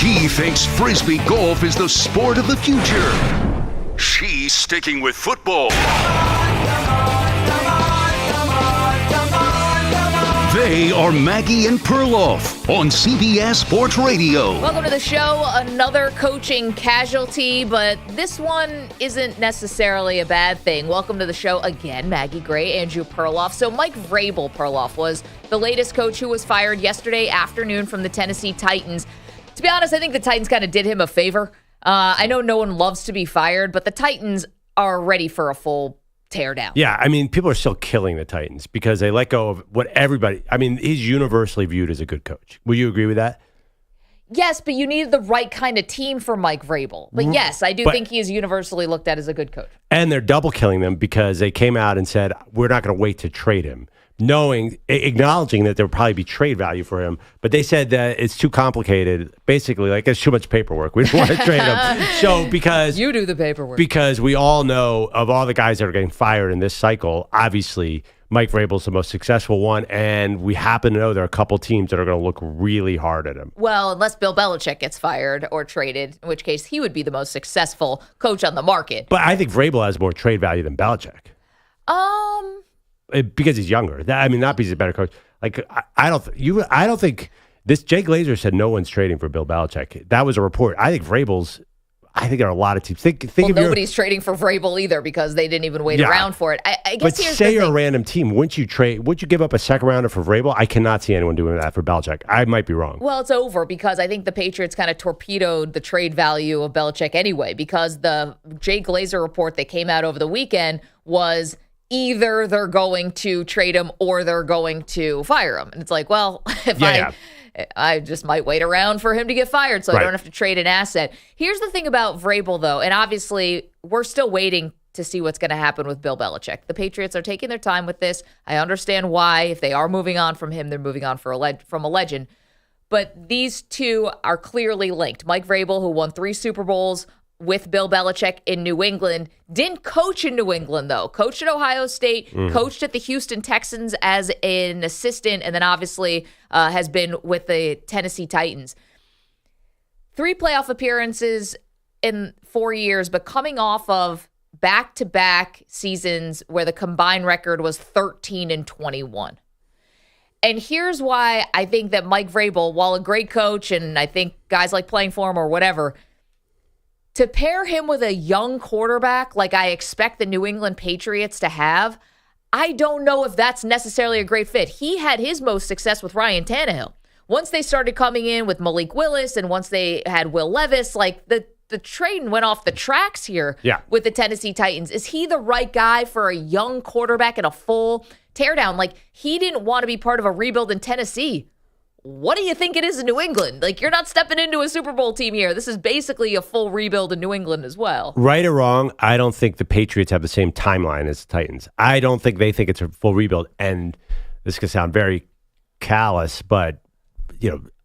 He thinks Frisbee golf is the sport of the future. She's sticking with football. They are Maggie and Perloff on CBS Sports Radio. Welcome to the show. Another coaching casualty, but this one isn't necessarily a bad thing. Welcome to the show again, Maggie Gray, Andrew Perloff. So Mike Vrabel, Perloff, was the latest coach who was fired yesterday afternoon from the Tennessee Titans. To be honest, I think the Titans kind of did him a favor. I know no one loves to be fired, but the Titans are ready for a full tear down. Yeah, I mean, people are still killing the Titans because they let go of what everybody, I mean, he's universally viewed as a good coach. Will you agree with that? Yes, but you needed the right kind of team for Mike Vrabel. But yes, I do think he is universally looked at as a good coach. And they're double killing them because they came out and said, we're not going to wait to trade him, acknowledging that there would probably be trade value for him. But they said that it's too complicated. Basically, like, it's too much paperwork. We don't want to trade him. So because you do the paperwork. Because we all know of all the guys that are getting fired in this cycle, obviously Mike Vrabel's the most successful one, and we happen to know there are a couple teams that are going to look really hard at him. Well, unless Bill Belichick gets fired or traded, in which case he would be the most successful coach on the market. But I think Vrabel has more trade value than Belichick. Because he's younger. Not because he's a better coach. Like, I don't think this. Jay Glazer said no one's trading for Bill Belichick. That was a report. I think Vrabel's. I think there are a lot of teams. Nobody's trading for Vrabel either because they didn't even wait around for it. I guess. But say you're a random team, wouldn't you give up a second rounder for Vrabel? I cannot see anyone doing that for Belichick. I might be wrong. Well, it's over because I think the Patriots kind of torpedoed the trade value of Belichick anyway, because the Jay Glazer report that came out over the weekend was either they're going to trade him or they're going to fire him. And it's like, well, I just might wait around for him to get fired so I don't have to trade an asset. Here's the thing about Vrabel, though, and obviously we're still waiting to see what's going to happen with Bill Belichick. The Patriots are taking their time with this. I understand why. If they are moving on from him, they're moving on from a legend. But these two are clearly linked. Mike Vrabel, who won 3 Super Bowls with Bill Belichick in New England, didn't coach in New England, though. Coached at Ohio State, coached at the Houston Texans as an assistant, and then obviously has been with the Tennessee Titans. 3 playoff appearances in 4 years, but coming off of back-to-back seasons where the combined record was 13-21. And here's why I think that Mike Vrabel, while a great coach, and I think guys like playing for him or whatever, to pair him with a young quarterback like I expect the New England Patriots to have, I don't know if that's necessarily a great fit. He had his most success with Ryan Tannehill. Once they started coming in with Malik Willis and once they had Will Levis, like the train went off the tracks here with the Tennessee Titans. Is he the right guy for a young quarterback and a full teardown? Like, he didn't want to be part of a rebuild in Tennessee. What do you think it is in New England? Like, you're not stepping into a Super Bowl team here. This is basically a full rebuild in New England as well. Right or wrong, I don't think the Patriots have the same timeline as the Titans. I don't think they think it's a full rebuild. And this could sound very callous, but,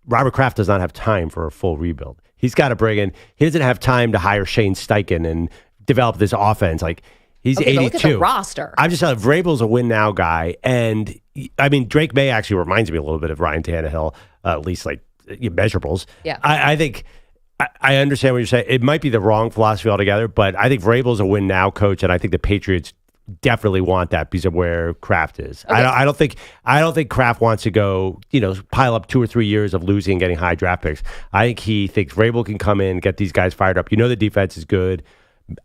Robert Kraft does not have time for a full rebuild. He's got to bring in, he doesn't have time to hire Shane Steichen and develop this offense. Like, he's 82. Look at the roster. I'm just telling you, Vrabel's a win now guy. And I mean, Drake May actually reminds me a little bit of Ryan Tannehill, at least like measurables. Yeah. I think I understand what you're saying. It might be the wrong philosophy altogether, but I think Vrabel's a win now coach, and I think the Patriots definitely want that because of where Kraft is. Okay. I don't think Kraft wants to go, pile up 2 or 3 years of losing and getting high draft picks. I think he thinks Vrabel can come in, get these guys fired up. The defense is good.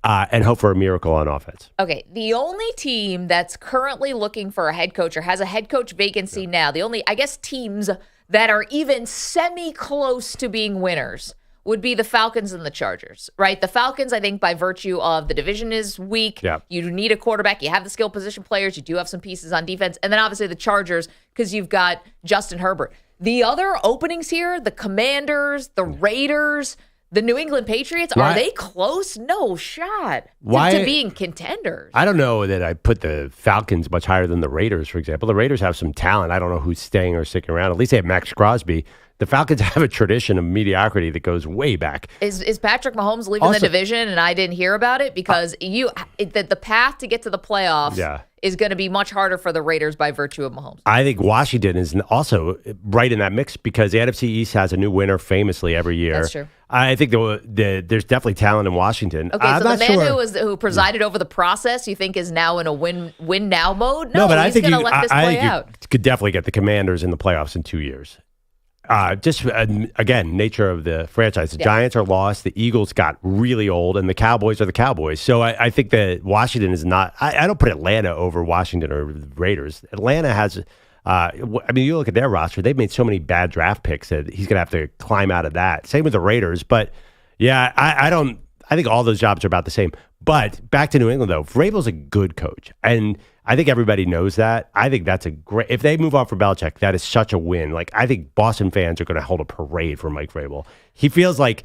And hope for a miracle on offense. Okay, the only team that's currently looking for a head coach or has a head coach vacancy now, the only, teams that are even semi-close to being winners would be the Falcons and the Chargers, right? The Falcons, I think, by virtue of the division is weak. Yeah. You need a quarterback. You have the skill position players. You do have some pieces on defense. And then obviously the Chargers, because you've got Justin Herbert. The other openings here, the Commanders, the Raiders, the New England Patriots, are they close? No shot to being contenders. I don't know that I put the Falcons much higher than the Raiders, for example. The Raiders have some talent. I don't know who's staying or sticking around. At least they have Max Crosby. The Falcons have a tradition of mediocrity that goes way back. Is Patrick Mahomes leaving the division and I didn't hear about it? Because the path to get to the playoffs is going to be much harder for the Raiders by virtue of Mahomes. I think Washington is also right in that mix because the NFC East has a new winner famously every year. That's true. I think there's definitely talent in Washington. Okay, so the man who presided over the process, you think is now in a win now mode? No, but he's going to let this play out. You could definitely get the Commanders in the playoffs in 2 years. Again, nature of the franchise. The Giants are lost. The Eagles got really old, and the Cowboys are the Cowboys. So I think that Washington is not. I don't put Atlanta over Washington or the Raiders. Atlanta has. You look at their roster. They've made so many bad draft picks that he's going to have to climb out of that. Same with the Raiders. But yeah, I don't. I think all those jobs are about the same. But back to New England though, Vrabel's a good coach, and I think everybody knows that. I think that's a great. If they move on for Belichick, that is such a win. Like I think Boston fans are going to hold a parade for Mike Vrabel. He feels like.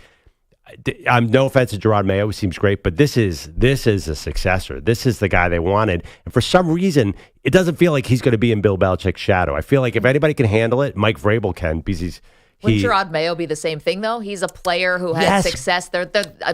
No offense to Gerard Mayo, he seems great, but this is a successor. This is the guy they wanted, and for some reason, it doesn't feel like he's going to be in Bill Belichick's shadow. I feel like if anybody can handle it, Mike Vrabel can because Wouldn't Gerard Mayo be the same thing though? He's a player who had success. They're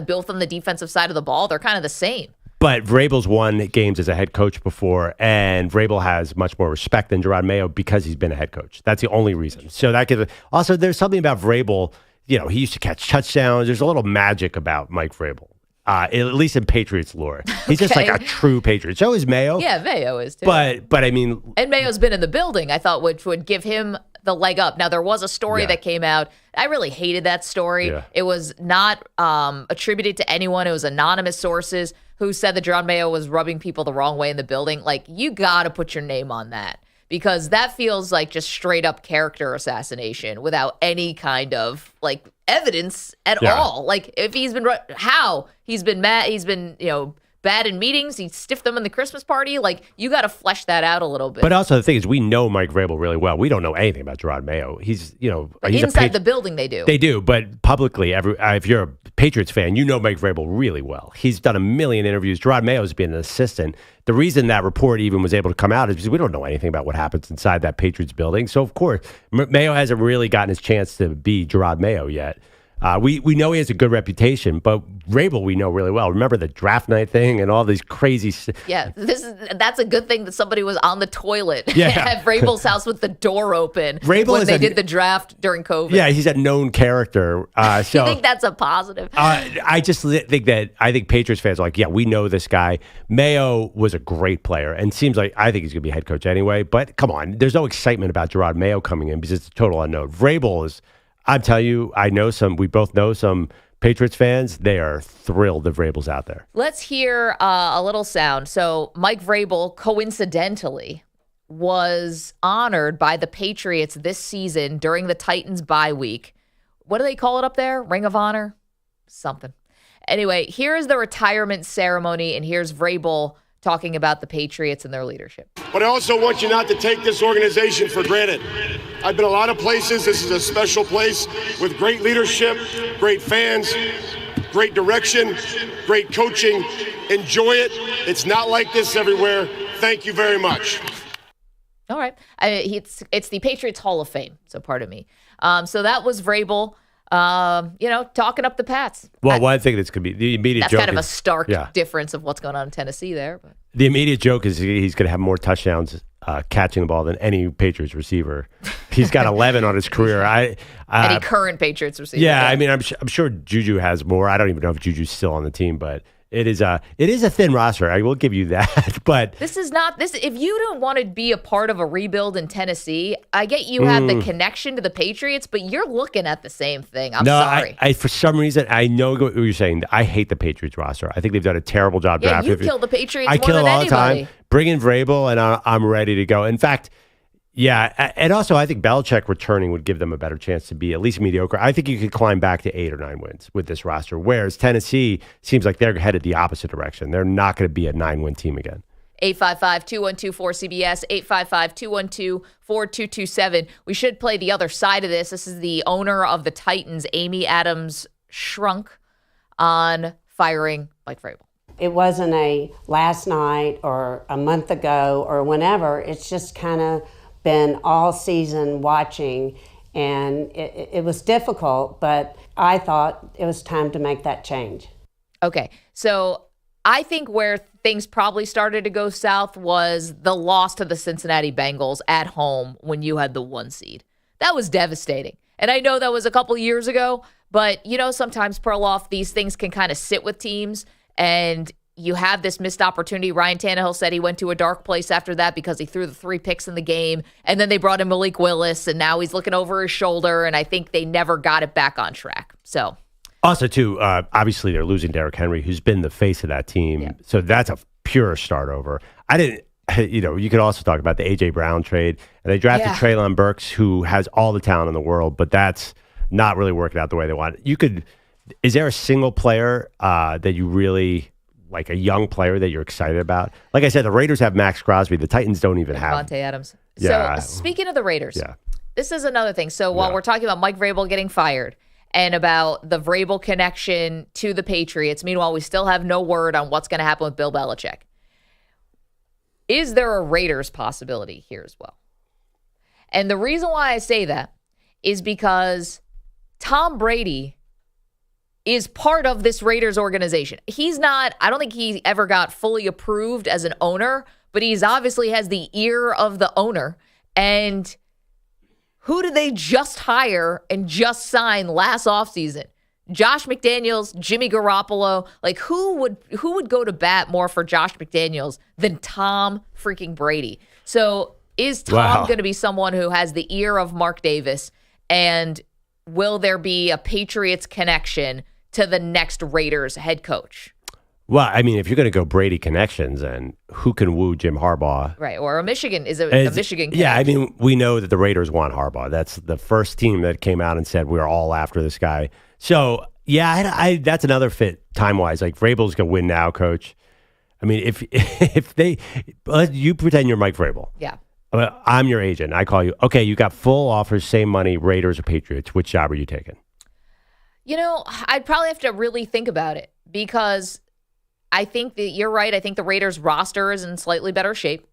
built on the defensive side of the ball. They're kind of the same. But Vrabel's won games as a head coach before, and Vrabel has much more respect than Gerard Mayo because he's been a head coach. That's the only reason. So that could also there's something about Vrabel. He used to catch touchdowns. There's a little magic about Mike Vrabel, at least in Patriots lore. He's just like a true Patriot. So is Mayo. Yeah, Mayo is too. But I mean, and Mayo's been in the building. I thought which would give him the leg up. Now there was a story that came out. I really hated that story. Yeah. It was not attributed to anyone. It was anonymous sources who said that John Mayo was rubbing people the wrong way in the building. Like you got to put your name on that. Because that feels like just straight up character assassination without any kind of like evidence at all. Like if he's been mad, he's been bad in meetings. He stiffed them in the Christmas party. Like you got to flesh that out a little bit. But also the thing is, we know Mike Vrabel really well. We don't know anything about Gerard Mayo. He's inside the building. They do. They do, but publicly, if you're a Patriots fan, you know Mike Vrabel really well. He's done a million interviews. Gerard Mayo's been an assistant. The reason that report even was able to come out is because we don't know anything about what happens inside that Patriots building. So of course, Mayo hasn't really gotten his chance to be Gerard Mayo yet. We know he has a good reputation, but Vrabel we know really well. Remember the draft night thing and all these crazy. Yeah, that's a good thing that somebody was on the toilet at Vrabel's house with the door open when they did the draft during COVID. Yeah, he's a known character. So you think that's a positive? I just think Patriots fans are like, yeah, we know this guy. Mayo was a great player and seems like I think he's going to be head coach anyway. But come on, there's no excitement about Gerard Mayo coming in because it's a total unknown. Vrabel is. I'm telling you, we both know some Patriots fans. They are thrilled that Vrabel's out there. Let's hear a little sound. So Mike Vrabel, coincidentally, was honored by the Patriots this season during the Titans bye week. What do they call it up there? Ring of Honor? Something. Anyway, here's the retirement ceremony, and here's Vrabel talking about the Patriots and their leadership. But I also want you not to take this organization for granted. I've been a lot of places. This is a special place with great leadership, great fans, great direction, great coaching. Enjoy it. It's not like this everywhere. Thank you very much. All right. It's the Patriots Hall of Fame, so pardon me. So that was Vrabel. Talking up the Pats. Well, one thing that's going to be the immediate joke. That's kind of a stark difference of what's going on in Tennessee there. But the immediate joke is he's going to have more touchdowns catching the ball than any Patriots receiver. He's got 11 on his career. Any current Patriots receiver. Yeah, I mean, I'm sure Juju has more. I don't even know if Juju's still on the team, but it is a thin roster. I will give you that. But this is not this. If you don't want to be a part of a rebuild in Tennessee, I get you have the connection to the Patriots, but you're looking at the same thing. I'm sorry. I for some reason I know what you're saying. I hate the Patriots roster. I think they've done a terrible job drafting. You kill the Patriots more than anybody. The time. Bring in Vrabel, and I'm ready to go. In fact. Yeah, and also I think Belichick returning would give them a better chance to be at least mediocre. I think you could climb back to 8 or 9 wins with this roster, whereas Tennessee seems like they're headed the opposite direction. They're not going to be a 9-win team again. 855-212-4CBS, 855-212-4227. We should play the other side of this. This is the owner of the Titans, Amy Adams Shrunk, on firing Mike Vrabel. It wasn't a last night or a month ago or whenever. It's just kind of been all season watching, And it was difficult, but I thought it was time to make that change. Okay, so I think where things probably started to go south was the loss to the Cincinnati Bengals at home when you had the 1 seed. That was devastating. And I know that was a couple years ago, but sometimes, Perloff, these things can kind of sit with teams, and you have this missed opportunity. Ryan Tannehill said he went to a dark place after that because he threw the 3 picks in the game, and then they brought in Malik Willis, and now he's looking over his shoulder, and I think they never got it back on track. So, also, too, obviously they're losing Derrick Henry, who's been the face of that team. Yeah. So that's a pure start over. You could also talk about the A.J. Brown trade. And they drafted Treylon Burks, who has all the talent in the world, but that's not really working out the way they want. Is there a single player that you really, like a young player that you're excited about? Like I said, the Raiders have Max Crosby. The Titans don't even have Davante Adams. Yeah. So speaking of the Raiders, this is another thing. So while we're talking about Mike Vrabel getting fired, and about the Vrabel connection to the Patriots. Meanwhile, we still have no word on what's going to happen with Bill Belichick. Is there a Raiders possibility here as well? And the reason why I say that is because Tom Brady is part of this Raiders organization. I don't think he ever got fully approved as an owner, but he's obviously has the ear of the owner. And who did they just hire and just sign last offseason? Josh McDaniels, Jimmy Garoppolo. Like, who would go to bat more for Josh McDaniels than Tom freaking Brady? So is Tom going to be someone who has the ear of Mark Davis? And will there be a Patriots connection to the next Raiders head coach? Well, I mean, if you're going to go Brady connections, and who can woo Jim Harbaugh? Right, or a Michigan Michigan connection. Yeah, I mean, we know that the Raiders want Harbaugh. That's the first team that came out and said we're all after this guy. So, yeah, that's another fit time-wise. Like, Vrabel's going to win now, coach. I mean, if you pretend you're Mike Vrabel. Yeah. I'm your agent. I call you. Okay, you got full offers, same money, Raiders or Patriots. Which job are you taking? I'd probably have to really think about it because I think that you're right. I think the Raiders roster is in slightly better shape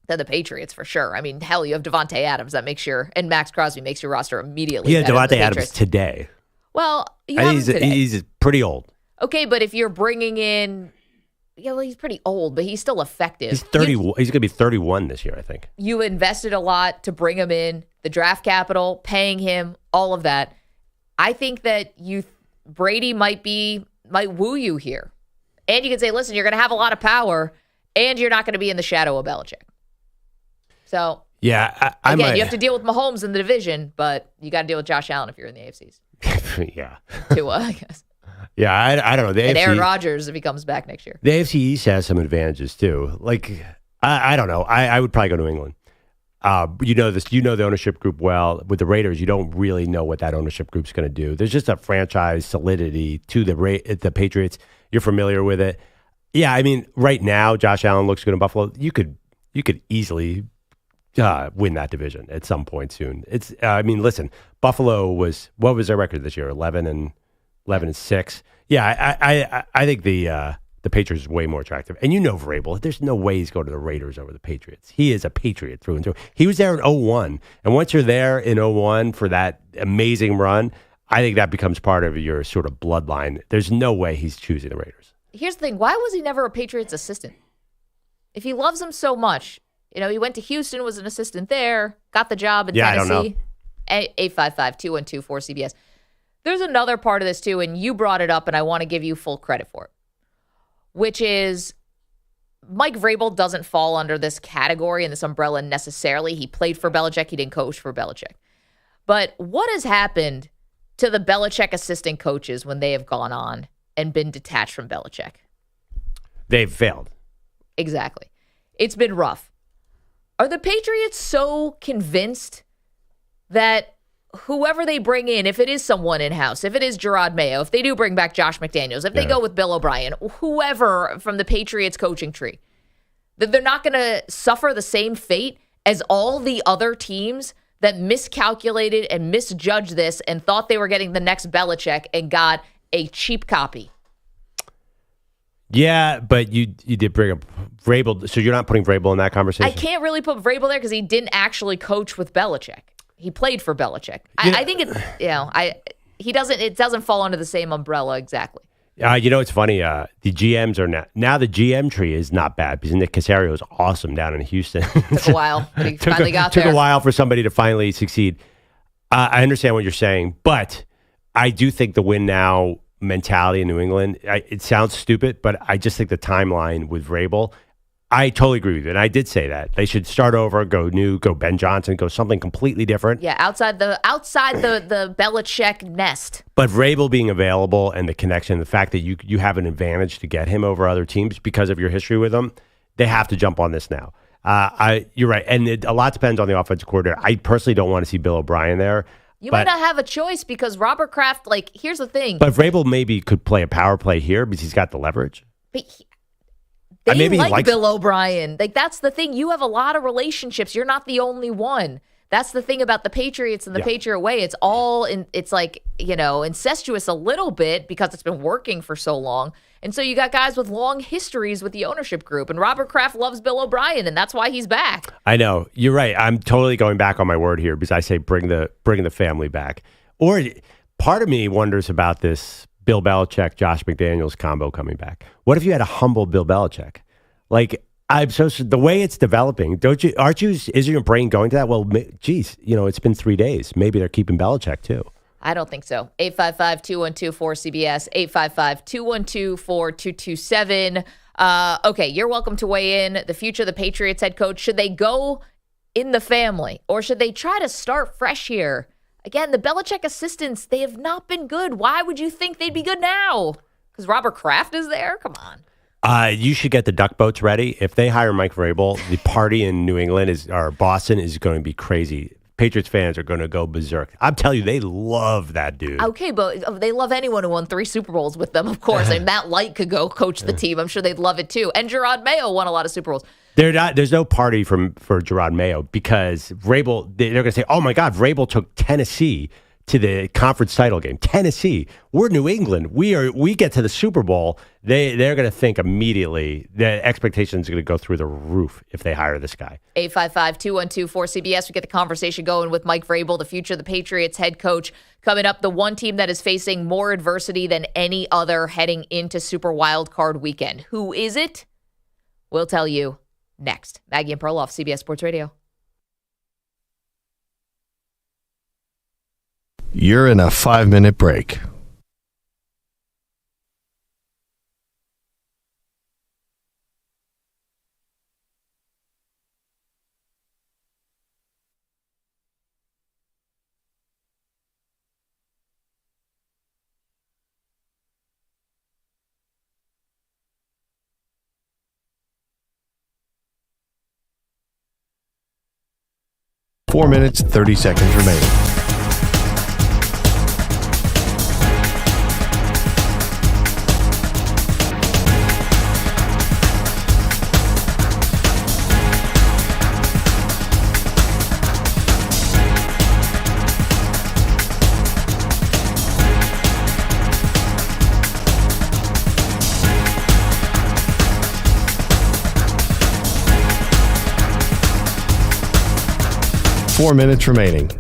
than the Patriots for sure. I mean, hell, you have Davante Adams and Max Crosby makes your roster immediately. Yeah, Davante Adams today. Well, he's pretty old. Okay, but if you're bringing in, he's pretty old, but he's still effective. He's 30. He's going to be 31 this year, I think. You invested a lot to bring him in, the draft capital, paying him, all of that. I think that Brady might woo you here. And you can say, listen, you're going to have a lot of power, and you're not going to be in the shadow of Belichick. So, yeah, you have to deal with Mahomes in the division, but you got to deal with Josh Allen if you're in the AFCs. Yeah. Tua, I guess. Yeah, I don't know. And Aaron Rodgers if he comes back next year. The AFC East has some advantages, too. Like, I don't know. I would probably go to England. You know the ownership group well. With the Raiders, you don't really know what that ownership group's going to do. There's just a franchise solidity to the Patriots. You're familiar with it. Yeah, I mean, right now, Josh Allen looks good in Buffalo. You could easily win that division at some point soon. Listen, Buffalo what was their record this year? 11-6. Yeah, I think the Patriots is way more attractive. And Vrabel, there's no way he's going to the Raiders over the Patriots. He is a Patriot through and through. He was there in 2001. And once you're there in 2001 for that amazing run, I think that becomes part of your sort of bloodline. There's no way he's choosing the Raiders. Here's the thing. Why was he never a Patriots assistant? If he loves them so much, he went to Houston, was an assistant there, got the job in Tennessee. I don't know. 855-212-4CBS. There's another part of this, too, and you brought it up, and I want to give you full credit for it, which is Mike Vrabel doesn't fall under this category and this umbrella necessarily. He played for Belichick. He didn't coach for Belichick. But what has happened to the Belichick assistant coaches when they have gone on and been detached from Belichick? They've failed. Exactly. It's been rough. Are the Patriots so convinced that whoever they bring in, if it is someone in-house, if it is Gerard Mayo, if they do bring back Josh McDaniels, if they go with Bill O'Brien, whoever from the Patriots coaching tree, that they're not going to suffer the same fate as all the other teams that miscalculated and misjudged this and thought they were getting the next Belichick and got a cheap copy? Yeah, but you did bring up Vrabel, so you're not putting Vrabel in that conversation? I can't really put Vrabel there because he didn't actually coach with Belichick. he played for Belichick. I think it's, it doesn't fall under the same umbrella exactly. It's funny. The GMs are now the GM tree is not bad because Nick Caserio is awesome down in Houston. Took a while, but he finally got there. Took a while for somebody to finally succeed. I understand what you're saying, but I do think the win now mentality in New England, it sounds stupid, but I just think the timeline with Vrabel, I totally agree with you. And I did say that. They should start over, go new, go Ben Johnson, go something completely different. Yeah, outside the Belichick nest. But Vrabel being available and the connection, the fact that you have an advantage to get him over other teams because of your history with them, they have to jump on this now. You're right. And a lot depends on the offensive coordinator. I personally don't want to see Bill O'Brien there. You might not have a choice because Robert Kraft, here's the thing. But Vrabel maybe could play a power play here because he's got the leverage. But they like Bill O'Brien. That's the thing. You have a lot of relationships. You're not the only one. That's the thing about the Patriots and the Patriot way. It's all incestuous a little bit because it's been working for so long. And so you got guys with long histories with the ownership group. And Robert Kraft loves Bill O'Brien, and that's why he's back. I know. You're right. I'm totally going back on my word here because I say bring the family back. Or part of me wonders about this Bill Belichick, Josh McDaniels combo coming back. What if you had a humble Bill Belichick? The way it's developing, isn't your brain going to that? Well, geez, it's been 3 days. Maybe they're keeping Belichick too. I don't think so. 855-212-4CBS, 855-212-4227. Okay, you're welcome to weigh in. The future of the Patriots head coach, should they go in the family or should they try to start fresh here? Again, the Belichick assistants, they have not been good. Why would you think they'd be good now? Because Robert Kraft is there? Come on. You should get the duck boats ready. If they hire Mike Vrabel, the party in New England or Boston is going to be crazy. Patriots fans are going to go berserk. I'm telling you, they love that dude. Okay, but they love anyone who won 3 Super Bowls with them, of course. And Matt Light could go coach the team. I'm sure they'd love it too. And Gerard Mayo won a lot of Super Bowls. There's no party for Gerard Mayo because Vrabel, they're going to say, oh my God, Vrabel took Tennessee to the conference title game. Tennessee, we're New England. We get to the Super Bowl. They're going to think immediately the expectations are going to go through the roof if they hire this guy. 855-212-4CBS. We get the conversation going with Mike Vrabel, the future of the Patriots head coach. Coming up, the one team that is facing more adversity than any other heading into Super Wildcard Weekend. Who is it? We'll tell you next. Maggie and Perloff, CBS Sports Radio. You're in a 5-minute break. Four minutes, 30 seconds remaining. Four minutes remaining.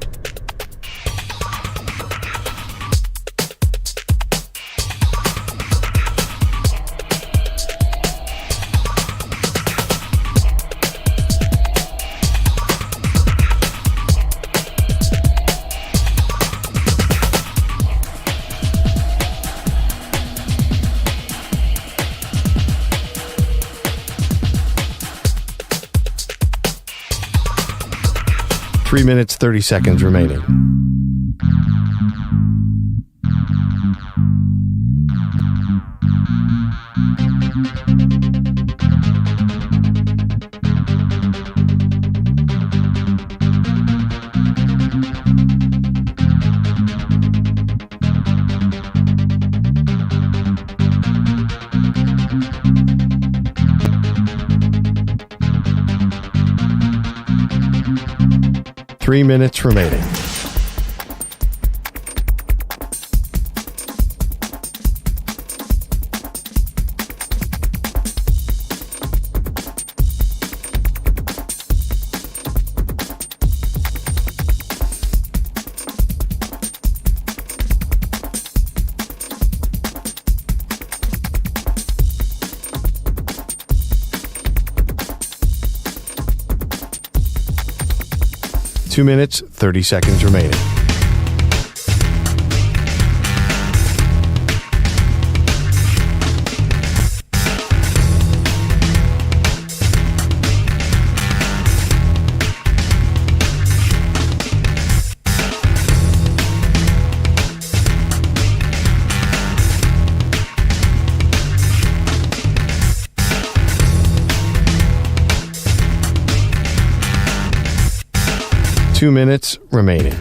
Three minutes, 30 seconds remaining. Three minutes remaining. 2 minutes, 30 seconds remaining. Two minutes remaining.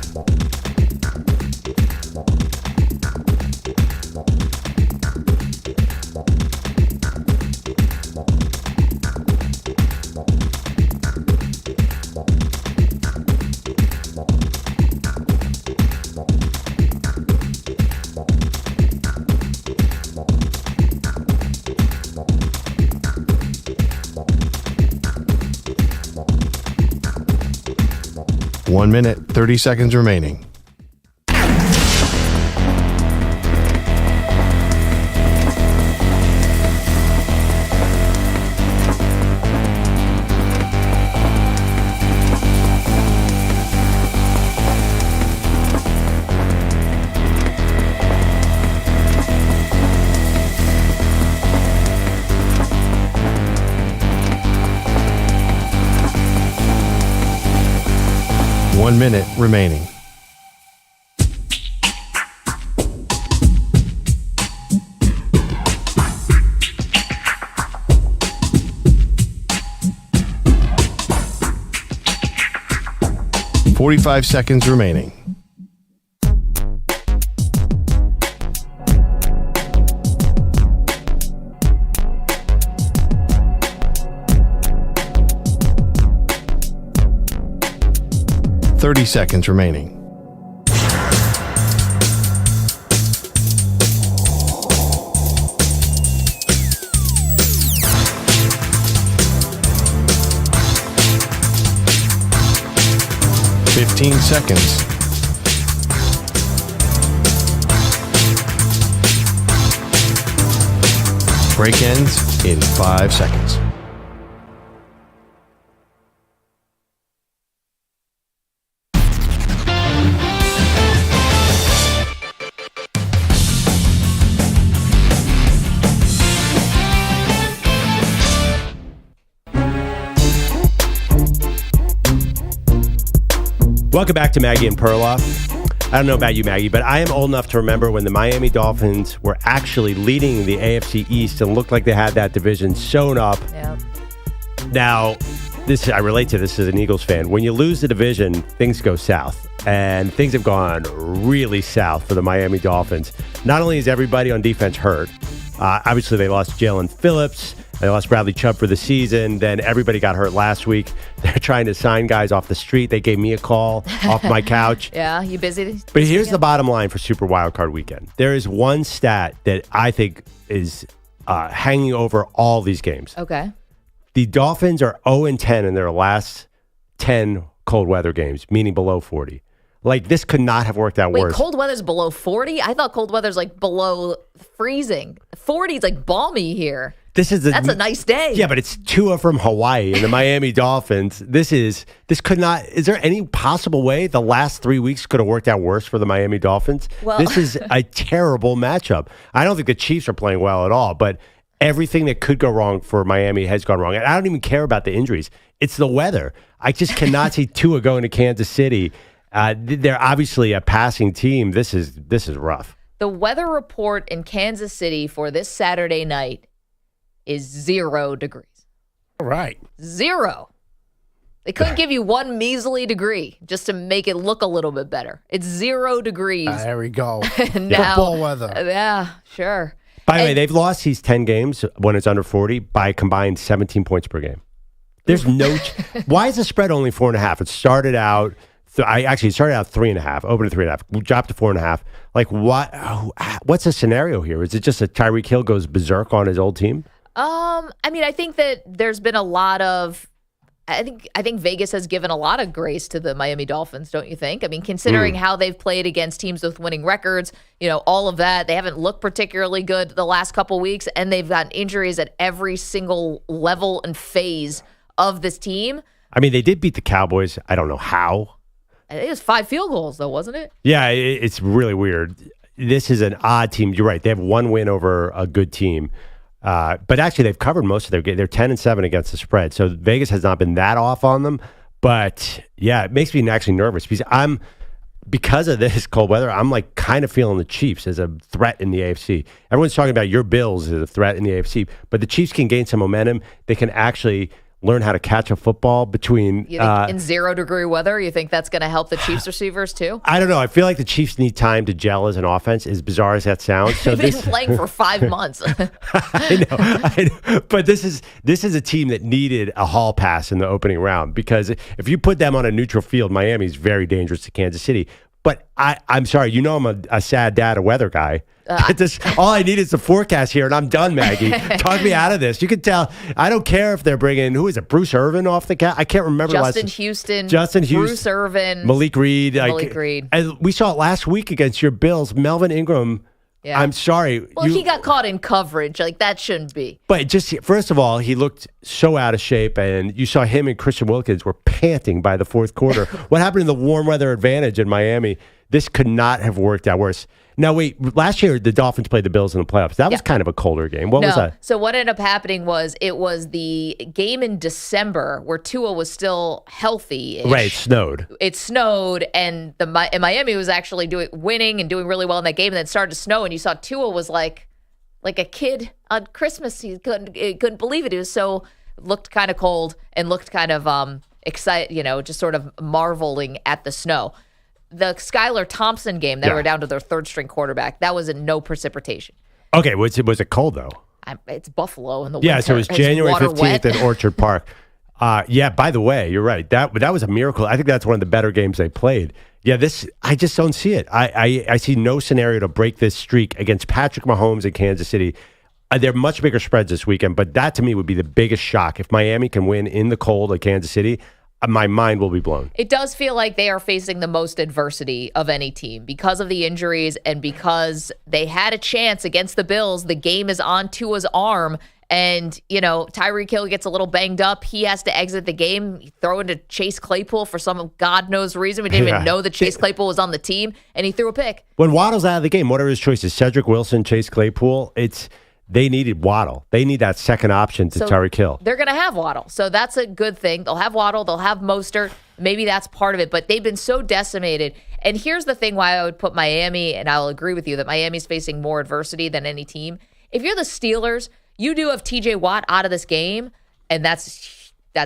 One minute, 30 seconds remaining. One minute remaining. Forty-five seconds remaining. Thirty seconds remaining. Fifteen seconds. Break ends in 5 seconds. Welcome back to Maggie and Perloff. I don't know about you, Maggie, but I am old enough to remember when the Miami Dolphins were actually leading the AFC East and looked like they had that division sewn up. Yep. Now, I relate to this as an Eagles fan. When you lose the division, things go south. And things have gone really south for the Miami Dolphins. Not only is everybody on defense hurt, obviously they lost Jalen Phillips. They lost Bradley Chubb for the season. Then everybody got hurt last week. They're trying to sign guys off the street. They gave me a call off my couch. Yeah, you busy? But here's the bottom line for Super Wildcard Weekend. There is one stat that I think is hanging over all these games. Okay. The Dolphins are 0-10 in their last 10 cold weather games, meaning below 40. Like, this could not have worked out worse. Wait, cold weather's below 40? I thought cold weather's like below freezing. 40 is like balmy here. That's a nice day. Yeah, but it's Tua from Hawaii and the Miami Dolphins. Is there any possible way the last 3 weeks could have worked out worse for the Miami Dolphins? Well, this is a terrible matchup. I don't think the Chiefs are playing well at all, but everything that could go wrong for Miami has gone wrong. And I don't even care about the injuries. It's the weather. I just cannot see Tua going to Kansas City. They're obviously a passing team. This is rough. The weather report in Kansas City for this Saturday night is 0 degrees. All right. 0. They couldn't give you one measly degree just to make it look a little bit better. It's 0 degrees. There we go. Now, football weather. Yeah, sure. By the way, they've lost these 10 games when it's under 40 by combined 17 points per game. There's no... Why is the spread only 4.5? It started out... it started out 3.5, opened at 3.5, we dropped to 4.5. Like, what? What's the scenario here? Is it just that Tyreek Hill goes berserk on his old team? I think that there's been a lot of. I think Vegas has given a lot of grace to the Miami Dolphins, don't you think? I mean, considering how they've played against teams with winning records, all of that, they haven't looked particularly good the last couple weeks, and they've gotten injuries at every single level and phase of this team. I mean, they did beat the Cowboys. I don't know how. I think it was 5 field goals, though, wasn't it? Yeah, it's really weird. This is an odd team. You're right. They have one win over a good team. But actually, they've covered most of their game. They're 10-7 against the spread. So Vegas has not been that off on them. But, yeah, it makes me actually nervous because of this cold weather, I'm like kind of feeling the Chiefs as a threat in the AFC. Everyone's talking about your Bills as a threat in the AFC, but the Chiefs can gain some momentum. They can actually learn how to catch a football between... You think in 0-degree weather, you think that's going to help the Chiefs receivers too? I don't know. I feel like the Chiefs need time to gel as an offense, as bizarre as that sounds. So They've been playing for 5 months. I know. But this is a team that needed a hall pass in the opening round, because if you put them on a neutral field, Miami's very dangerous to Kansas City. But I'm sorry, I'm a sad dad, a weather guy. All I need is the forecast here, and I'm done, Maggie. Talk me out of this. You can tell. I don't care if they're bringing, who is it, Bruce Irvin off the cat? I can't remember. Justin Houston, Bruce Irvin, Malik Reed. Reed. And we saw it last week against your Bills. Melvin Ingram. Yeah. I'm sorry. Well, he got caught in coverage. Like, that shouldn't be. But just, first of all, he looked so out of shape, and you saw him and Christian Wilkins were panting by the fourth quarter. What happened in the warm weather advantage in Miami? This could not have worked out worse. Now, wait, last year the Dolphins played the Bills in the playoffs. That was kind of a colder game. What was that? So what ended up happening was it was the game in December where Tua was still healthy. Right, it snowed. And Miami was actually winning and doing really well in that game, and then it started to snow, and you saw Tua was like a kid on Christmas. He couldn't believe it. He was looked kind of cold and looked kind of excited, just sort of marveling at the snow. The Skylar Thompson game, they were down to their third-string quarterback. That was in no precipitation. Okay, was it cold, though? It's Buffalo in the winter. Yeah, so it was January 15th at Orchard Park. Yeah, by the way, you're right. That was a miracle. I think that's one of the better games they played. Yeah, I just don't see it. I see no scenario to break this streak against Patrick Mahomes in Kansas City. They're much bigger spreads this weekend, but that to me would be the biggest shock. If Miami can win in the cold at Kansas City, my mind will be blown. It does feel like they are facing the most adversity of any team because of the injuries and because they had a chance against the Bills. The game is on Tua's arm, and, Tyreek Hill gets a little banged up. He has to exit the game. Throw into Chase Claypool for some God knows reason. We didn't even know that Chase Claypool was on the team, and he threw a pick. When Waddle's out of the game, what are his choices? Cedric Wilson, Chase Claypool? They needed Waddle. They need that second option to Tyreek Hill. They're going to have Waddle. So that's a good thing. They'll have Waddle. They'll have Mostert. Maybe that's part of it. But they've been so decimated. And here's the thing why I would put Miami, and I'll agree with you, that Miami's facing more adversity than any team. If you're the Steelers, you do have TJ Watt out of this game, and that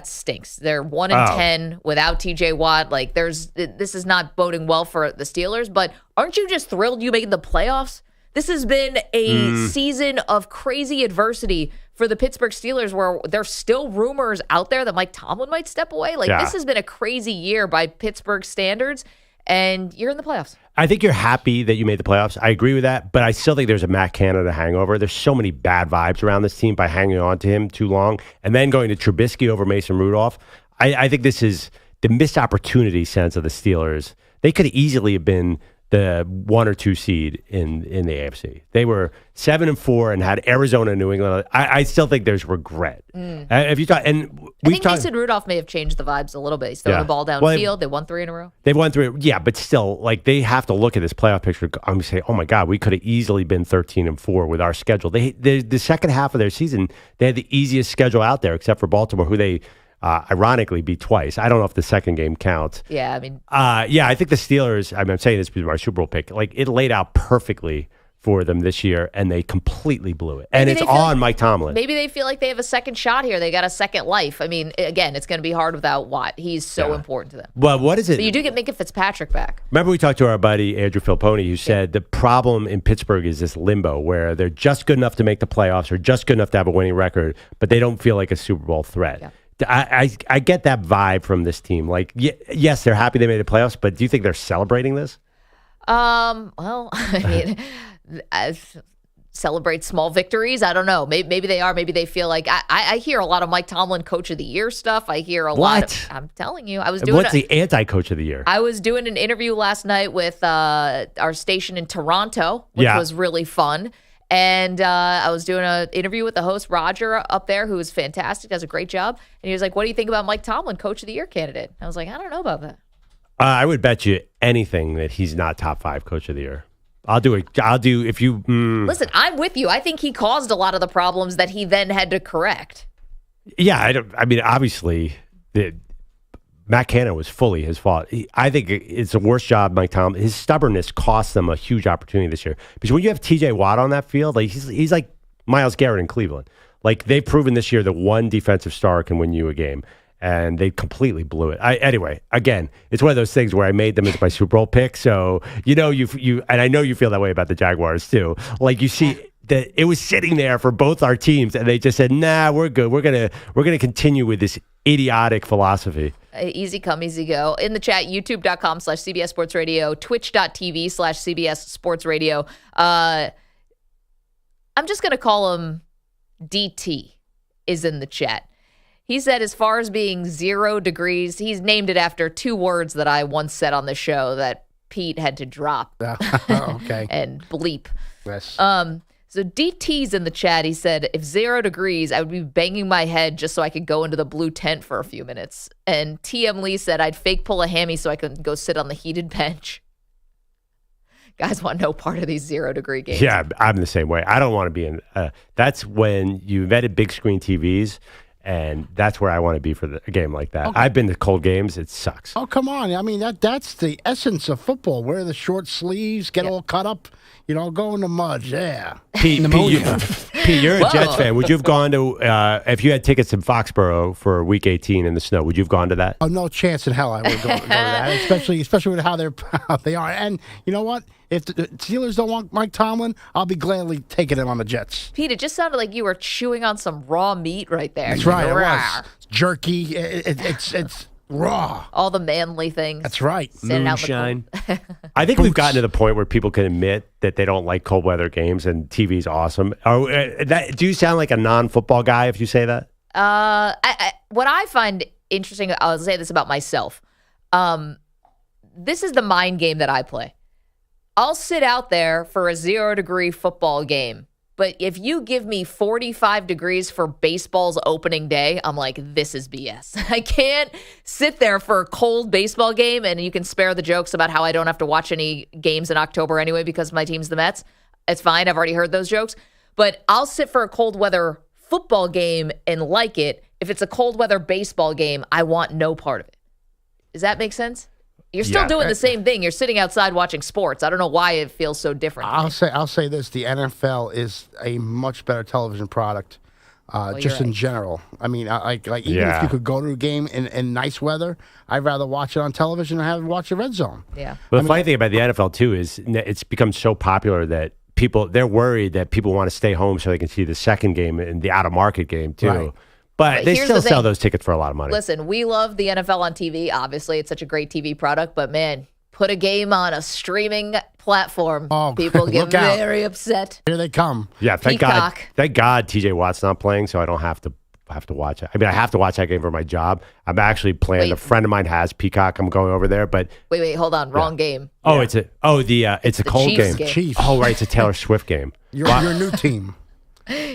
stinks. They're 1-10 without TJ Watt. Like, this is not boding well for the Steelers. But aren't you just thrilled you made the playoffs? This has been a season of crazy adversity for the Pittsburgh Steelers, where there's still rumors out there that Mike Tomlin might step away. This has been a crazy year by Pittsburgh standards, and you're in the playoffs. I think you're happy that you made the playoffs. I agree with that, but I still think there's a Matt Canada hangover. There's so many bad vibes around this team by hanging on to him too long, and then going to Trubisky over Mason Rudolph. I think this is the missed opportunity sense of the Steelers. They could easily have been the 1 or 2 seed in the AFC. They were 7-4 and had Arizona and New England. I still think there's regret. If you talk, and I think Mason Rudolph may have changed the vibes a little bit. He's throwing the ball downfield. They won 3 in a row. They've won 3. Yeah, but still, they have to look at this playoff picture and say, oh my God, we could have easily been 13-4 with our schedule. The second half of their season, they had the easiest schedule out there, except for Baltimore, who they ironically beat twice. I don't know if the second game counts. Yeah, I mean. I think the Steelers, I'm saying this because our Super Bowl pick, it laid out perfectly for them this year, and they completely blew it. And it's on Mike Tomlin. Maybe they feel like they have a second shot here. They got a second life. I mean, again, it's going to be hard without Watt. He's so important to them. Well, what is it? But you do get Minka Fitzpatrick back. Remember we talked to our buddy Andrew Filponi, who said the problem in Pittsburgh is this limbo where they're just good enough to make the playoffs or just good enough to have a winning record, but they don't feel like a Super Bowl threat. Yeah. I get that vibe from this team. Yes, they're happy they made the playoffs, but do you think they're celebrating this? Well, I mean, celebrate small victories. I don't know. Maybe they are. Maybe they feel like I hear a lot of Mike Tomlin Coach of the Year stuff. I hear a lot of, I'm telling you, what's the anti-Coach of the year? I was doing an interview last night with our station in Toronto, which was really fun. And I was doing an interview with the host, Roger, up there, who is fantastic, does a great job. And he was like, what do you think about Mike Tomlin, Coach of the Year candidate? I was like, I don't know about that. I would bet you anything that he's not top 5 coach of the year. I'll do it. If you listen. I'm with you. I think he caused a lot of the problems that he then had to correct. Yeah, I mean, obviously, Matt Canada was fully his fault. I think it's the worst job Mike Tomlin. His stubbornness cost them a huge opportunity this year. Because when you have T.J. Watt on that field, like he's like Myles Garrett in Cleveland. Like they've proven this year that one defensive star can win you a game, and they completely blew it. Anyway, again, it's one of those things where I made them as my Super Bowl pick. So you and I know you feel that way about the Jaguars too. Like you see. That it was sitting there for both our teams, and they just said, "Nah, we're good. We're gonna continue with this idiotic philosophy." Easy come, easy go. In the chat, youtube.com/CBS Sports Radio, twitch.tv/CBS Sports Radio. I'm just gonna call him DT. Is in the chat. He said, as far as being 0 degrees, he's named it after 2 words that I once said on the show that Pete had to drop. Okay. And bleep. Yes. So DT's in the chat. He said, if 0 degrees, I would be banging my head just so I could go into the blue tent for a few minutes. And TM Lee said, I'd fake pull a hammy so I could go sit on the heated bench. Guys want no part of these 0 degree games. Yeah, I'm the same way. I don't want to be in. That's when you invented big screen TVs. And that's where I want to be for a game like that. Okay. I've been to cold games. It sucks. Oh, come on. I mean, that's the essence of football. Wear the short sleeves, get all cut up, go in the mud. Yeah. Pete, you're a Jets fan. Would you have gone to, if you had tickets in Foxborough for Week 18 in the snow, would you have gone to that? Oh, no chance in hell I would go to that, especially with how they are. And you know what? If the Steelers don't want Mike Tomlin, I'll be gladly taking him on the Jets. Pete, it just sounded like you were chewing on some raw meat right there. That's right. It was. It's jerky. It's raw. All the manly things. That's right. Moonshine. I think we've gotten to the point where people can admit that they don't like cold weather games and TV's awesome. Do you sound like a non-football guy if you say that? What I find interesting, I'll say this about myself. This is the mind game that I play. I'll sit out there for a 0 degree football game. But if you give me 45 degrees for baseball's opening day, I'm like, this is BS. I can't sit there for a cold baseball game, and you can spare the jokes about how I don't have to watch any games in October anyway because my team's the Mets. It's fine. I've already heard those jokes. But I'll sit for a cold weather football game and like it. If it's a cold weather baseball game, I want no part of it. Does that make sense? You're still doing the same thing. You're sitting outside watching sports. I don't know why it feels so different. I'll say this: the NFL is a much better television product, just in general. I mean, even if you could go to a game in nice weather, I'd rather watch it on television than have it watch the red zone. Yeah. But the funny thing about the NFL too is it's become so popular that they're worried that people want to stay home so they can see the second game and the out of market game too. Right. But they still sell those tickets for a lot of money. Listen, we love the NFL on TV. Obviously, it's such a great TV product. But, man, put a game on a streaming platform. People get very upset. Here they come. Yeah, thank God TJ Watt's not playing, so I don't have to watch it. I mean, I have to watch that game for my job. I'm actually playing. A friend of mine has Peacock. I'm going over there, but wait, hold on. Wrong game. Oh, it's a cold Chiefs game. Chiefs. Oh, right, it's a Taylor Swift game. Your new team.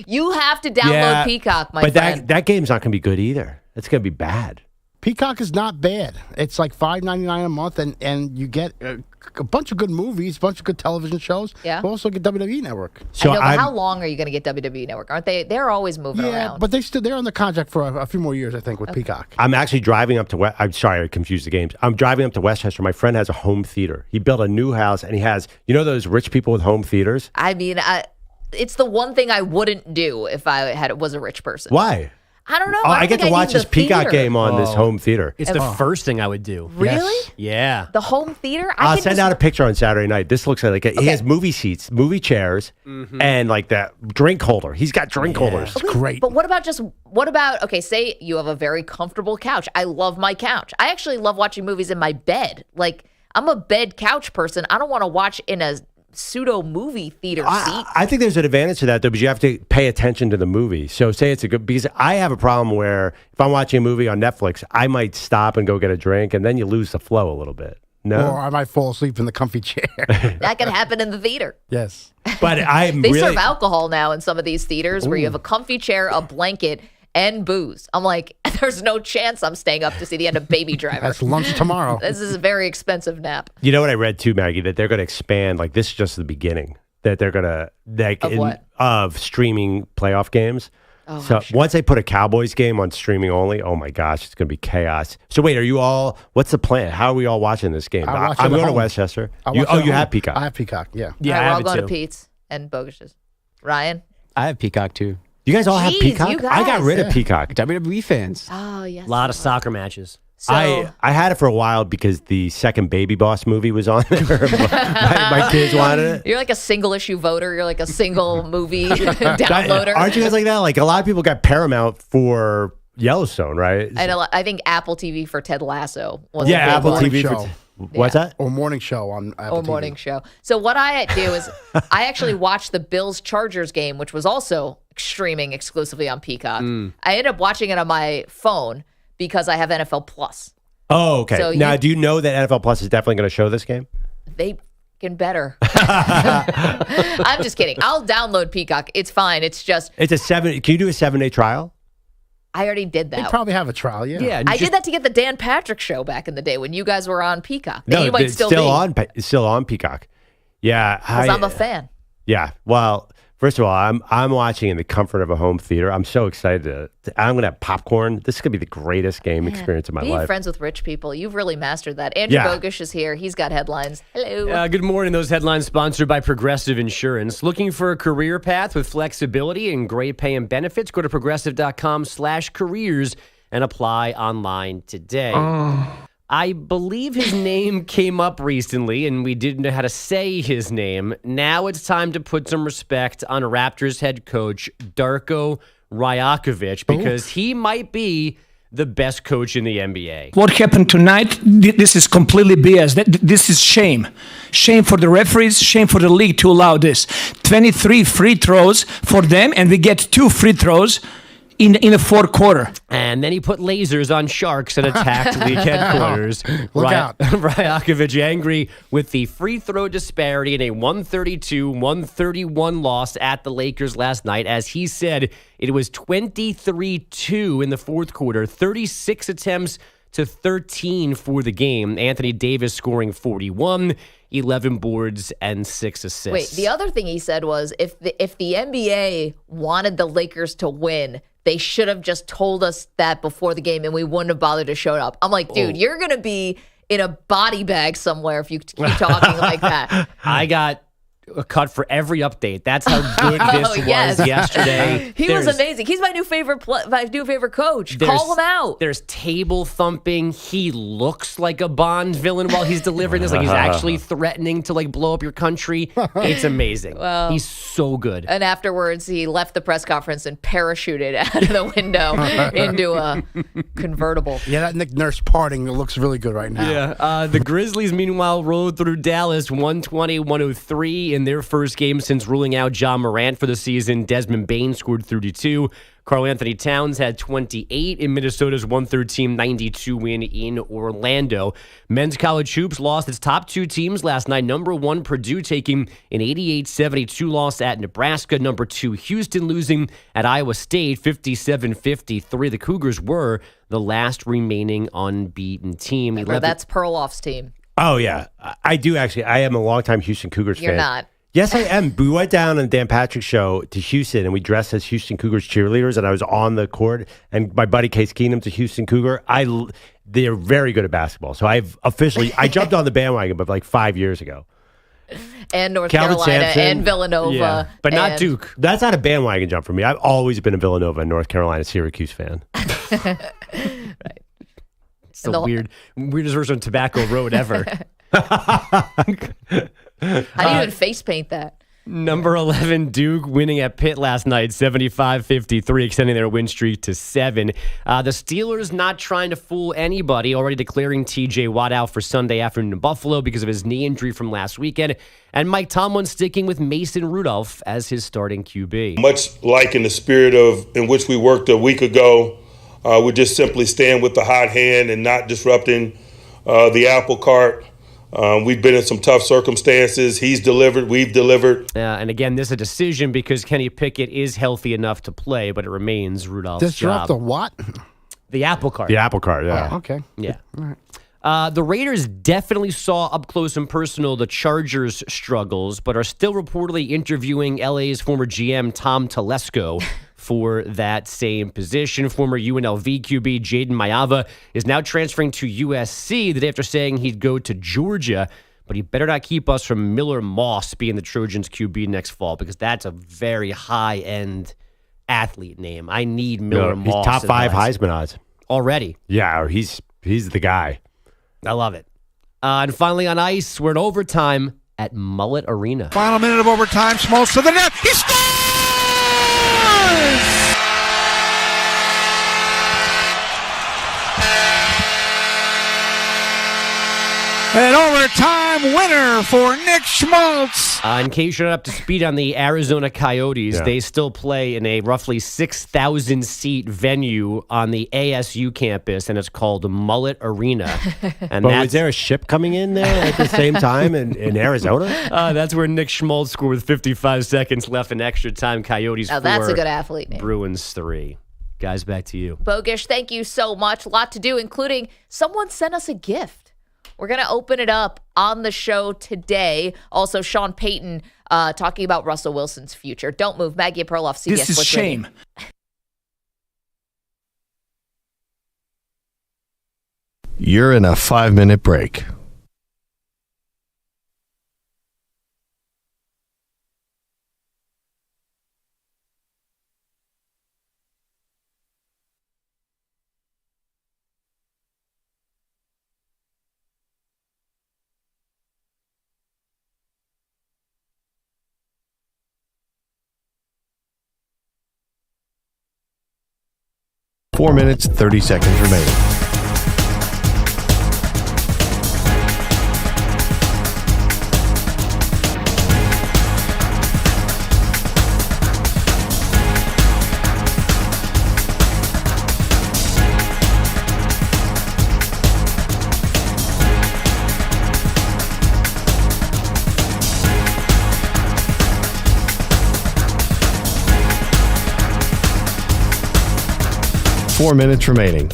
You have to download Peacock, my friend. But that game's not going to be good either. It's going to be bad. Peacock is not bad. It's like $5.99 a month, and you get a bunch of good movies, a bunch of good television shows. Yeah. You also get WWE Network. So I know, but how long are you going to get WWE Network? Aren't they? They're always moving around. Yeah, but they're on the contract for a few more years, I think, with Peacock. I'm actually driving up to I'm sorry, I confused the games. I'm driving up to Westchester. My friend has a home theater. He built a new house, and he has, those rich people with home theaters? I mean, it's the one thing I wouldn't do if I was a rich person. Why? I don't know. I get to watch this Peacock game on this home theater. It's the first thing I would do. Really? Yes. Yeah. The home theater? I'll send out a picture on Saturday night. This looks like he has movie seats, movie chairs, and like that drink holder. He's got drink holders. It's great. But say you have a very comfortable couch. I love my couch. I actually love watching movies in my bed. Like, I'm a bed couch person. I don't want to watch in a pseudo movie theater seat. I think there's an advantage to that though, because you have to pay attention to the movie. So say it's because I have a problem where if I'm watching a movie on Netflix, I might stop and go get a drink, and then you lose the flow a little bit. No, or I might fall asleep in the comfy chair. That can happen in the theater. Yes, but they serve alcohol now in some of these theaters where you have a comfy chair, a blanket, and booze. I'm like, there's no chance I'm staying up to see the end of Baby Driver. That's lunch tomorrow. This is a very expensive nap. You know what I read too, Maggie? That they're going to expand. Like this is just the beginning. That they're going to of streaming playoff games. Oh, so once they put a Cowboys game on streaming only, oh my gosh, it's going to be chaos. So wait, are you all? What's the plan? How are we all watching this game? I'm going to Westchester. You have Peacock. I have Peacock. Yeah. Yeah, All right, I we're have all it going too. to Pete's and Bogusch's. Ryan? I have Peacock too. You guys all have Jeez, Peacock? you I got guys. rid of Peacock. WWE fans. Oh, yes. A lot of soccer matches. So, I had it for a while because the second Baby Boss movie was on there. my kids wanted it. you're like a single issue voter. You're like a single movie downloader. Aren't you guys like that? Like a lot of people got Paramount for Yellowstone, right? And I think Apple TV for Ted Lasso was Yeah, a big Apple one. TV. Show. What's that? Or morning show on Apple Or TV. morning show. So what I do is I actually watched the Bills-Chargers game, which was also streaming exclusively on Peacock. I ended up watching it on my phone because I have NFL Plus. Oh, okay. So now, do you know that NFL Plus is definitely going to show this game? They can better. I'm just kidding. I'll download Peacock. It's fine. It's just It's a 7. Can you do a 7-day trial? I already did They that. probably have a trial, yeah. Yeah, I did that to get the Dan Patrick show back in the day when you guys were on Peacock. No, you might it's still still be. on. It's still on Peacock. Yeah, Because I'm a fan. Yeah. Well, first of all, I'm watching in the comfort of a home theater. I'm so excited. I'm going to have popcorn. This is going to be the greatest game experience of my Being life. friends with rich people, you've really mastered that. Andrew Yeah. Bogusch is here. He's got headlines. Hello. Good morning. Those headlines sponsored by Progressive Insurance. Looking for a career path with flexibility and great pay and benefits? Go to progressive.com/careers and apply online today. I believe his name came up recently, and we didn't know how to say his name. Now it's time to put some respect on Raptors head coach Darko Rajakovic because he might be the best coach in the NBA. What happened tonight, this is completely BS. This is shame. Shame for the referees, shame for the league to allow this. 23 free throws for them, and we get 2 free throws in the fourth quarter. And then he put lasers on Sharks and attacked league headquarters. Look out. Rajakovic angry with the free throw disparity in a 132-131 loss at the Lakers last night. As he said, it was 23-2 in the fourth quarter, 36 attempts to 13 for the game. Anthony Davis scoring 41, 11 boards, and 6 assists. Wait, the other thing he said was if the NBA wanted the Lakers to win, they should have just told us that before the game and we wouldn't have bothered to show up. I'm like, dude, you're going to be in a body bag somewhere if you keep talking like that. I got a cut for every update. That's how good this yes. was yesterday. He was amazing. He's my new favorite coach. Call him out. There's table thumping. He looks like a Bond villain while he's delivering this. Like he's actually threatening to like blow up your country. It's amazing. Well, he's so good. And afterwards, he left the press conference and parachuted out of the window into a convertible. Yeah, that Nick Nurse parting looks really good right now. Yeah. The Grizzlies, meanwhile, rode through Dallas 120-103 in their first game since ruling out John Morant for the season. Desmond Bane scored 32. Karl Anthony Towns had 28 in Minnesota's 113-92 win in Orlando. Men's college hoops lost its top 2 teams last night. Number 1, Purdue taking an 88-72 loss at Nebraska. Number 2, Houston losing at Iowa State 57-53. The Cougars were the last remaining unbeaten team. Remember, that's Perloff's team. Oh, yeah. I do actually. I am a longtime Houston Cougars fan. You're not. Yes, I am. We went down on the Dan Patrick show to Houston, and we dressed as Houston Cougars cheerleaders, and I was on the court, and my buddy Case Keenum's a Houston Cougar. They're very good at basketball, so I jumped on the bandwagon, but like 5 years ago. And North Calvin Carolina Sampson. and Villanova. Yeah, but not and- Duke. That's not a bandwagon jump for me. I've always been a Villanova and North Carolina Syracuse fan. It's the weirdest version of Tobacco Road ever. How do you even face paint that? Number 11, Duke winning at Pitt last night, 75-53, extending their win streak to 7. The Steelers not trying to fool anybody, already declaring T.J. Watt out for Sunday afternoon in Buffalo because of his knee injury from last weekend. And Mike Tomlin sticking with Mason Rudolph as his starting QB. Much like in the spirit in which we worked a week ago, we just simply stand with the hot hand and not disrupting the apple cart. We've been in some tough circumstances. He's delivered. We've delivered. And again, this is a decision because Kenny Pickett is healthy enough to play, but it remains Rudolph's Disrupt job. the what? The apple cart. The apple cart, yeah. Oh, okay. Yeah. All right. The Raiders definitely saw up close and personal the Chargers' struggles, but are still reportedly interviewing LA's former GM Tom Telesco for that same position. Former UNLV QB Jaden Mayava is now transferring to USC the day after saying he'd go to Georgia, but he better not keep us from Miller Moss being the Trojans' QB next fall because that's a very high-end athlete name. I need Miller He's Moss. top 5 Heisman odds. Already. Yeah, he's the guy. I love it. And finally on ice, we're in overtime at Mullet Arena. Final minute of overtime. Smoltz to the net. He scores! An overtime winner for Nick Schmaltz. In case you're not up to speed on the Arizona Coyotes, they still play in a roughly 6,000-seat venue on the ASU campus, and it's called Mullet Arena. And But was there a ship coming in there at the same time in Arizona? That's where Nick Schmaltz scored with 55 seconds left in extra time. Coyotes 4. That's a good athlete name. Bruins 3. Guys, back to you. Bogusch, thank you so much. A lot to do, including someone sent us a gift. We're going to open it up on the show today. Also, Sean Payton talking about Russell Wilson's future. Don't move. Maggie and Perloff, CBS This is Sports shame. Radio. You're in a 5-minute break. Four minutes, 30 seconds remaining. Four minutes remaining.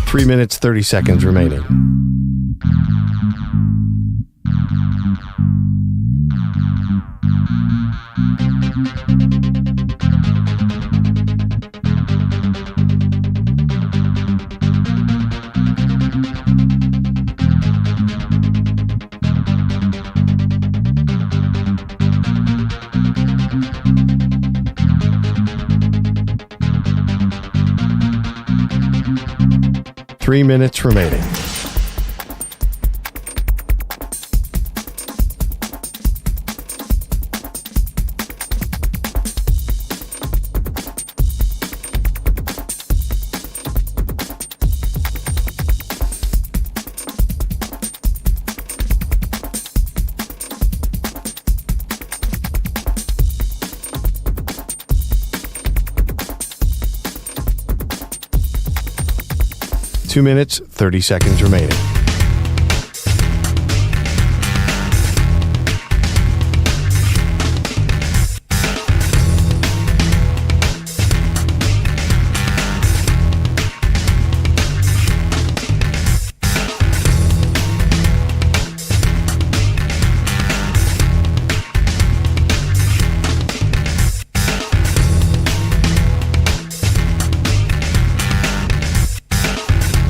Three minutes, 30 seconds remaining. Three minutes remaining. Two minutes, 30 seconds remaining.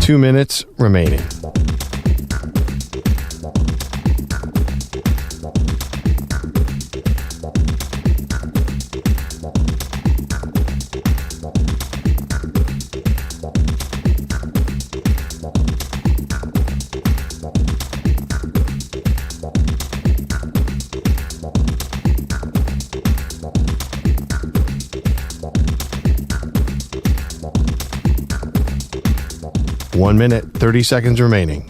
Two minutes remaining. 1 minute, 30 seconds remaining.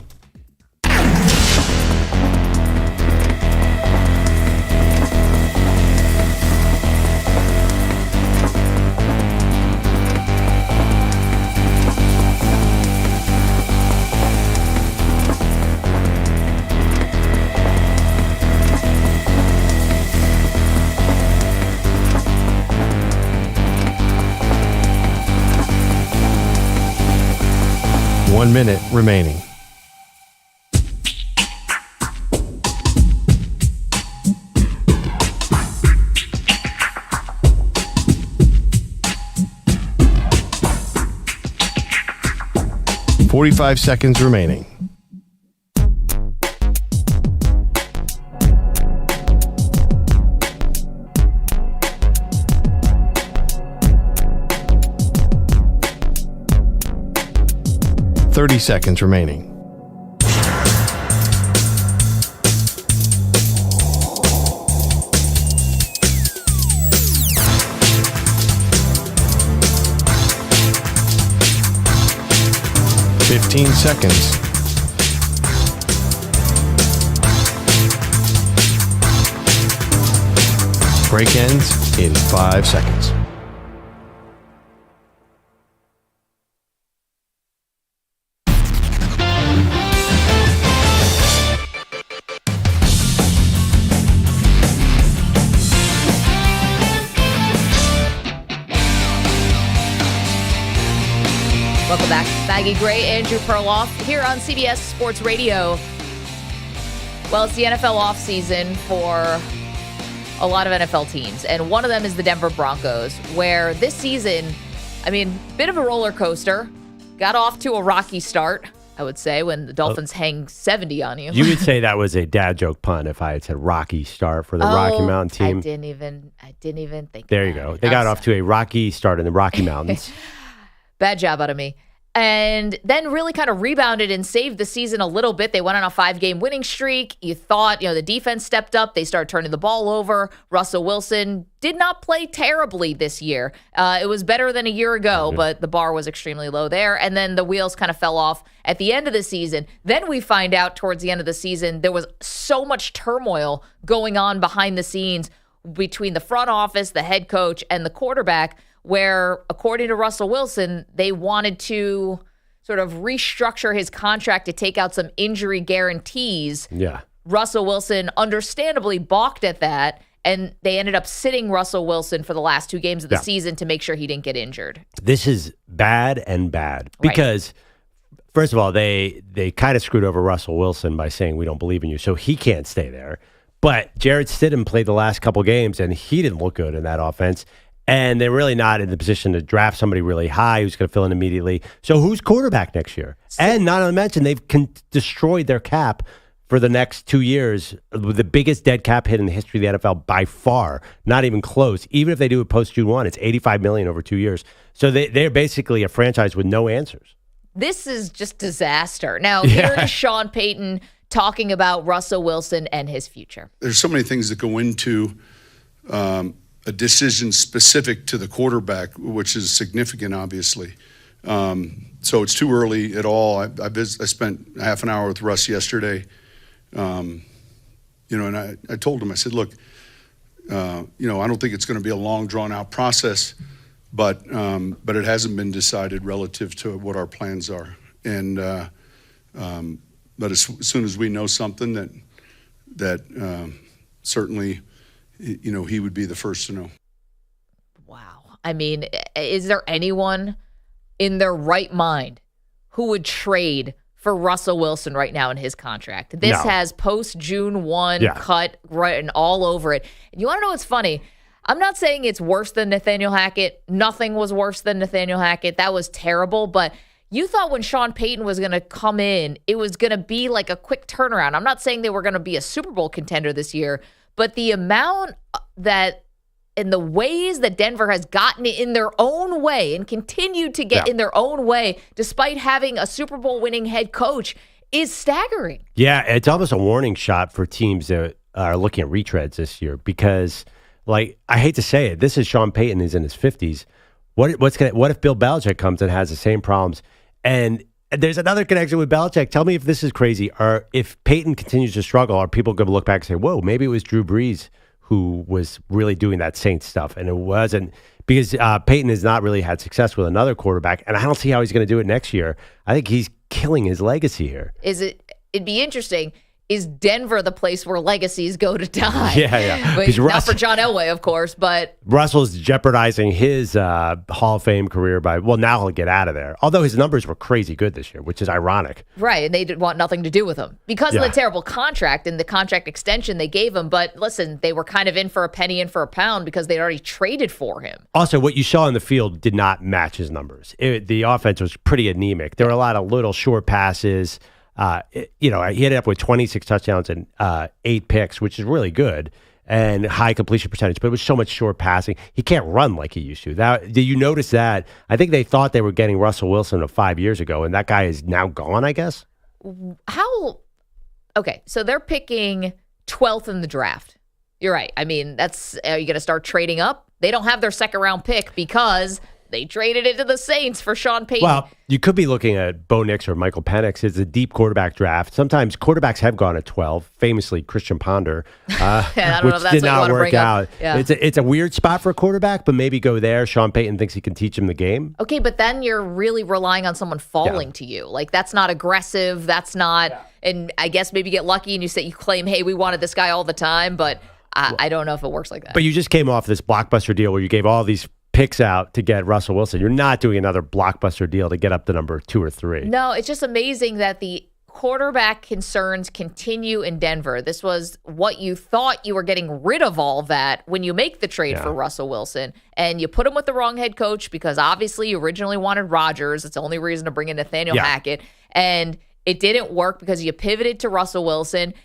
One minute remaining. "45 seconds remaining. "30 seconds remaining. "15 seconds. Break ends in 5 seconds. Welcome back. Maggie Gray, Andrew Perloff here on CBS Sports Radio. Well, it's the NFL offseason for a lot of NFL teams, and one of them is the Denver Broncos, where this season, bit of a roller coaster. Got off to a rocky start, I would say, when the Dolphins hang 70 on you. You would say that was a dad joke pun if I had said rocky start for the Rocky Mountain team. I didn't even think There you go. They got off to a rocky start in the Rocky Mountains. Bad job out of me. And then really kind of rebounded and saved the season a little bit. They went on a 5-game winning streak. You thought, the defense stepped up. They started turning the ball over. Russell Wilson did not play terribly this year. It was better than a year ago, but the bar was extremely low there. And then the wheels kind of fell off at the end of the season. Then we find out towards the end of the season, there was so much turmoil going on behind the scenes between the front office, the head coach, and the quarterback, where, according to Russell Wilson, they wanted to sort of restructure his contract to take out some injury guarantees. Yeah. Russell Wilson understandably balked at that, and they ended up sitting Russell Wilson for the last 2 games of the season to make sure he didn't get injured. This is bad because, first of all, they kind of screwed over Russell Wilson by saying we don't believe in you, so he can't stay there. But Jarrett Stidham played the last couple games, and he didn't look good in that offense. And they're really not in the position to draft somebody really high who's going to fill in immediately. So who's quarterback next year? And not to mention, they've destroyed their cap for the next 2 years, with the biggest dead cap hit in the history of the NFL by far. Not even close. Even if they do it post June 1, it's $85 million over 2 years. So they're basically a franchise with no answers. This is just disaster. Now, here is Sean Payton talking about Russell Wilson and his future. There's so many things that go into a decision specific to the quarterback, which is significant, obviously. So it's too early at all. I spent half an hour with Russ yesterday, and I told him, I said, look, I don't think it's going to be a long, drawn-out process, but it hasn't been decided relative to what our plans are. And but as soon as we know something that certainly, he would be the first to know. Wow. Is there anyone in their right mind who would trade for Russell Wilson right now in his contract? This has post-June 1 cut right and all over it. And you want to know what's funny? I'm not saying it's worse than Nathaniel Hackett. Nothing was worse than Nathaniel Hackett. That was terrible. But you thought when Sean Payton was going to come in, it was going to be like a quick turnaround. I'm not saying they were going to be a Super Bowl contender this year, but the amount that and the ways that Denver has gotten it in their own way and continued to get in their own way, despite having a Super Bowl winning head coach, is staggering. Yeah, it's almost a warning shot for teams that are looking at retreads this year because, I hate to say it, this is Sean Payton. He's in his 50s. What if Bill Belichick comes and has the same problems? And there's another connection with Belichick. Tell me if this is crazy. Or if Peyton continues to struggle, are people going to look back and say, whoa, maybe it was Drew Brees who was really doing that Saints stuff, and it wasn't, because Peyton has not really had success with another quarterback, and I don't see how he's going to do it next year. I think he's killing his legacy here. It'd be interesting. Is Denver the place where legacies go to die? Yeah. But not for John Elway, of course, but Russell's jeopardizing his Hall of Fame career now he'll get out of there. Although his numbers were crazy good this year, which is ironic. right, and they did want nothing to do with him because of the terrible contract and the contract extension they gave him. But listen, they were kind of in for a penny, in for a pound because they'd already traded for him. Also, what you saw in the field did not match his numbers. The offense was pretty anemic. There were a lot of little short passes. He ended up with 26 touchdowns and 8 picks, which is really good, and high completion percentage, but it was so much short passing. He can't run like he used to. Did you notice that? I think they thought they were getting Russell Wilson 5 years ago, and that guy is now gone, I guess. Okay, so they're picking 12th in the draft. You're right. I mean, are you going to start trading up? They don't have their second round pick because they traded it to the Saints for Sean Payton. Well, you could be looking at Bo Nix or Michael Penix. It's a deep quarterback draft. Sometimes quarterbacks have gone at 12, famously Christian Ponder, which did not work out. Yeah. It's a weird spot for a quarterback, but maybe go there. Sean Payton thinks he can teach him the game. Okay, but then you're really relying on someone falling to you. Like, that's not aggressive. That's not, and I guess maybe get lucky and you claim, hey, we wanted this guy all the time, but I don't know if it works like that. But you just came off this blockbuster deal where you gave all these picks out to get Russell Wilson. You're not doing another blockbuster deal to get up to number 2 or 3. No, it's just amazing that the quarterback concerns continue in Denver. This was what you thought you were getting rid of all that when you make the trade for Russell Wilson, and you put him with the wrong head coach because obviously you originally wanted Rodgers. It's the only reason to bring in Nathaniel Hackett, and it didn't work because you pivoted to Russell Wilson.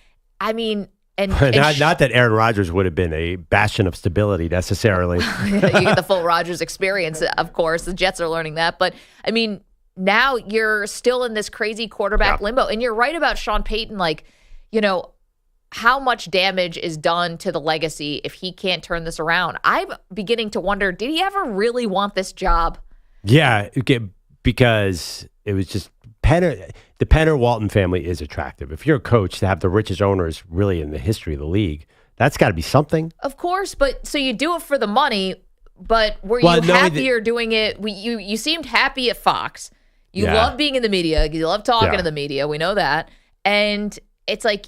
I mean, not that Aaron Rodgers would have been a bastion of stability necessarily. You get the full Rodgers experience, of course. The Jets are learning that. But, I mean, now you're still in this crazy quarterback limbo. And you're right about Sean Payton. How much damage is done to the legacy if he can't turn this around? I'm beginning to wonder, did he ever really want this job? Yeah, because it was just the Penner-Walton family is attractive. If you're a coach, to have the richest owners really in the history of the league, that's got to be something. Of course, but so you do it for the money, but were you happier doing it? You seemed happy at Fox. You love being in the media. You love talking to the media. We know that. And it's like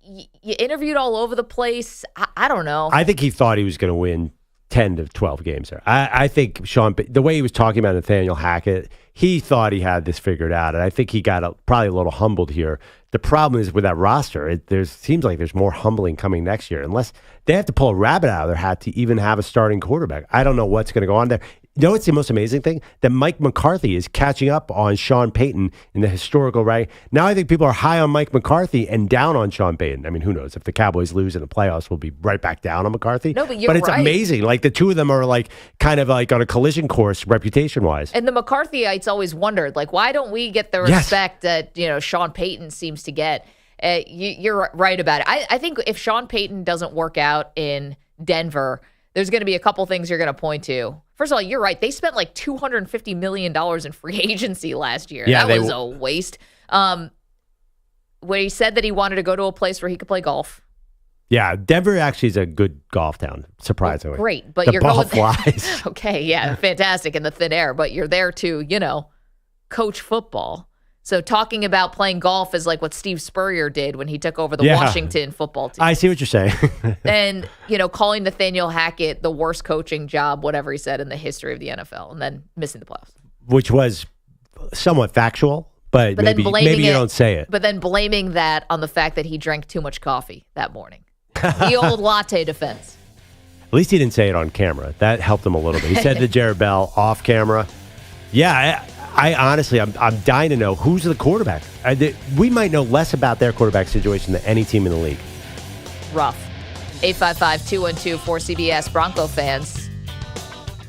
you interviewed all over the place. I don't know. I think he thought he was going to win 10 to 12 games there. I think the way he was talking about Nathaniel Hackett, he thought he had this figured out, and I think he got probably a little humbled here. The problem is with that roster, seems like there's more humbling coming next year, unless they have to pull a rabbit out of their hat to even have a starting quarterback. I don't know what's going to go on there. You know what's the most amazing thing? That Mike McCarthy is catching up on Sean Payton in the historical rank. Now I think people are high on Mike McCarthy and down on Sean Payton. I mean, who knows? If the Cowboys lose in the playoffs, we'll be right back down on McCarthy. No, but it's amazing. Like, the two of them are kind of on a collision course reputation-wise. And the McCarthyites always wondered, why don't we get the respect that Sean Payton seems to get? You're right about it. I think if Sean Payton doesn't work out in Denver, there's going to be a couple things you're going to point to. First of all, you're right. They spent like $250 million in free agency last year. Yeah, that was a waste. Where he said that he wanted to go to a place where he could play golf. Yeah, Denver actually is a good golf town, surprisingly. Well, great, but the you're ball going flies. Okay, yeah, fantastic in the thin air, but you're there to, coach football. So talking about playing golf is like what Steve Spurrier did when he took over the Washington football team. I see what you're saying. And, calling Nathaniel Hackett the worst coaching job, whatever he said, in the history of the NFL, and then missing the playoffs. Which was somewhat factual, but maybe you don't say it. But then blaming that on the fact that he drank too much coffee that morning. The old latte defense. At least he didn't say it on camera. That helped him a little bit. He said to Jared Bell off camera. Yeah, I honestly, I'm dying to know who's the quarterback. We might know less about their quarterback situation than any team in the league. Rough. 855-212-4CBS Bronco fans.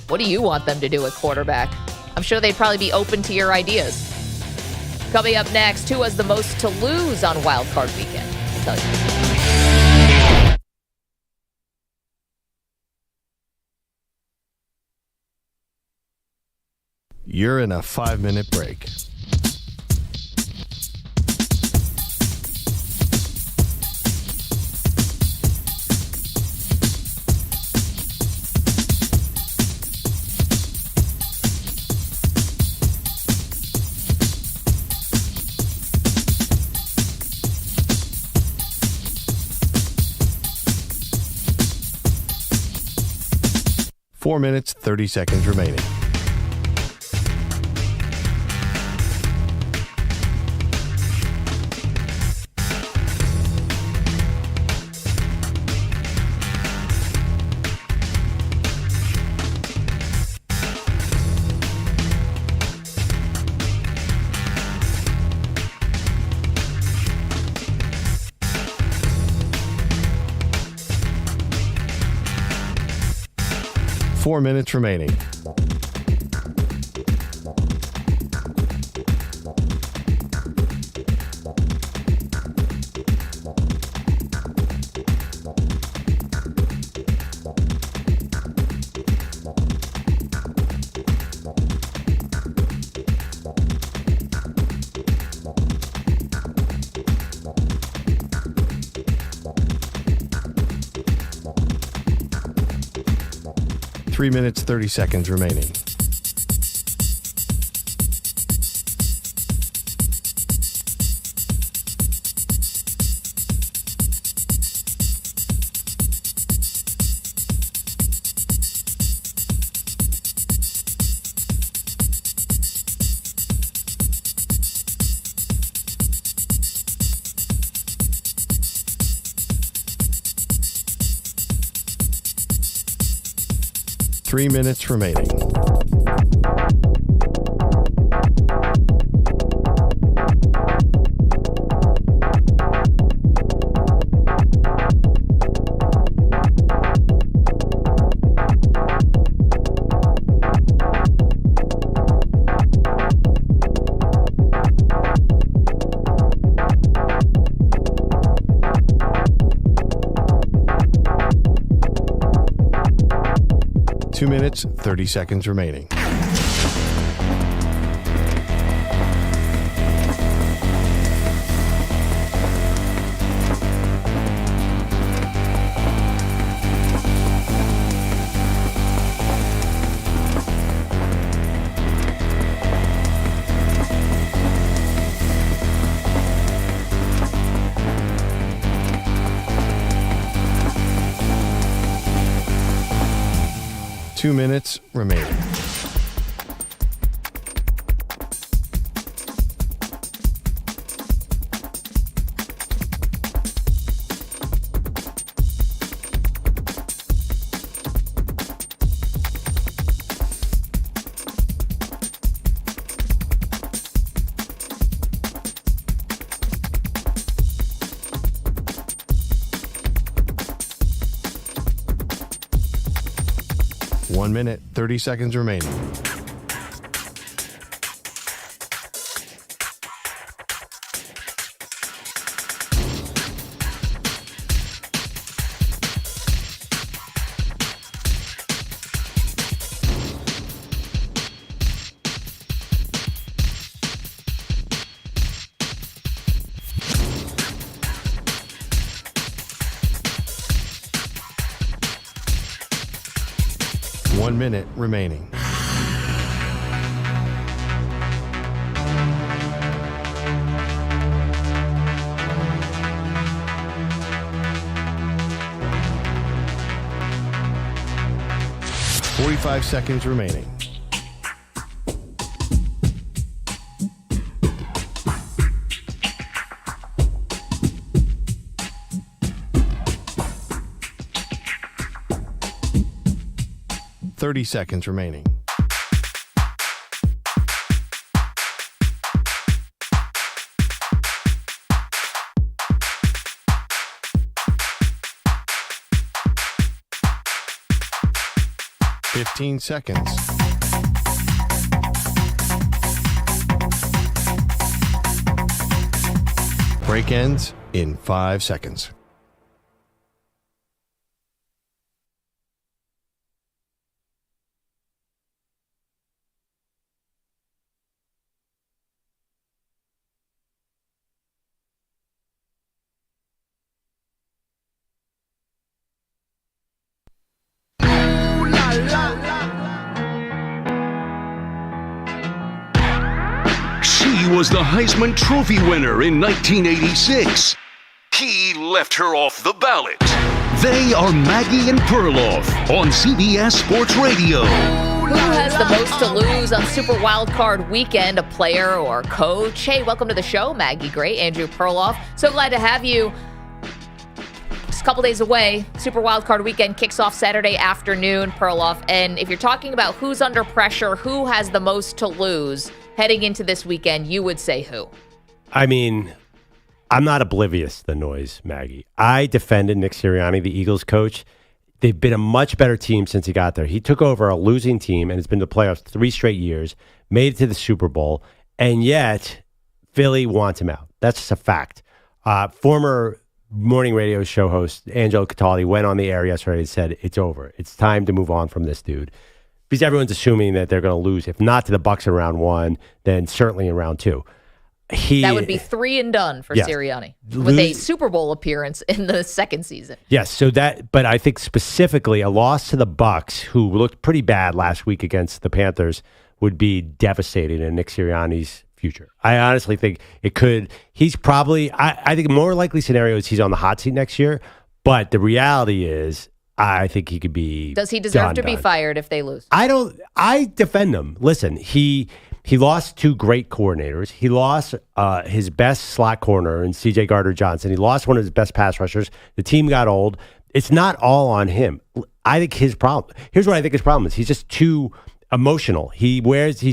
What do you want them to do at quarterback? I'm sure they'd probably be open to your ideas. Coming up next, who has the most to lose on Wild Card Weekend? I'll tell you. You're in a 5-minute break. 4 minutes, 30 seconds remaining. Four minutes remaining. Three minutes, 30 seconds remaining. Three minutes remaining. Two minutes, 30 seconds remaining. Two minutes remaining. One minute, 30 seconds remaining. One minute remaining. Forty-five seconds remaining. Thirty seconds remaining. Fifteen seconds. Break ends in 5 seconds. She was the Heisman Trophy winner in 1986. He left her off the ballot. They are Maggie and Perloff on CBS Sports Radio. Who has the most to lose on Super Wildcard Weekend, a player or coach? Hey, welcome to the show, Maggie Gray, Andrew Perloff. So glad to have you. Just a couple days away. Super Wildcard Weekend kicks off Saturday afternoon, Perloff. And if you're talking about who's under pressure, who has the most to lose heading into this weekend, you would say who? I mean, I'm not oblivious to the noise, Maggie. I defended Nick Sirianni, the Eagles coach. They've been a much better team since he got there. He took over a losing team and has been to the playoffs 3 straight years, made it to the Super Bowl, and yet Philly wants him out. That's just a fact. Former morning radio show host Angelo Cataldi went on the air yesterday and said, it's over. It's time to move on from this dude. Because everyone's assuming that they're going to lose. If not to the Bucs in round 1, then certainly in round 2. That would be 3 and done for Sirianni with a Super Bowl appearance in the second season. Yes, but I think specifically a loss to the Bucs, who looked pretty bad last week against the Panthers, would be devastating in Nick Sirianni's future. I honestly think it could. He's probably, I think more likely scenario is he's on the hot seat next year, but the reality is I think he could be. Does he deserve to be fired if they lose? I defend him. Listen, he lost 2 great coordinators. He lost his best slot corner in C.J. Gardner-Johnson. He lost one of his best pass rushers. The team got old. It's not all on him. I think his problem. Here's what I think his problem is. He's just too emotional. He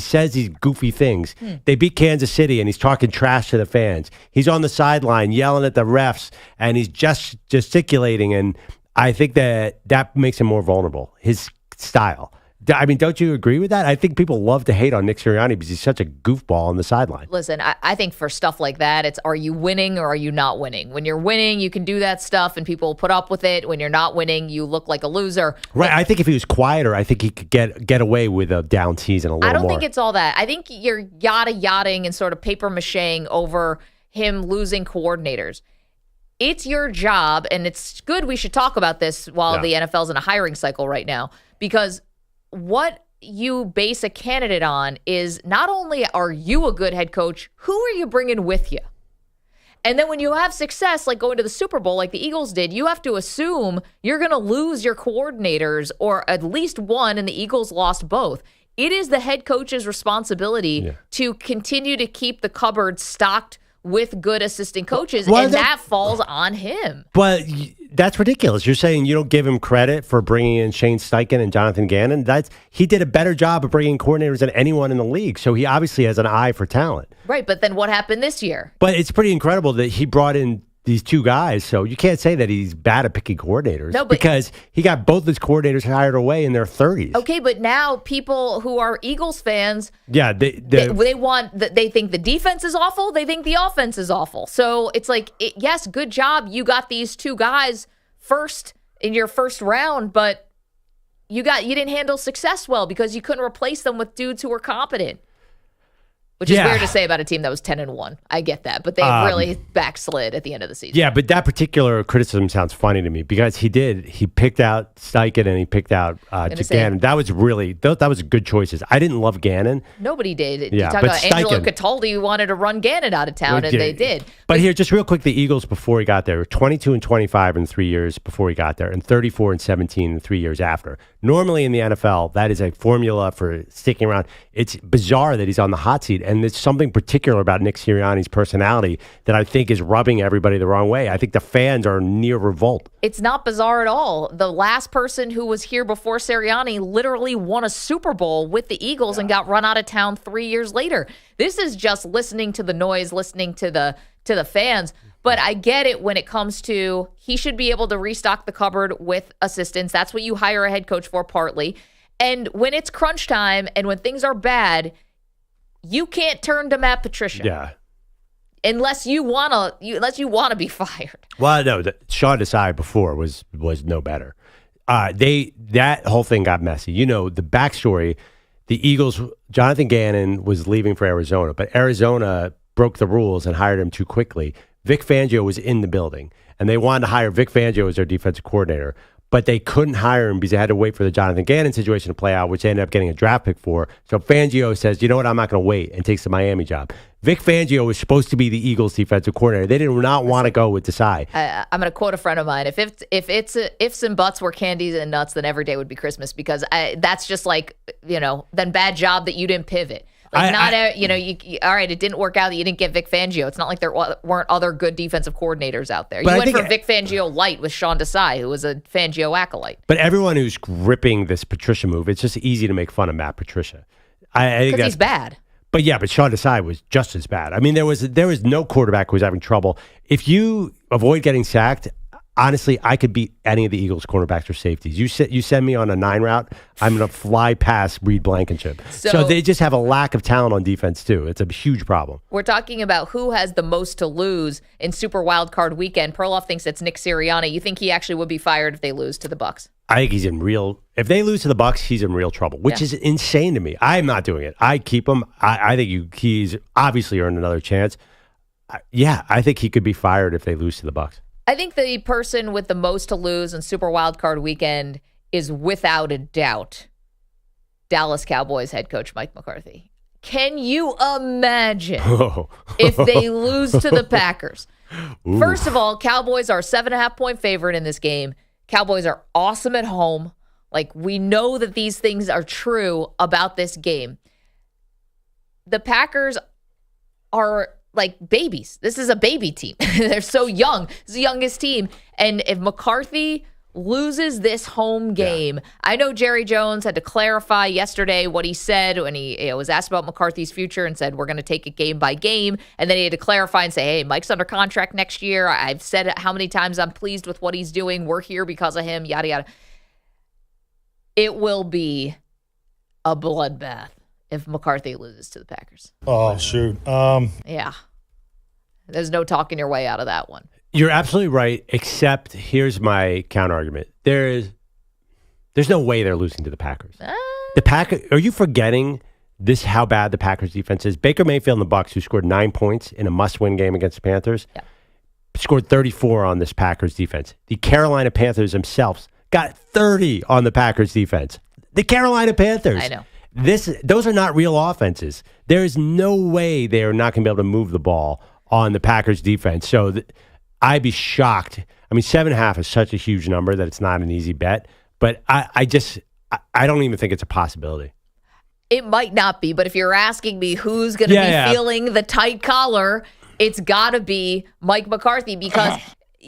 says these goofy things. They beat Kansas City, and he's talking trash to the fans. He's on the sideline yelling at the refs, and he's just gesticulating. And I think that makes him more vulnerable. His style. I mean, don't you agree with that? I think people love to hate on Nick Sirianni because he's such a goofball on the sideline. Listen, I think for stuff like that, it's are you winning or are you not winning? When you're winning, you can do that stuff and people put up with it. When you're not winning, you look like a loser. Right. I think if he was quieter, I think he could get away with a down season a little more. I don't think it's all that. I think you're yachting and sort of paper macheing over him losing coordinators. It's your job, and it's good we should talk about this while the NFL's in a hiring cycle right now, because what you base a candidate on is not only are you a good head coach, who are you bringing with you? And then when you have success, like going to the Super Bowl like the Eagles did, you have to assume you're going to lose your coordinators or at least one, and the Eagles lost both. It is the head coach's responsibility to continue to keep the cupboard stocked with good assistant coaches, and that falls on him. But that's ridiculous. You're saying you don't give him credit for bringing in Shane Steichen and Jonathan Gannon. He did a better job of bringing coordinators than anyone in the league, so he obviously has an eye for talent. Right, but then what happened this year? But it's pretty incredible that he brought in these 2 guys, so you can't say that he's bad at picking coordinators. No, because he got both his coordinators hired away in their 30s. Okay, but now people who are Eagles fans, they think the defense is awful, they think the offense is awful. So it's like, yes, good job, you got these 2 guys first in your first round, but you didn't handle success well because you couldn't replace them with dudes who were competent. Which is weird to say about a team that was 10-1. I get that, but they really backslid at the end of the season. Yeah, but that particular criticism sounds funny to me because he picked out Steichen and he picked out Gannon. That was good choices. I didn't love Gannon. Nobody did. Yeah, you talk about Angelo Cataldi who wanted to run Gannon out of town, and they did. But here, just real quick, the Eagles before he got there were 22-25 in 3 years before he got there, and 34-17 in 3 years after. Normally in the NFL, that is a formula for sticking around. It's bizarre that he's on the hot seat. And there's something particular about Nick Sirianni's personality that I think is rubbing everybody the wrong way. I think the fans are near revolt. It's not bizarre at all. The last person who was here before Sirianni literally won a Super Bowl with the Eagles and got run out of town 3 years later. This is just listening to the noise, listening to the fans. But I get it when it comes to he should be able to restock the cupboard with assistants. That's what you hire a head coach for partly. And when it's crunch time and when things are bad, you can't turn to Matt Patricia. Yeah. Unless you wanna be fired. Well, no, Sean Desai before was no better. That whole thing got messy. You know, the backstory, the Eagles, Jonathan Gannon was leaving for Arizona, but Arizona broke the rules and hired him too quickly. Vic Fangio was in the building, and they wanted to hire Vic Fangio as their defensive coordinator. But they couldn't hire him because they had to wait for the Jonathan Gannon situation to play out, which they ended up getting a draft pick for. So Fangio says, you know what, I'm not going to wait, and takes the Miami job. Vic Fangio was supposed to be the Eagles' defensive coordinator. They did not want to go with Desai. I'm going to quote a friend of mine. If ifs and buts were candies and nuts, then every day would be Christmas, because that's just like, then bad job that you didn't pivot. All right, it didn't work out that you didn't get Vic Fangio. It's not like there weren't other good defensive coordinators out there. You went for Vic Fangio light with Sean Desai, who was a Fangio acolyte. But everyone who's gripping this Patricia move, it's just easy to make fun of Matt Patricia. I think because he's bad. But Sean Desai was just as bad. I mean, there was no quarterback who was having trouble. If you avoid getting sacked, honestly, I could beat any of the Eagles cornerbacks or safeties. You send me on a 9 route, I'm going to fly past Reed Blankenship. So they just have a lack of talent on defense, too. It's a huge problem. We're talking about who has the most to lose in Super Wildcard Weekend. Perloff thinks it's Nick Sirianni. You think he actually would be fired if they lose to the Bucs? I think he's in if they lose to the Bucs, he's in real trouble, which is insane to me. I'm not doing it. I keep him. I think he's obviously earned another chance. I think he could be fired if they lose to the Bucs. I think the person with the most to lose in Super Wildcard Weekend is without a doubt Dallas Cowboys head coach Mike McCarthy. Can you imagine if they lose to the Packers? Ooh. First of all, Cowboys are a 7.5-point favorite in this game. Cowboys are awesome at home. Like, we know that these things are true about this game. The Packers are like babies. This is a baby team. They're so young. It's the youngest team. And if McCarthy loses this home game, I know Jerry Jones had to clarify yesterday what he said when he was asked about McCarthy's future and said, we're going to take it game by game. And then he had to clarify and say, hey, Mike's under contract next year. I've said how many times I'm pleased with what he's doing. We're here because of him, yada, yada. It will be a bloodbath if McCarthy loses to the Packers. Oh, shoot. Yeah. There's no talking your way out of that one. You're absolutely right, except here's my counter argument. There's no way they're losing to the Packers. The Packers, are you forgetting how bad the Packers defense is? Baker Mayfield and the Bucs, who scored 9 points in a must-win game against the Panthers, scored 34 on this Packers defense. The Carolina Panthers themselves got 30 on the Packers defense. The Carolina Panthers. I know. Those are not real offenses. There is no way they are not going to be able to move the ball on the Packers defense. So I'd be shocked. I mean, 7.5 is such a huge number that it's not an easy bet. But I don't even think it's a possibility. It might not be, but if you're asking me who's going to be feeling the tight collar, it's got to be Mike McCarthy, because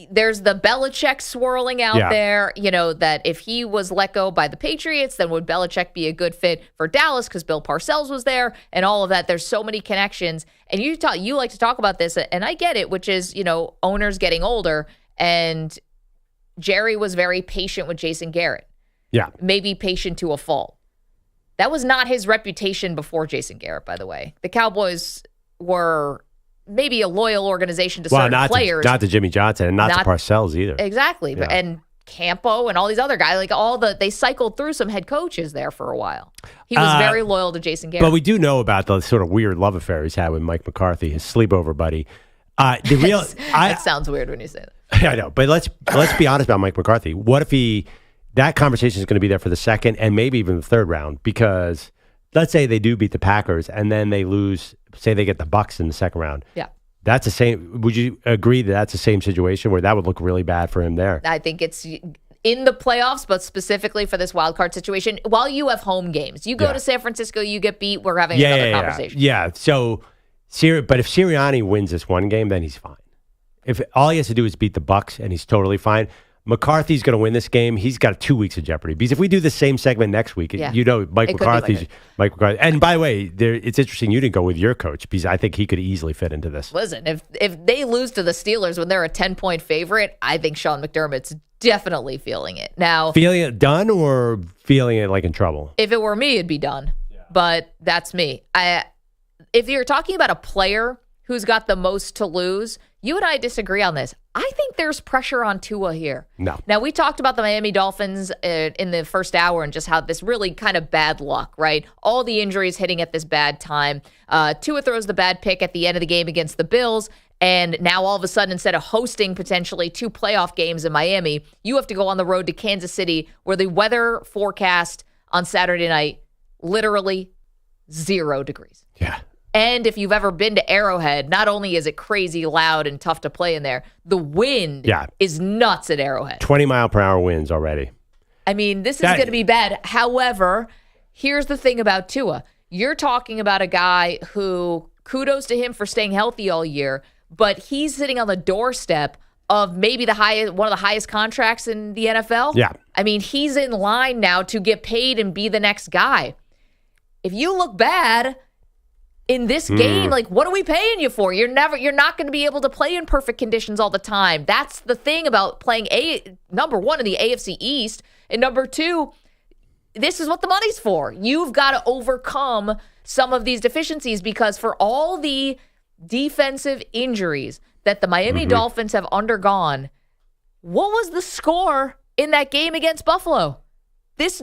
there's the Belichick swirling out there, that if he was let go by the Patriots, then would Belichick be a good fit for Dallas because Bill Parcells was there and all of that. There's so many connections. And you like to talk about this, and I get it, which is, owners getting older. And Jerry was very patient with Jason Garrett. Yeah. Maybe patient to a fault. That was not his reputation before Jason Garrett, by the way. The Cowboys were maybe a loyal organization to certain players. Not to Jimmy Johnson and not to Parcells either. Exactly. Yeah. And Campo and all these other guys, they cycled through some head coaches there for a while. He was very loyal to Jason Garrett. But we do know about the sort of weird love affair he's had with Mike McCarthy, his sleepover buddy. That sounds weird when you say that. I know, but let's be honest about Mike McCarthy. What if that conversation is going to be there for the second and maybe even the third round? Because let's say they do beat the Packers and then they lose, say they get the Bucs in the second round. Yeah. That's the same. Would you agree that that's the same situation where that would look really bad for him there? I think it's in the playoffs, but specifically for this wild card situation, while you have home games. You go to San Francisco, you get beat, we're having another conversation. Yeah. So, but if Sirianni wins this one game, then he's fine. If all he has to do is beat the Bucs and he's totally fine. McCarthy's going to win this game. He's got 2 weeks of jeopardy. Because if we do the same segment next week, Mike McCarthy. And by the way, it's interesting you didn't go with your coach, because I think he could easily fit into this. Listen, if they lose to the Steelers when they're a 10-point favorite, I think Sean McDermott's definitely feeling it. Now, feeling it done or feeling it like in trouble? If it were me, it'd be done. Yeah. But that's me. If you're talking about a player who's got the most to lose, you and I disagree on this. I think there's pressure on Tua here. No. Now, we talked about the Miami Dolphins in the first hour and just how this really kind of bad luck, right? All the injuries hitting at this bad time. Tua throws the bad pick at the end of the game against the Bills, and now all of a sudden, instead of hosting potentially 2 playoff games in Miami, you have to go on the road to Kansas City, where the weather forecast on Saturday night, literally 0 degrees. Yeah. And if you've ever been to Arrowhead, not only is it crazy loud and tough to play in there, the wind is nuts at Arrowhead. 20-mile-per-hour winds already. I mean, this is going to be bad. However, here's the thing about Tua. You're talking about a guy who, kudos to him for staying healthy all year, but he's sitting on the doorstep of maybe one of the highest contracts in the NFL. Yeah. I mean, he's in line now to get paid and be the next guy. If you look bad in this game, like, what are we paying you for? You're not going to be able to play in perfect conditions all the time. That's the thing about playing number one in the AFC East, and number two, this is what the money's for. You've got to overcome some of these deficiencies, because for all the defensive injuries that the Miami Dolphins have undergone, what was the score in that game against Buffalo? This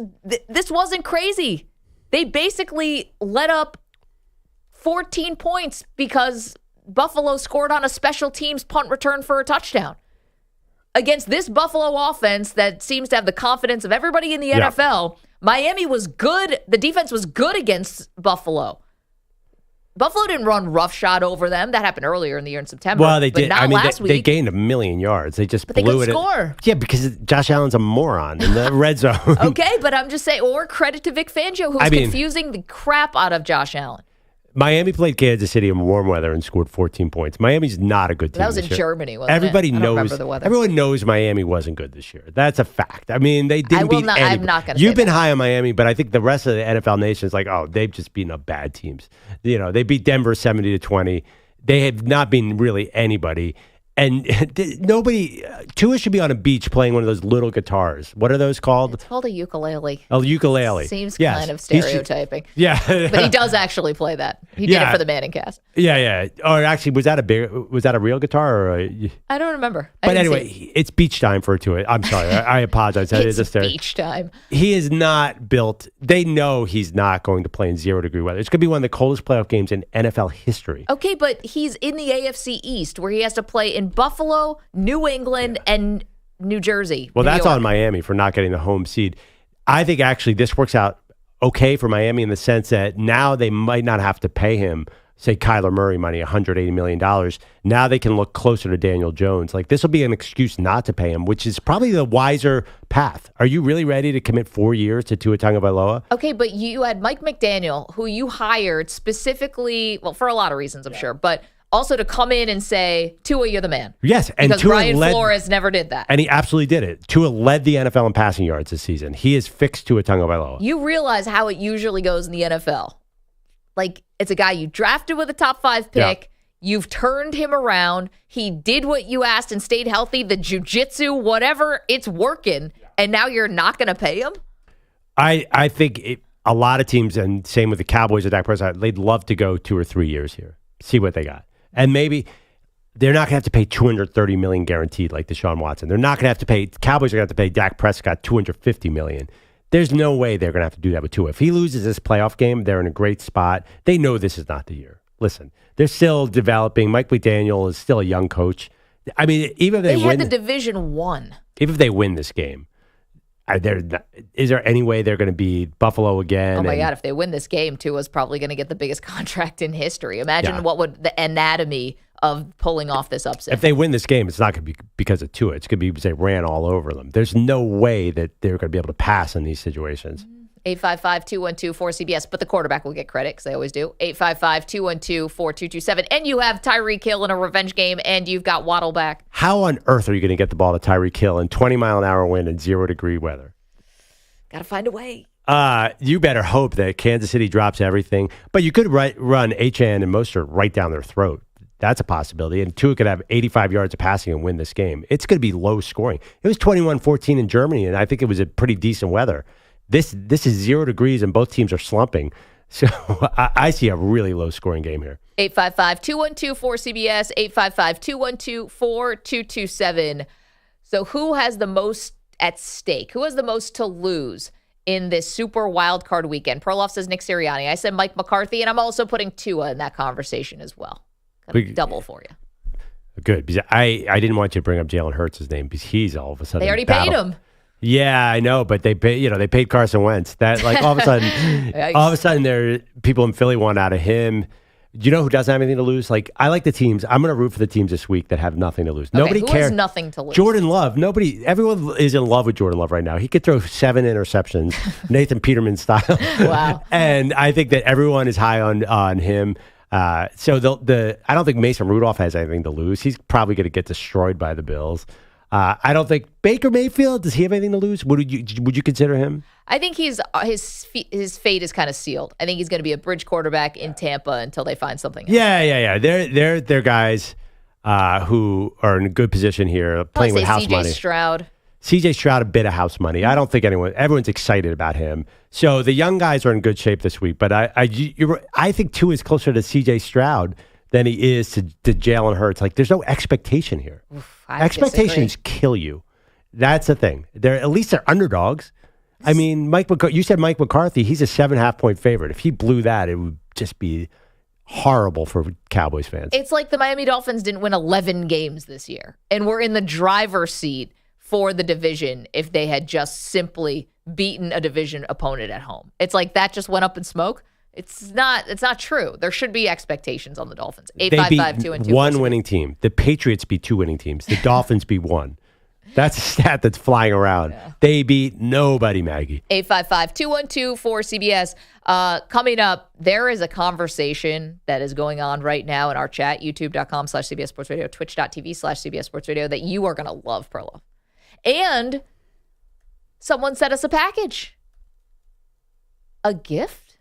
wasn't crazy. They basically let up 14 points because Buffalo scored on a special teams punt return for a touchdown. Against this Buffalo offense that seems to have the confidence of everybody in the NFL, Miami was good. The defense was good against Buffalo. Buffalo didn't run roughshod over them. That happened earlier in the year in September. Well, they did. Not last week. They gained 1 million yards. They just they blew could it. Score. Yeah, because Josh Allen's a moron in the red zone. Okay, but I'm just saying, or credit to Vic Fangio, who's confusing the crap out of Josh Allen. Miami played Kansas City in warm weather and scored 14 points. Miami's not a good team. That was in this year. Germany, wasn't Everybody it? I don't knows. remember the weather. Everyone knows Miami wasn't good this year. That's a fact. I mean, they didn't beat anybody. I'm not going to. You've been high on Miami, but I think the rest of the NFL nation is like, oh, they've just beaten up bad teams. You know, they beat Denver 70-20. They have not been really anybody. And nobody, Tua should be on a beach playing one of those little guitars. What are those called? It's called a ukulele. A ukulele. Seems kind of stereotyping. Yeah. But he does actually play that. He did it for the Manning cast. Yeah. Or actually, was that a real guitar? Or I don't remember. But anyway, it's beach time for Tua. I'm sorry. I apologize. It's beach time. He is not built. They know he's not going to play in 0-degree weather. It's going to be one of the coldest playoff games in NFL history. Okay, but he's in the AFC East where he has to play in Buffalo, New England, and New Jersey. Well, New that's York. on Miami for not getting the home seed. I think actually this works out okay for Miami in the sense that now they might not have to pay him, say, Kyler Murray money, $180 million. Now they can look closer to Daniel Jones. Like, this will be an excuse not to pay him, which is probably the wiser path. Are you really ready to commit 4 years to Tua Tagovailoa? Okay, but you had Mike McDaniel, who you hired specifically, well, for a lot of reasons, I'm sure, but also to come in and say, Tua, you're the man. Yes, and because Tua Brian Flores never did that. And he absolutely did it. Tua led the NFL in passing yards this season. He is fixed Tua Tagovailoa. You realize how it usually goes in the NFL. Like, it's a guy you drafted with a top 5 pick. Yeah. You've turned him around. He did what you asked and stayed healthy. The jiu-jitsu, whatever, it's working. And now you're not going to pay him? I think a lot of teams, and same with the Cowboys or Dak Prescott, they'd love to go 2 or 3 years here, see what they got. And maybe they're not going to have to pay $230 million guaranteed like Deshaun Watson. They're not going to have to pay, Cowboys are going to have to pay Dak Prescott $250 million. There's no way they're going to have to do that with Tua. If he loses this playoff game, they're in a great spot. They know this is not the year. Listen, they're still developing. Mike McDaniel is still a young coach. I mean, even if they win, had the Division 1. Even if they win this game, is there any way they're going to beat Buffalo again? Oh my God, if they win this game, Tua's probably going to get the biggest contract in history. Imagine what would the anatomy of pulling off this upset. If they win this game, it's not going to be because of Tua. It's going to be because they ran all over them. There's no way that they're going to be able to pass in these situations. 855-212-4CBS, but the quarterback will get credit because they always do. 855-212-4227. And you have Tyreek Hill in a revenge game, and you've got Waddle back. How on earth are you going to get the ball to Tyreek Hill in 20-mile-an-hour wind and 0-degree weather? Got to find a way. You better hope that Kansas City drops everything. But you could run Achane and Mostert right down their throat. That's a possibility. And Tua could have 85 yards of passing and win this game. It's going to be low scoring. It was 21-14 in Germany, and I think it was a pretty decent weather. This is 0 degrees, and both teams are slumping. So I see a really low scoring game here. 855-212-4CBS, 855-212-4227. So who has the most at stake? Who has the most to lose in this super wild card weekend? Perloff says Nick Sirianni. I said Mike McCarthy, and I'm also putting Tua in that conversation as well. Double for you. Good, because I didn't want you to bring up Jalen Hurts' name because he's all of a sudden they already paid him. Yeah, I know, but they paid Carson Wentz. That like all of a sudden, there people in Philly want out of him. Do you know who doesn't have anything to lose? Like, I like the teams. I'm going to root for the teams this week that have nothing to lose. Okay, Nobody who cares. has nothing to lose? Jordan Love. Everyone is in love with Jordan Love right now. He could throw 7 interceptions, Nathan Peterman style. Wow. And I think that everyone is high on him. I don't think Mason Rudolph has anything to lose. He's probably going to get destroyed by the Bills. I don't think Baker Mayfield, does he have anything to lose? Would you consider him? I think his fate is kind of sealed. I think he's going to be a bridge quarterback in Tampa until they find something else. Yeah. They're guys who are in a good position here, playing with house money. CJ Stroud, a bit of house money. I don't think everyone's excited about him. So the young guys are in good shape this week. But I think Tua is closer to CJ Stroud than he is to Jalen Hurts. Like, there's no expectation here. Expectations kill you. That's the thing. At least they're underdogs. I mean, you said Mike McCarthy. He's a 7.5 point favorite. If he blew that, it would just be horrible for Cowboys fans. It's like the Miami Dolphins didn't win 11 games this year, and we're in the driver's seat for the division if they had just simply beaten a division opponent at home. It's like that just went up in smoke. It's not true. There should be expectations on the Dolphins. 855-212. One winning team. The Patriots beat 2 winning teams. The Dolphins beat 1. That's a stat that's flying around. Yeah. They beat nobody, Maggie. 855-212-4CBS. Coming up, there is a conversation that is going on right now in our chat, youtube.com/CBS Sports Radio, twitch.tv/CBS Sports Radio, that you are going to love, Perloff. And someone sent us a package. A gift?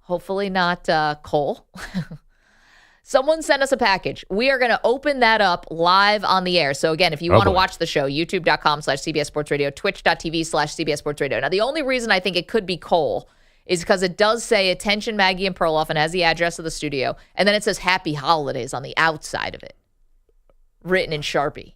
Hopefully not Cole. Someone sent us a package. We are going to open that up live on the air. So again, if you want to watch the show, youtube.com/CBS Sports Radio, twitch.tv/CBS Sports Radio. Now, the only reason I think it could be Cole is because it does say, attention Maggie and Perloff, and has the address of the studio. And then it says happy holidays on the outside of it, written in Sharpie.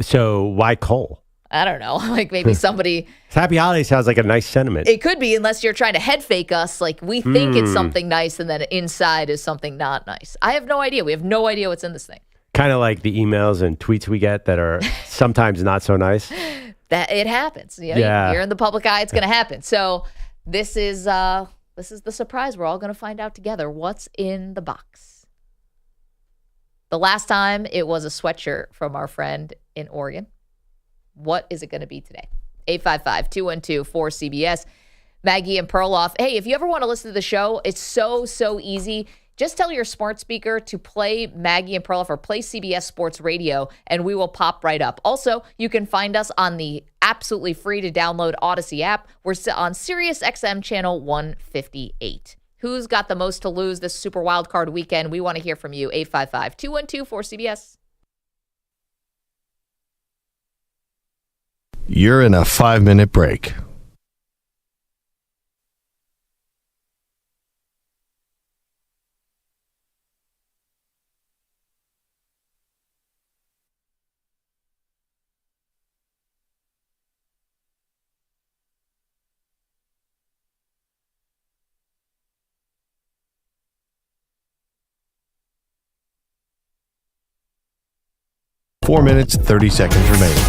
So why Cole? I don't know. Like maybe somebody... Happy holidays sounds like a nice sentiment. It could be, unless you're trying to head fake us. Like we think it's something nice and then inside is something not nice. I have no idea. We have no idea what's in this thing. Kind of like the emails and tweets we get that are sometimes not so nice. That it happens. You know, you're in the public eye, it's going to happen. So this is the surprise. We're all going to find out together what's in the box. The last time it was a sweatshirt from our friend in Oregon. What is it going to be today? 855-212-4CBS. Maggie and Perloff. Hey, if you ever want to listen to the show, it's so easy. Just tell your smart speaker to play Maggie and Perloff or play CBS Sports Radio, and we will pop right up. Also, you can find us on the absolutely free to download Odyssey app. We're on Sirius XM channel 158. Who's got the most to lose this Super Wildcard weekend? We want to hear from you. 855-212-4CBS. You're in a 5-minute break. Four minutes, 30 seconds remaining.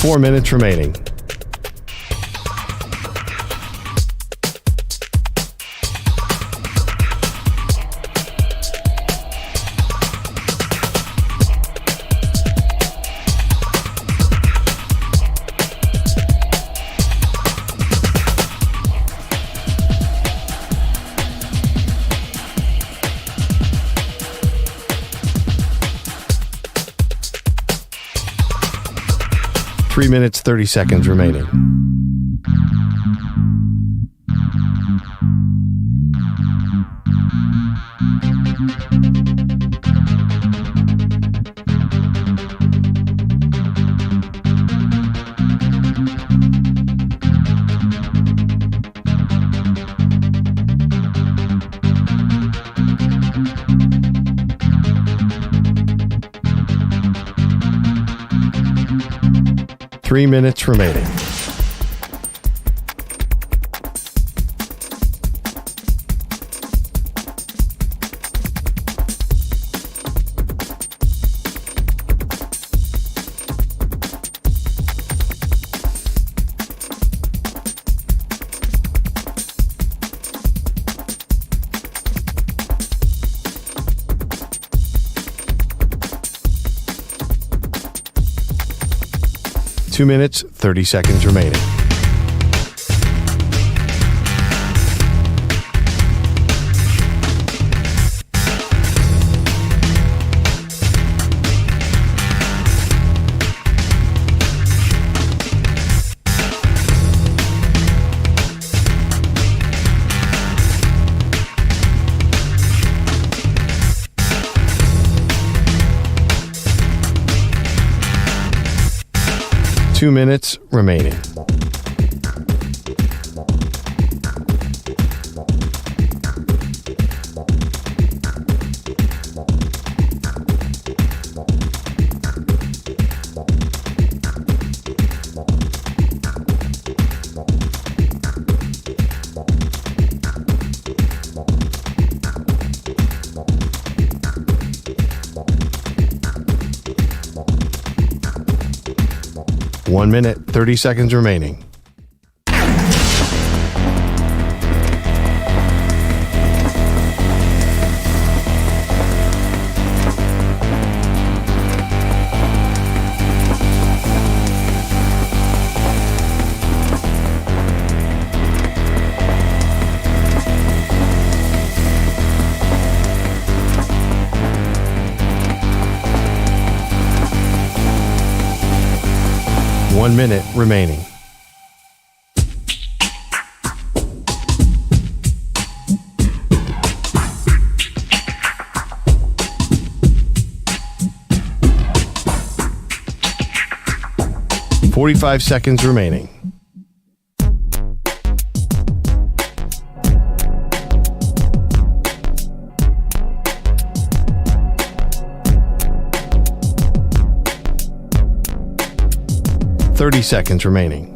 Four minutes remaining. Three minutes, 30 seconds remaining. 3 minutes remaining. Two minutes, 30 seconds remaining. Two minutes remaining. One minute, 30 seconds remaining. One minute remaining. .45 seconds remaining. .30 seconds remaining.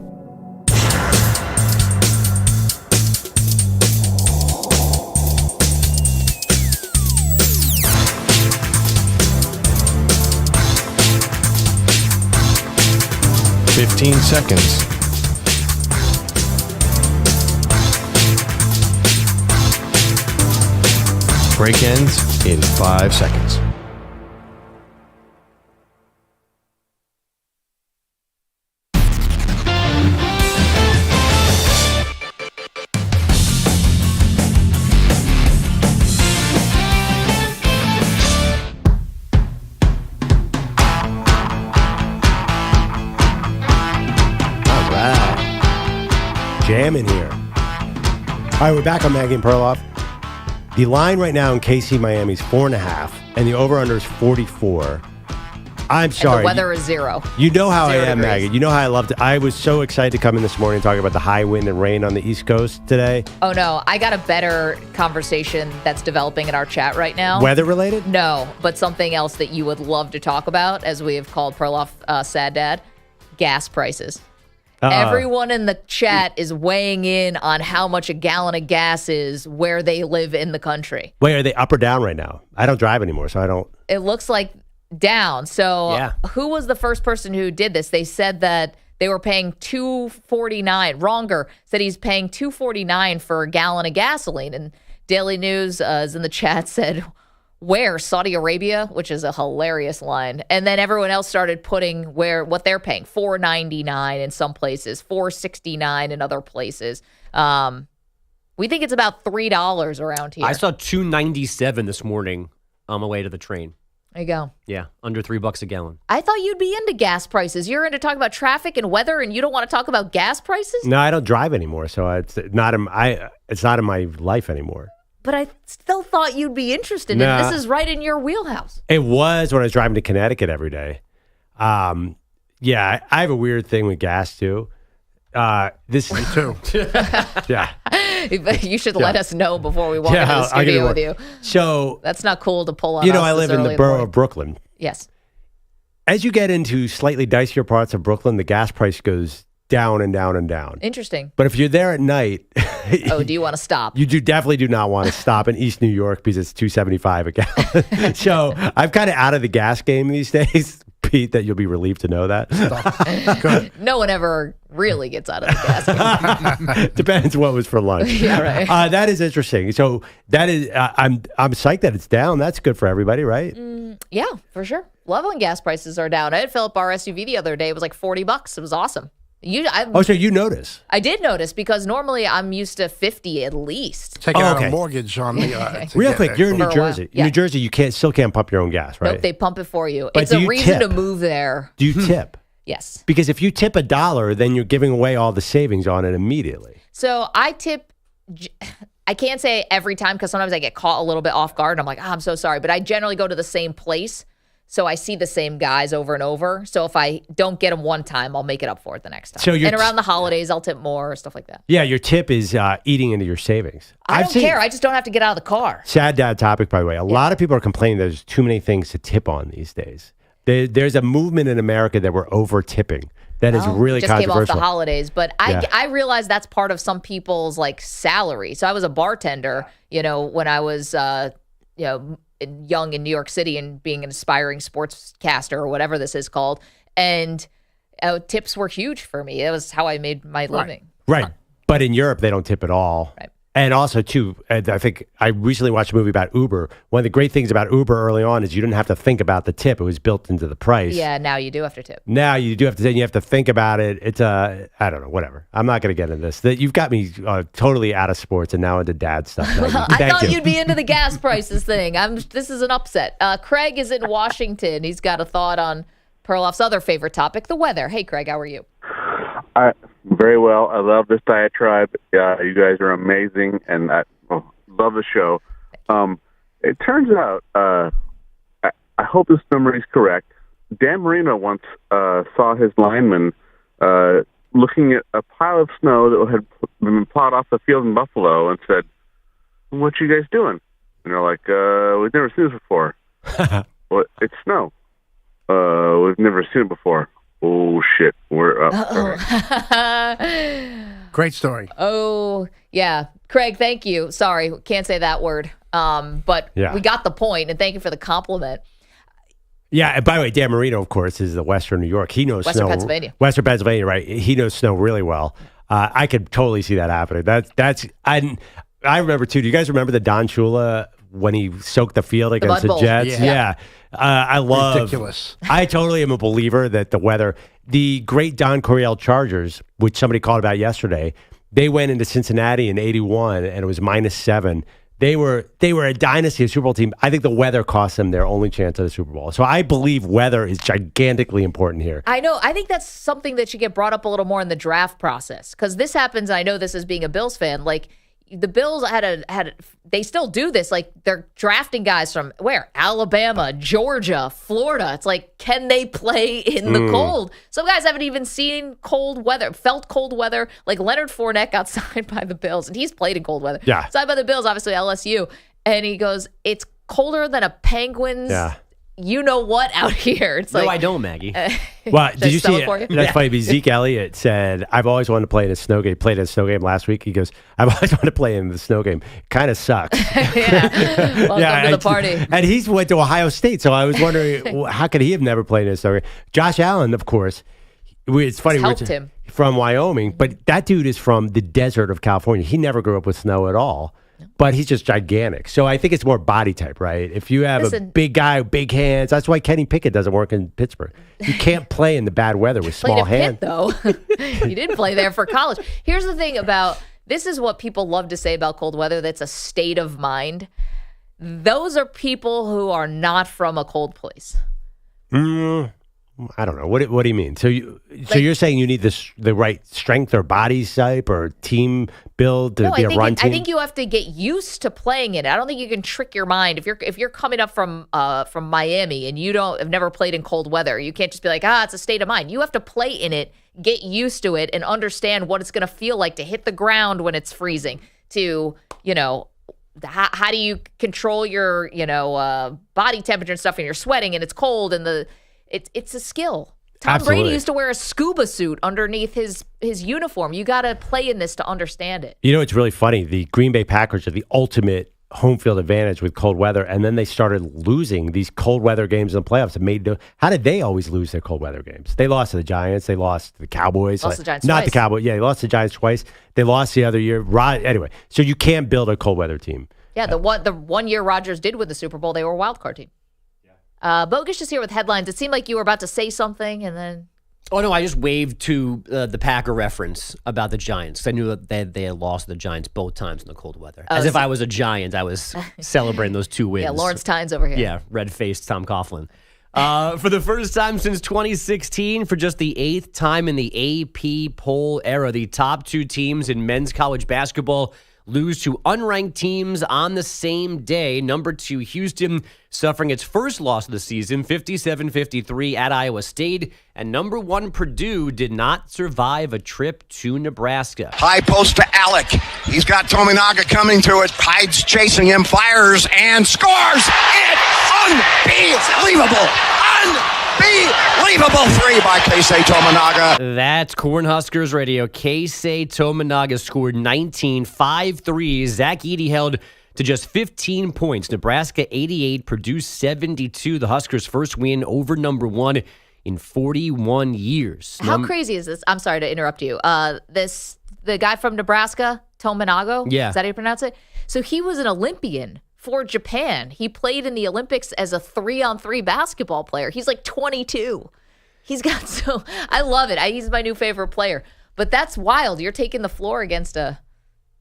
.15 seconds. Break ends in 5 seconds. Jamming here. All right, we're back on Maggie and Perloff. The line right now in KC Miami is 4.5, and the over-under is 44. I'm sorry. And the weather is 0. You know how I am, degrees. Maggie. You know how I loved it. I was so excited to come in this morning and talk about the high wind and rain on the East Coast today. Oh, no. I got a better conversation that's developing in our chat right now. Weather-related? No, but something else that you would love to talk about, as we have called Perloff Sad Dad, gas prices. Everyone in the chat is weighing in on how much a gallon of gas is where they live in the country. Wait, are they up or down right now? I don't drive anymore, so I don't. It looks like down. So Who was the first person who did this? They said that they were paying $2.49. Ronger said he's paying $2.49 for a gallon of gasoline. And Daily News is in the chat said, where? Saudi Arabia, which is a hilarious line. And then everyone else started putting what they're paying, $4.99 in some places, $4.69 in other places. We think it's about $3 around here. I saw $2.97 this morning on my way to the train. There you go. Yeah, under $3 a gallon. I thought you'd be into gas prices. You're into talking about traffic and weather, and you don't want to talk about gas prices? No, I don't drive anymore, so it's not in my life anymore. But I still thought you'd be interested in this. Is right in your wheelhouse. It was when I was driving to Connecticut every day. Yeah, I have a weird thing with gas too. Me too. Yeah. You should let us know before we walk into the studio with you. So that's not cool to pull on. I live in the borough of Brooklyn. Yes. as you get into slightly dicier parts of Brooklyn, the gas price goes down and down and down. Interesting. But if you're there at night, do you want to stop? You definitely do not want to stop in East New York because it's $2.75 a gallon. So I'm kind of out of the gas game these days. Pete, that you'll be relieved to know that. No one ever really gets out of the gas game. Depends what was for lunch. Yeah, right. That is interesting. So that is, I'm psyched that it's down. That's good for everybody, right? Yeah, for sure. Love when gas prices are down. I had Philip our SUV the other day. It was like $40. It was awesome. So you notice? I did notice because normally I'm used to 50 at least. Taking out a mortgage on the. Real quick, you're in New Jersey. Yeah. In New Jersey, you still can't pump your own gas, right? Nope, they pump it for you. But It's a reason tip? to move there. Do you tip? Yes. Because if you tip $1, then you're giving away all the savings on it immediately. So I tip. I can't say every time because sometimes I get caught a little bit off guard. And I'm like, I'm so sorry. But I generally go to the same place. So I see the same guys over and over. So if I don't get them one time, I'll make it up for it the next time. So and around the holidays, I'll tip more, stuff like that. Yeah, your tip is eating into your savings. I don't care. I just don't have to get out of the car. Sad dad topic, by the way. A lot of people are complaining there's too many things to tip on these days. There's a movement in America that we're over tipping. That is really just came controversial. off the holidays, but I realize that's part of some people's like salary. So I was a bartender, when I was, young in New York City and being an aspiring sportscaster or whatever this is called. And tips were huge for me. It was how I made my living. Right. But in Europe, they don't tip at all. Right. And also, too, I think I recently watched a movie about Uber. One of the great things about Uber early on is you didn't have to think about the tip. It was built into the price. Yeah, now you do have to tip. Now you do have to, you have to think about it. It's I don't know, whatever. I'm not going to get into this. You've got me totally out of sports and now into dad stuff. I thought you'd be into the gas prices thing. This is an upset. Craig is in Washington. He's got a thought on Perloff's other favorite topic, the weather. Hey, Craig, how are you? Very well. I love this diatribe. You guys are amazing, and I love the show. It turns out, I hope this memory is correct. Dan Marino once saw his lineman looking at a pile of snow that had been plowed off the field in Buffalo and said, "What you guys doing?" And they're like, "We've never seen this before." "Well, it's snow. We've never seen it before." "Oh, shit. We're up." Great story. Oh, yeah. Craig, thank you. Sorry, can't say that word. But we got the point, and thank you for the compliment. Yeah, and by the way, Dan Marino, of course, is the Western New York. He knows Western snow. Pennsylvania. Western Pennsylvania, right. He knows snow really well. I could totally see that happening. I remember, too. Do you guys remember the Don Shula when he soaked the field against the Jets? Yeah. I love. Ridiculous. I totally am a believer that the weather. The great Don Coryell Chargers, which somebody called about yesterday, they went into Cincinnati in '81 and it was -7. They were a dynasty, a Super Bowl team. I think the weather cost them their only chance at the Super Bowl. So I believe weather is gigantically important here. I know. I think that's something that should get brought up a little more in the draft process because this happens. I know this as being a Bills fan. Like the Bills they still do this. Like they're drafting guys from where? Alabama, Georgia, Florida. It's like, can they play in the cold? Some guys haven't even seen cold weather, felt cold weather. Like Leonard Fournette got signed by the Bills, and he's played in cold weather. Yeah. Signed by the Bills, obviously LSU. And he goes, it's colder than a penguin's you know what out here. It's no, I don't, Maggie. Well, did you see it? That's funny. Because Zeke Elliott said, I've always wanted to play in a snow game. Played in a snow game last week. He goes, I've always wanted to play in the snow game. Kind of sucks. Welcome to the party. And he's went to Ohio State. So I was wondering, how could he have never played in a snow game? Josh Allen, of course. It's funny. Helped him. From Wyoming. But that dude is from the desert of California. He never grew up with snow at all. But he's just gigantic. So I think it's more body type, right? If you have a big guy, big hands, that's why Kenny Pickett doesn't work in Pittsburgh. You can't play in the bad weather with small hands. Though. You did play there for college. Here's the thing about, this is what people love to say about cold weather, that's a state of mind. Those are people who are not from a cold place. I don't know. What do you mean? So you're saying you need the right strength or body type or team build to be a run team? I think you have to get used to playing it. I don't think you can trick your mind. If you're coming up from Miami and you have never played in cold weather, you can't just be like, it's a state of mind. You have to play in it, get used to it, and understand what it's going to feel like to hit the ground when it's freezing. To how do you control your body temperature and stuff, and you're sweating and it's cold and it's a skill. Tom Absolutely. Brady used to wear a scuba suit underneath his uniform. You got to play in this to understand it. You know, it's really funny. The Green Bay Packers are the ultimate home field advantage with cold weather, and then they started losing these cold weather games in the playoffs. How did they always lose their cold weather games? They lost to the Giants. They lost to the Cowboys. Lost the Giants Not twice. the Cowboys. Yeah, they lost to the Giants twice. They lost the other year. Anyway, so you can't build a cold weather team. Yeah, the one year Rodgers did win the Super Bowl, they were a wild card team. Bogusch is here with headlines. It seemed like you were about to say something, and then... Oh, no, I just waved to the Packer reference about the Giants. 'Cause I knew that they had lost the Giants both times in the cold weather. As if I was a Giant, I was celebrating those 2 wins. Yeah, Lawrence Tynes over here. Yeah, red-faced Tom Coughlin. For the first time since 2016, for just the 8th time in the AP poll era, the top 2 teams in men's college basketball lose to unranked teams on the same day. Number 2, Houston, suffering its first loss of the season, 57-53 at Iowa State. And number 1, Purdue, did not survive a trip to Nebraska. High post to Alec. He's got Tominaga coming to it. Hyde's chasing him, fires, and scores! It's unbelievable! Unbelievable 3 by Keisei Tominaga. That's Cornhuskers Radio. Keisei Tominaga scored 19, 5 threes. Zach Edey held to just 15 points. Nebraska 88, Purdue 72. The Huskers' first win over number 1 in 41 years. How crazy is this? I'm sorry to interrupt you. The guy from Nebraska, Tominaga? Yeah. Is that how you pronounce it? So he was an Olympian for Japan. He played in the Olympics as a 3-on-3 basketball player. He's like 22. I love it. He's my new favorite player. But that's wild. You're taking the floor against a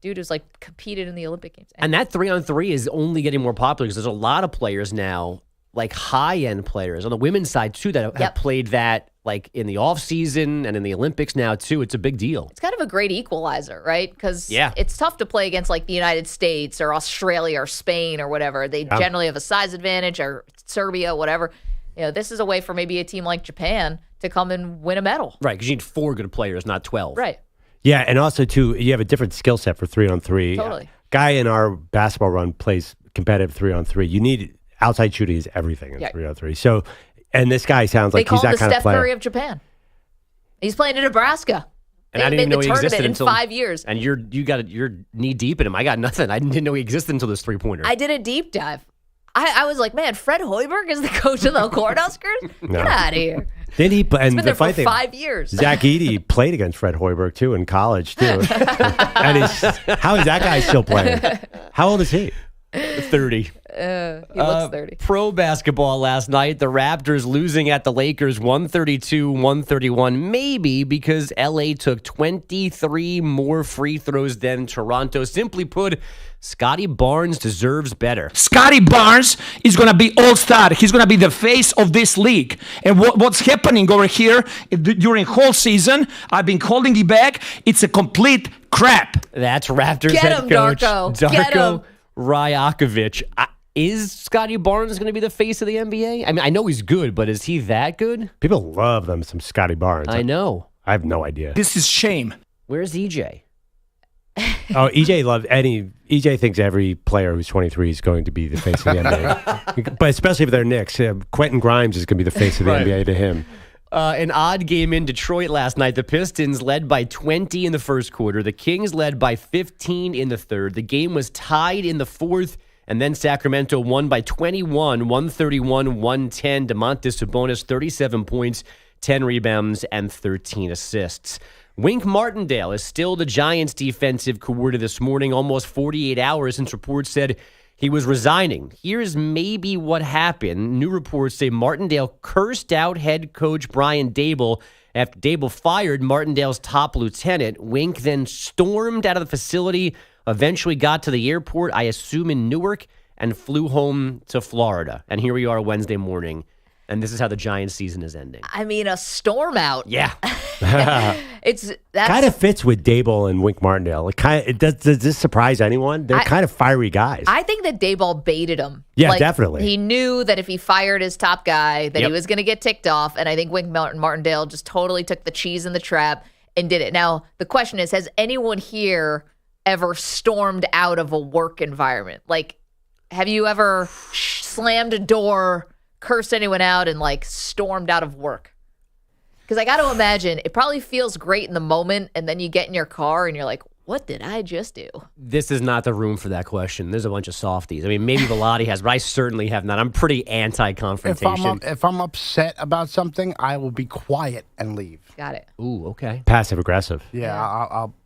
dude who's like competed in the Olympic Games. And that 3-on-3 is only getting more popular because there's a lot of players now, like high-end players on the women's side too, that have played that like in the offseason and in the Olympics now too. It's a big deal. It's kind of a great equalizer, right? Because Yeah. it's tough to play against like the United States or Australia or Spain or whatever. They generally have a size advantage, or Serbia, whatever. This is a way for maybe a team like Japan to come and win a medal. Right, because you need 4 good players, not 12. Right. Yeah, and also, too, you have a different skill set for 3-on-3. Totally. Guy in our basketball run plays competitive 3-on-3. You need outside shooting is everything in 3-on-3. So, and this guy sounds like he's that kind of player. They call him the Steph Curry of Japan. He's playing in Nebraska. And I didn't even know he existed until 5 years. And you're knee deep in him. I got nothing. I didn't know he existed until this 3-pointer. I did a deep dive. I was like, man, Fred Hoiberg is the coach of the Cornhuskers? Get out of here. Did he? And He's been the there for funny thing, 5 years. Zach Edey played against Fred Hoiberg too in college too. How is that guy still playing? How old is he? 30. He looks 30. Pro basketball last night. The Raptors losing at the Lakers 132-131. Maybe because LA took 23 more free throws than Toronto. Simply put, Scotty Barnes deserves better. Scotty Barnes is going to be all-star. He's going to be the face of this league. And what's happening over here during whole season, I've been holding it back. It's a complete crap. That's Raptors Get head him, coach Darko. Get him. Darko Rajakovic. Is Scotty Barnes going to be the face of the NBA? I mean, I know he's good, but is he that good? People love them some Scotty Barnes. I know. I have no idea. This is shame. Where's EJ? Oh, EJ thinks every player who's 23 is going to be the face of the NBA. But especially if they're Knicks. Quentin Grimes is going to be the face of the NBA to him. An odd game in Detroit last night. The Pistons led by 20 in the first quarter. The Kings led by 15 in the third. The game was tied in the fourth, and then Sacramento won by 21, 131-110. Domantas Sabonis, 37 points, 10 rebounds, and 13 assists. Wink Martindale is still the Giants' defensive coordinator this morning, almost 48 hours since reports said he was resigning. Here's maybe what happened. New reports say Martindale cursed out head coach Brian Daboll after Daboll fired Martindale's top lieutenant. Wink then stormed out of the facility, eventually got to the airport, I assume in Newark, and flew home to Florida. And here we are Wednesday morning, and this is how the Giants season is ending. I mean, a storm out. Yeah. That's kind of fits with Daboll and Wink Martindale. Does this surprise anyone? They're kind of fiery guys. I think that Daboll baited him. Yeah, definitely. He knew that if he fired his top guy, that he was going to get ticked off. And I think Wink Martindale just totally took the cheese in the trap and did it. Now, the question is, has anyone here ever stormed out of a work environment? Like, have you ever slammed a door cursed anyone out and like stormed out of work? Because I got to imagine it probably feels great in the moment, and then you get in your car and you're like, what did I just do? This is not the room for that question. There's a bunch of softies. I mean, maybe Velotti has, but I certainly have not. I'm pretty anti-confrontation. If I'm upset about something, I will be quiet and leave. Got it. Ooh, okay. Passive aggressive. Yeah,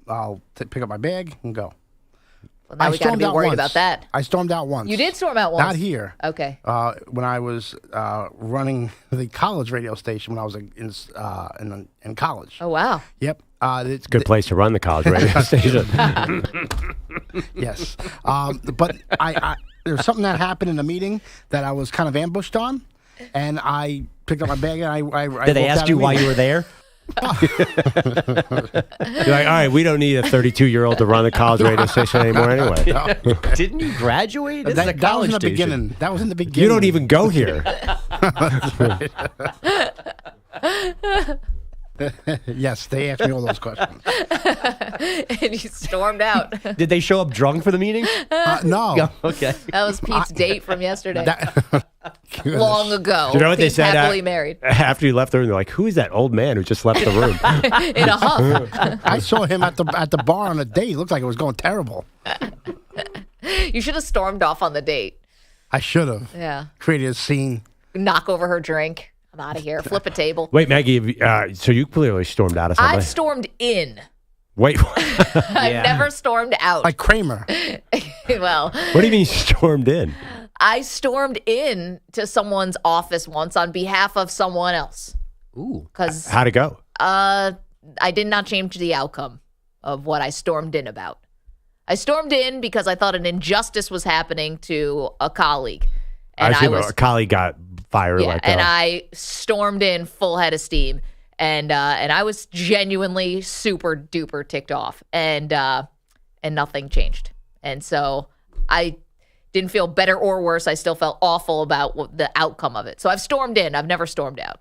I'll pick up my bag and go. Well, now we got to be worried about that. I stormed out once. You did storm out once. Not here. Okay. When I was running the college radio station when I was in college. Oh, wow. Yep. It's a good place to run the college radio station. Yes. But there's something that happened in the meeting that I was kind of ambushed on, and I picked up my bag and I Did they ask you why you were there? You're like, all right, we don't need a 32-year-old to run the college radio station anymore anyway. Didn't you graduate? This is a That was college in the station. beginning. That was in the beginning. You don't even go here. Yes, they asked me all those questions. And you stormed out. Did they show up drunk for the meeting? No. Okay. That was Pete's date from yesterday. Long ago. You know what Pete's they said? happily married. After you left the room, they're like, who is that old man who just left the room? In a huff. I saw him at the bar on a date. It looked like it was going terrible. You should have stormed off on the date. I should have. Yeah. Created a scene. Knock over her drink. I'm out of here. Flip a table. Wait, Maggie, so you clearly stormed out of something. I've stormed in. Wait. I've never stormed out. Like Kramer. Well. What do you mean you stormed in? I stormed in to someone's office once on behalf of someone else. Ooh. How'd it go? I did not change the outcome of what I stormed in about. I stormed in because I thought an injustice was happening to a colleague. And a colleague got fired. Yeah, and I stormed in full head of steam. And I was genuinely super duper ticked off. And nothing changed. And so I didn't feel better or worse. I still felt awful about the outcome of it. So I've stormed in. I've never stormed out.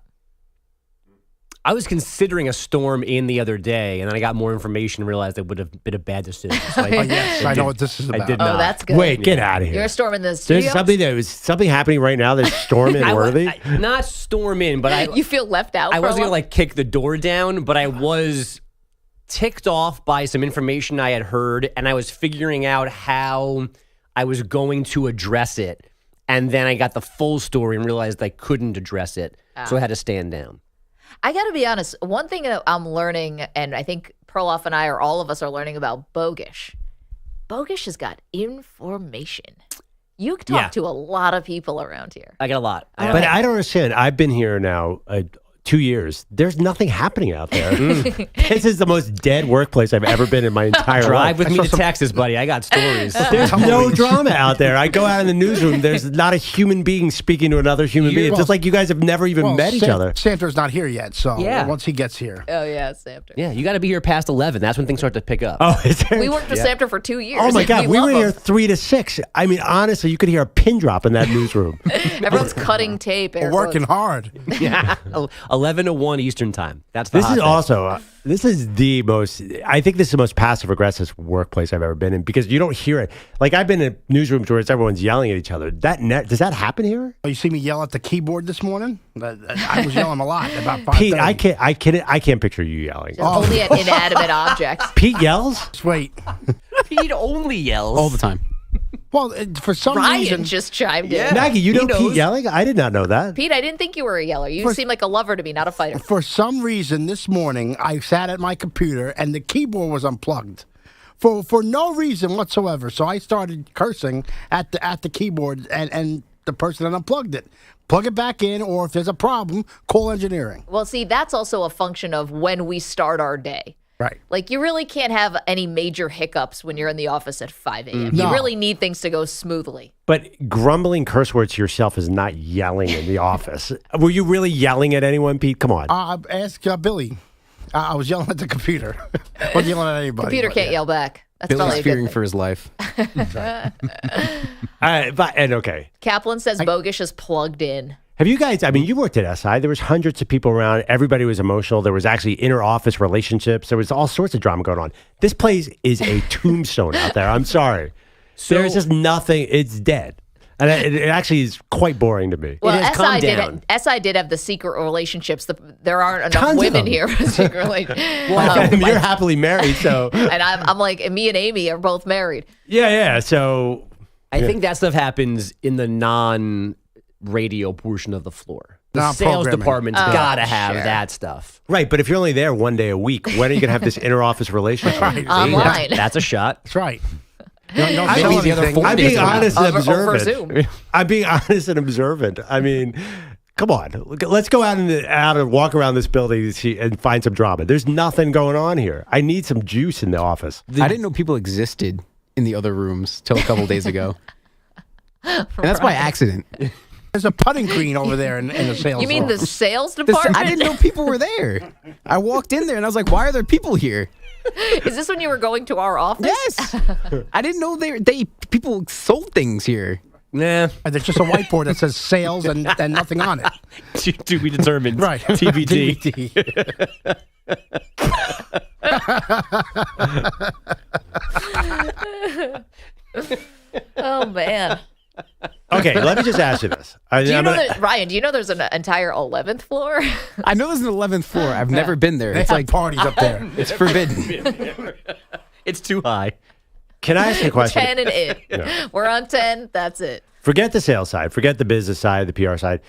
I was considering a storm in the other day, and then I got more information and realized it would have been a bad decision. So I know what this is about. I did not. That's good. Wait, get out of here. You're storming the studio? There's something happening right now that's storming worthy? Not storm in, but you feel left out. I wasn't going to kick the door down, but I was ticked off by some information I had heard, and I was figuring out how I was going to address it. And then I got the full story and realized I couldn't address it. So I had to stand down. I got to be honest. One thing that I'm learning, and I think Perloff and I, or all of us, are learning about Bogusch. Bogusch has got information. You talk to a lot of people around here. I got a lot. But I don't understand. I've been here now 2 years. There's nothing happening out there. This is the most dead workplace I've ever been in my entire life. Drive with me to Texas, buddy. I got stories. There's no drama out there. I go out in the newsroom. There's not a human being speaking to another human being. It's just like you guys have never even met each other. Samter's not here yet, so once he gets here. Oh, yeah, Samter. Yeah, you got to be here past 11. That's when things start to pick up. Oh, is there? We worked with Samter for 2 years. Oh, my God. We love were him. here 3 to 6. I mean, honestly, you could hear a pin drop in that newsroom. Everyone's cutting tape. We're working hard. Yeah. 11 to 1 Eastern time. That's the This hot is thing. also, this is the most, I think this is the most passive aggressive workplace I've ever been in because you don't hear it. Like I've been in newsrooms where everyone's yelling at each other. Does that happen here? Oh, you see me yell at the keyboard this morning? I was yelling a lot about 5:30. Pete, I can't picture you yelling. Only at inanimate objects. Pete yells? Wait. Pete only yells. All the time. Well, for some Ryan reason. just chimed in. Maggie, you know Pete yelling? I did not know that. Pete, I didn't think you were a yeller. You seem like a lover to me, not a fighter. For some reason this morning, I sat at my computer and the keyboard was unplugged. For no reason whatsoever. So I started cursing at the keyboard and the person that unplugged it. Plug it back in, or if there's a problem, call engineering. Well, see, that's also a function of when we start our day. Right. Like, you really can't have any major hiccups when you're in the office at 5 a.m. No. You really need things to go smoothly. But grumbling curse words to yourself is not yelling in the office. Were you really yelling at anyone, Pete? Come on. Ask Billy. I was yelling at the computer. I wasn't yelling at anybody. Computer can't yell back. That's Billy's probably a good fearing thing. for his life. Okay. Kaplan says Bogusch is plugged in. Have you guys, I mean, you worked at SI. There was hundreds of people around. Everybody was emotional. There was actually inter-office relationships. There was all sorts of drama going on. This place is a tombstone out there. I'm sorry. There's just nothing. It's dead. And it actually is quite boring to me. Well, calm down. SI did have the secret relationships. There aren't enough Tons of women them. here with secret relationships. You're happily married, so. And I'm like, and me and Amy are both married. Yeah. So. I think that stuff happens in the non-radio portion of the floor. The sales Non-programming. department's got to have that stuff. Right, but if you're only there one day a week, when are you going to have this inter-office relationship? Online. That's a shot. That's right. I'm being honest and Over observant. Zoom. I'm being honest and observant. I mean, come on. Let's go out and walk around this building and find some drama. There's nothing going on here. I need some juice in the office. I didn't know people existed in the other rooms till a couple days ago. And that's by accident. There's a putting green over there in the sales. You mean the office. sales department? I didn't know people were there. I walked in there and I was like, why are there people here? Is this when you were going to our office? Yes. I didn't know people sold things here. Nah. There's just a whiteboard that says sales and nothing on it. To be determined. Right. TBD. Oh, man. Okay, let me just ask you this. Ryan, do you know there's an entire 11th floor? I know there's an 11th floor. I've never been there. They It's have like parties up there. it's forbidden. It's too high. Can I ask you a question? 10 and it. Yeah. We're on 10. That's it. Forget the sales side. Forget the business side, the PR side.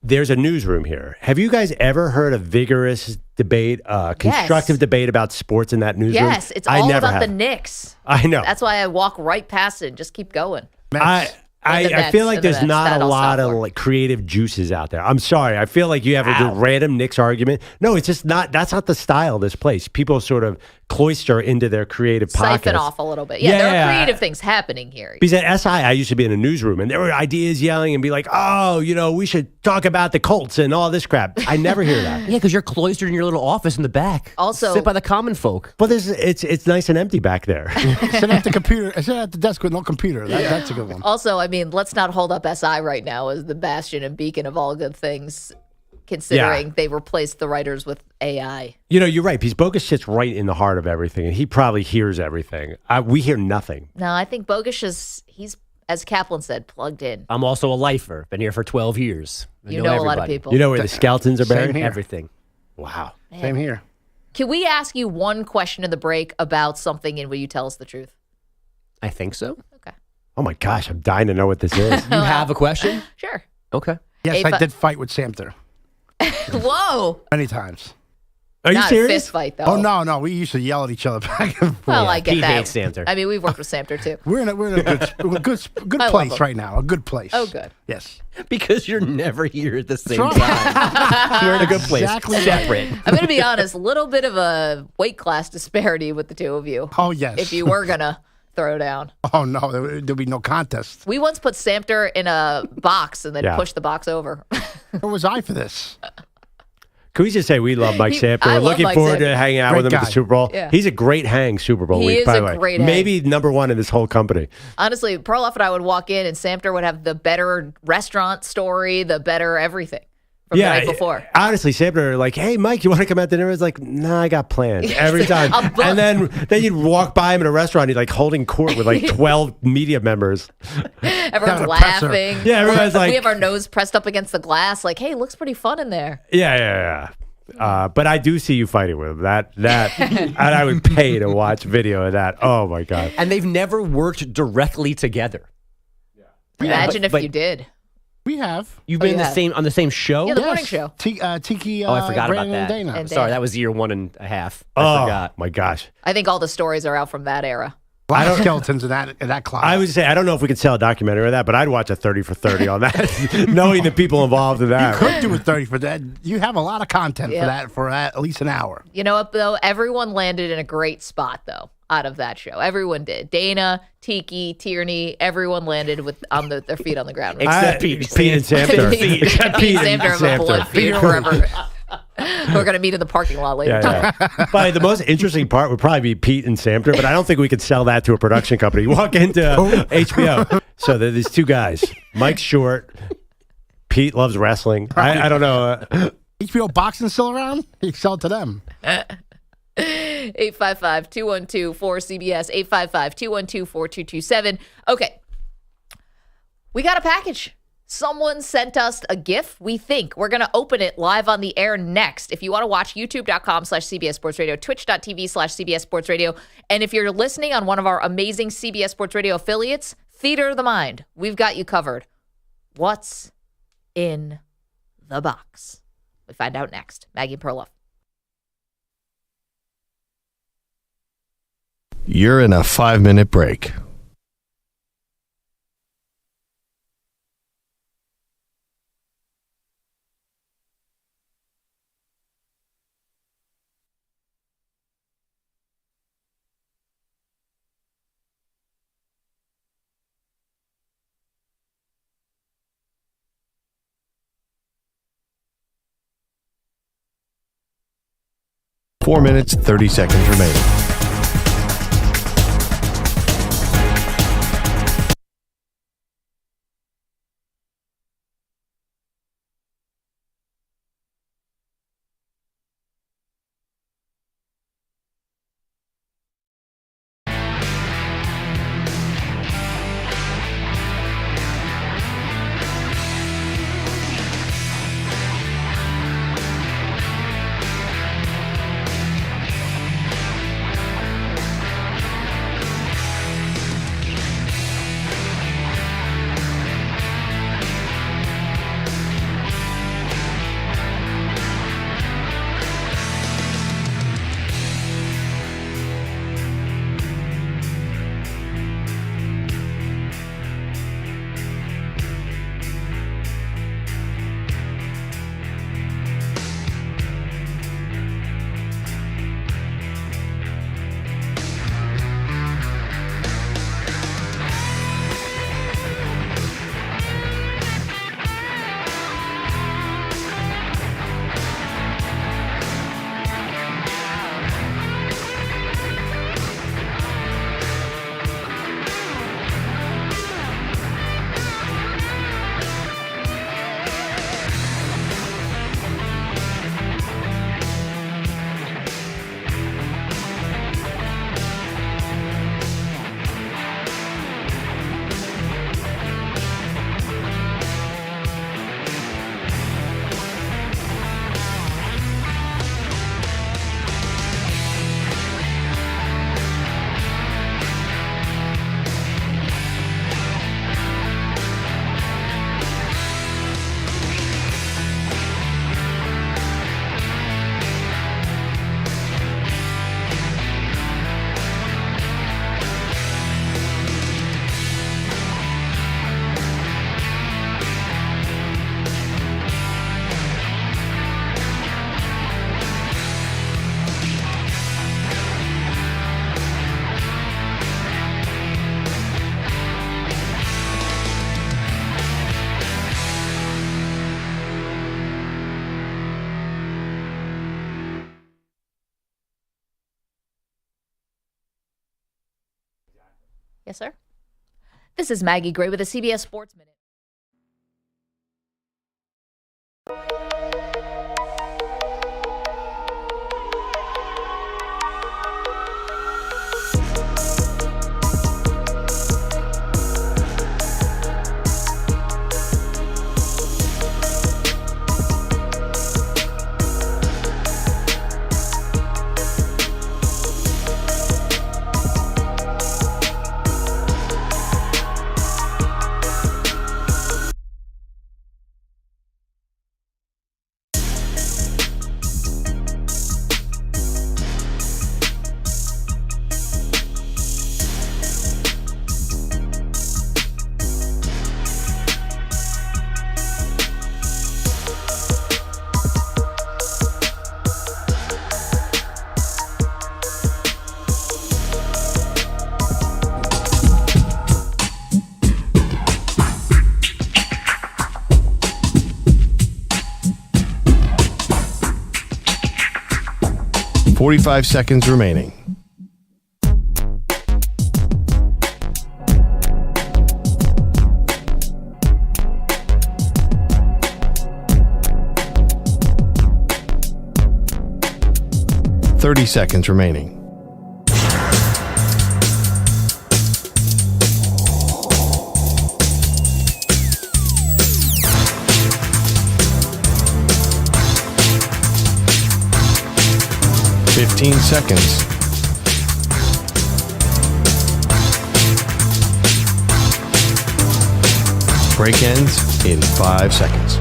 There's a newsroom here. Have you guys ever heard a vigorous debate, constructive debate about sports in that newsroom? Yes, it's all about the Knicks. I know. That's why I walk right past it and just keep going. I feel like there's not a lot of like creative juices out there. I'm sorry. I feel like you have a random Knicks argument. No, it's just not. That's not the style of this place. People sort of cloister into their creative pockets. Siphon off a little bit. Yeah, there are creative things happening here. Because at SI, I used to be in a newsroom, and there were ideas yelling and be like, "Oh, we should talk about the Colts and all this crap." I never hear that. Yeah, because you're cloistered in your little office in the back. Also, sit by the common folk. But it's nice and empty back there. Sit at the computer. Sit at the desk with no computer. That's a good one. Also, I mean, let's not hold up SI right now as the bastion and beacon of all good things, considering they replaced the writers with AI. You're right, because Bogusch sits right in the heart of everything, and he probably hears everything. We hear nothing. No, I think Bogusch he's, as Kaplan said, plugged in. I'm also a lifer. Been here for 12 years. I know a lot of people. You know where the skeletons are buried? Everything. Wow. Man. Same here. Can we ask you one question in the break about something, and will you tell us the truth? I think so. Okay. Oh my gosh, I'm dying to know what this is. You have a question? Sure. Okay. Yes, I did fight with Samter. Whoa. Many times. Are you Not serious? a fist fight, though. Oh, no. We used to yell at each other back and forth. Well, I get He that. hates Samter. I mean, we've worked with Samter, too. We're in a good I love place him. right now. A good place. Oh, good. Yes. Because you're never here at the same right. time. You're in a good place. Exactly right. Separate. I'm going to be honest, a little bit of a weight class disparity with the two of you. Oh, yes. If you were going to throw down. Oh, no. There'll be no contest. We once put Samter in a box and then pushed the box over. Where was I for this? Can we just say we love Mike Samter? I We're love looking Mike forward Samter. to hanging out Great with him at guy. the Super Bowl. Yeah. He's a great hang Super Bowl He week, is by a the way. great hang. Maybe number one in this whole company. Honestly, Perloff and I would walk in and Samter would have the better restaurant story, the better everything from the night before. Honestly, Samter, like, hey, Mike, you want to come out to dinner? It's like, nah, I got plans every time. And then you'd walk by him in a restaurant, he's like holding court with like 12 media members. Everyone's laughing. Yeah, everyone's like, we have our nose pressed up against the glass, like, hey, it looks pretty fun in there. Yeah. But I do see you fighting with him. That, and I would pay to watch video of that. Oh my God. And they've never worked directly together. Imagine if you did. We have. You've been on the same show? Yeah, the morning show. Tiki. I forgot Brandon about that. And Dana. Sorry, that was year 1.5. I forgot. My gosh. I think all the stories are out from that era. A lot of skeletons in that closet. I would say, I don't know if we could sell a documentary of that, but I'd watch a 30 for 30 on that, knowing the people involved in that. You could do a 30 for that. You have a lot of content for at least an hour. You know what, though? Everyone landed in a great spot, though, out of that show. Everyone did. Dana, Tiki, Tierney, everyone landed with their feet on the ground. Except Pete. Pete and Samter. Except Pete and Samter have a blood feud forever. We're going to meet in the parking lot later. Yeah. But the most interesting part would probably be Pete and Samter, but I don't think we could sell that to a production company. You walk into HBO. So there are these two guys. Mike's short. Pete loves wrestling. I don't know. HBO boxing still around? You sell it to them. 855-212-4CBS, 855-212-4227. Okay. We got a package. Someone sent us a GIF. We think we're going to open it live on the air next. If you want to watch, youtube.com/CBS Sports Radio, twitch.tv/CBS Sports Radio. And if you're listening on one of our amazing CBS Sports Radio affiliates, Theater of the Mind, we've got you covered. What's in the box? We find out next. Maggie and Perloff. You're in a 5-minute break. Four minutes, 30 seconds remaining. Yes, sir. This is Maggie Gray with a CBS Sports Minute. .45 seconds remaining. .30 seconds remaining. 15 seconds. Break ends in 5 seconds.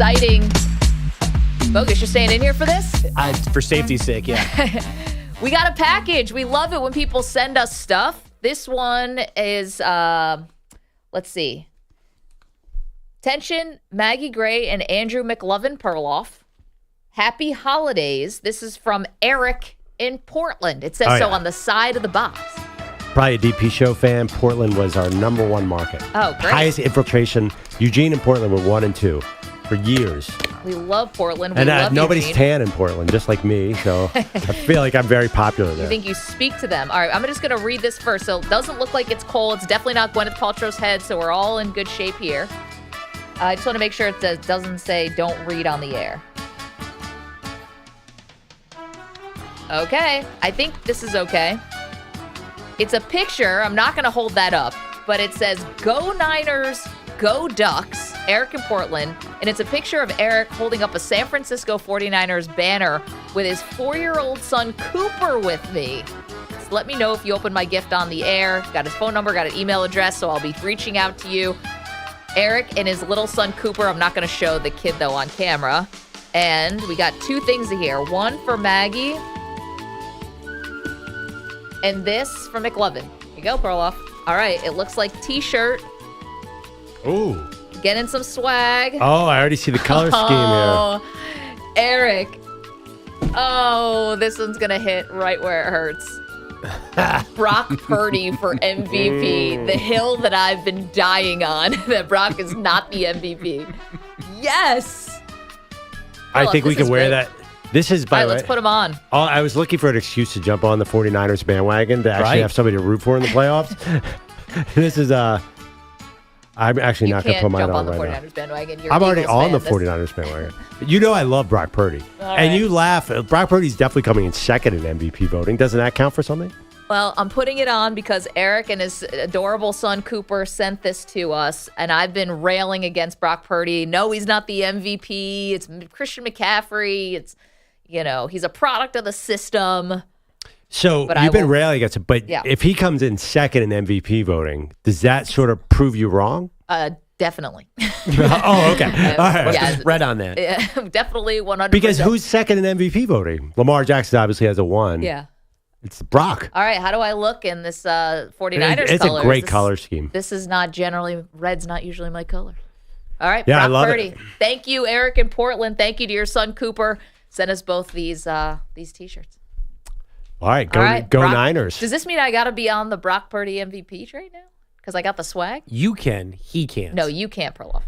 Exciting. Bogusch, you're staying in here for this? For safety's sake, yeah. We got a package. We love it when people send us stuff. This one is, let's see. Attention, Maggie Gray and Andrew McLovin Perloff. Happy holidays. This is from Eric in Portland. It says so on the side of the box. Probably a DP show fan. Portland was our #1 market. Oh, great. Highest infiltration. Eugene and Portland were 1 and 2 for years. We love Portland. We And love nobody's Eugene. tan in Portland, just like me. So I feel like I'm very popular there. You think you speak to them. All right, I'm just going to read this first. So it doesn't look like it's Cole. It's definitely not Gwyneth Paltrow's head, so we're all in good shape here. I just want to make sure it doesn't say don't read on the air. Okay, I think this is okay. It's a picture. I'm not going to hold that up, but it says Go Niners, Go Ducks, Eric in Portland. And it's a picture of Eric holding up a San Francisco 49ers banner with his 4-year-old son Cooper with me. So let me know if you open my gift on the air. Got his phone number, got an email address, so I'll be reaching out to you. Eric and his little son Cooper. I'm not going to show the kid, though, on camera. And we got 2 things here. One for Maggie. And this from McLovin. Here you go, Perloff. All right, it looks like T-shirt. Ooh. Getting some swag. Oh, I already see the color scheme here. Eric. Oh, this one's going to hit right where it hurts. Brock Purdy for MVP. The hill that I've been dying on, that Brock is not the MVP. Yes. I think we can wear that. This is, by the way. Let's put them on. I was looking for an excuse to jump on the 49ers bandwagon to actually have somebody to root for in the playoffs. This is, I'm actually not going to put mine on right now. You can't jump on the 49ers bandwagon. You're I'm already Eagles on fan. the 49ers bandwagon. You know I love Brock Purdy. And you laugh. Brock Purdy's definitely coming in second in MVP voting. Doesn't that count for something? Well, I'm putting it on because Eric and his adorable son Cooper sent this to us, and I've been railing against Brock Purdy. No, he's not the MVP. It's Christian McCaffrey. It's, he's a product of the system. So you've been railing against him, but if he comes in second in MVP voting, does that sort of prove you wrong? Definitely. Oh, okay. All right. Yeah, red on that. Yeah, definitely 100%. Because who's second in MVP voting? Lamar Jackson obviously has a 1. Yeah. It's Brock. All right, how do I look in this 49ers It's colors? a great color scheme. This is not generally, red's not usually my color. All right, yeah, Brock I love Purdy. it. Thank you, Eric in Portland. Thank you to your son, Cooper. Send us both these T-shirts. All right, go Brock, Niners. Does this mean I got to be on the Brock Purdy MVP trade now? Because I got the swag? You can. He can't. No, you can't, Perloff.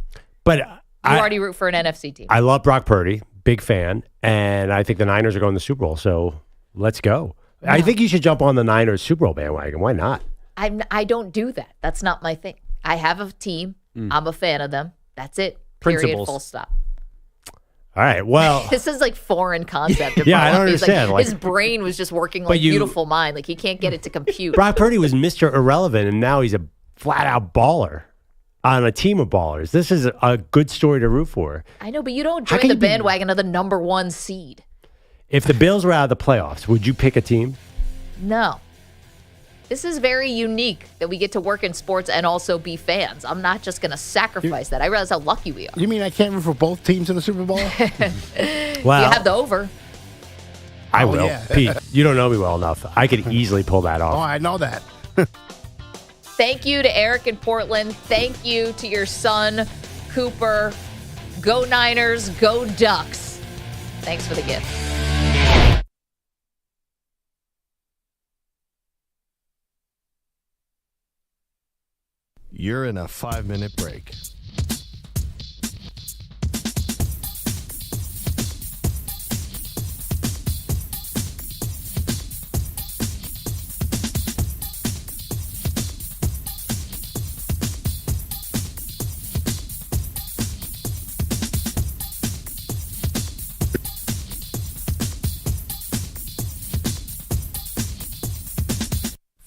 But You already root for an NFC team. I love Brock Purdy, big fan, and I think the Niners are going to the Super Bowl, so let's go. No. I think you should jump on the Niners Super Bowl bandwagon. Why not? I don't do that. That's not my thing. I have a team. I'm a fan of them. That's it. Period. Principles. Full stop. All right, well. This is like foreign concept. Yeah, I don't understand. His brain was just working like beautiful mind. Like he can't get it to compute. Brock Purdy was Mr. Irrelevant, and now he's a flat-out baller on a team of ballers. This is a good story to root for. I know, but you don't join the bandwagon of the #1 seed. If the Bills were out of the playoffs, would you pick a team? No. This is very unique that we get to work in sports and also be fans. I'm not just going to sacrifice that. I realize how lucky we are. You mean I can't root for both teams in the Super Bowl? Well, you have the over. I will. Yeah. Pete, you don't know me well enough. I could easily pull that off. Oh, I know that. Thank you to Eric in Portland. Thank you to your son, Cooper. Go Niners, go Ducks. Thanks for the gift. You're in a 5-minute break.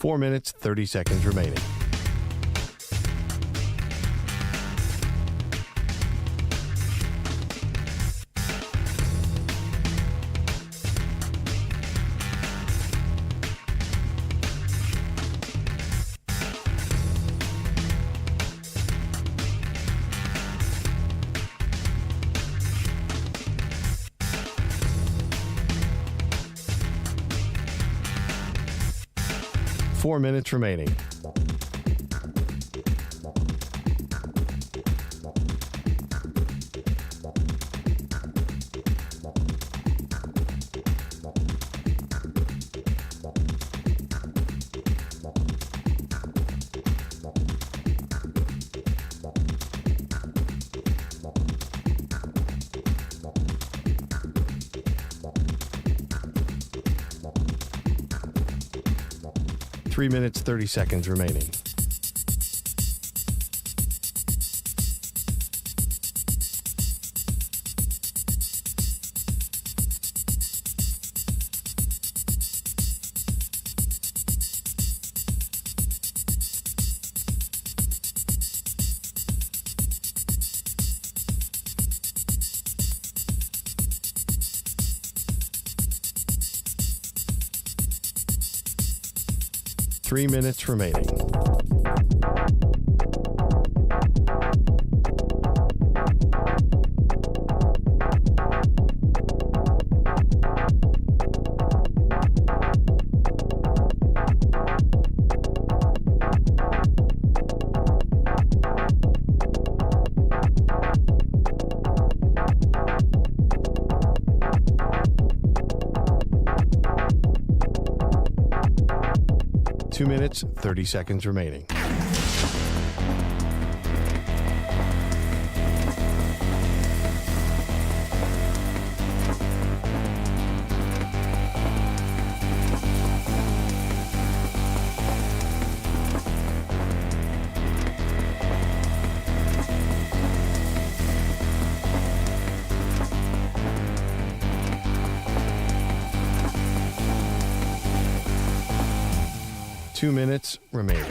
4 minutes, 30 seconds remaining. Four minutes remaining. Three minutes, 30 seconds remaining. Three minutes remaining. Two minutes, 30 seconds remaining. Two minutes remaining.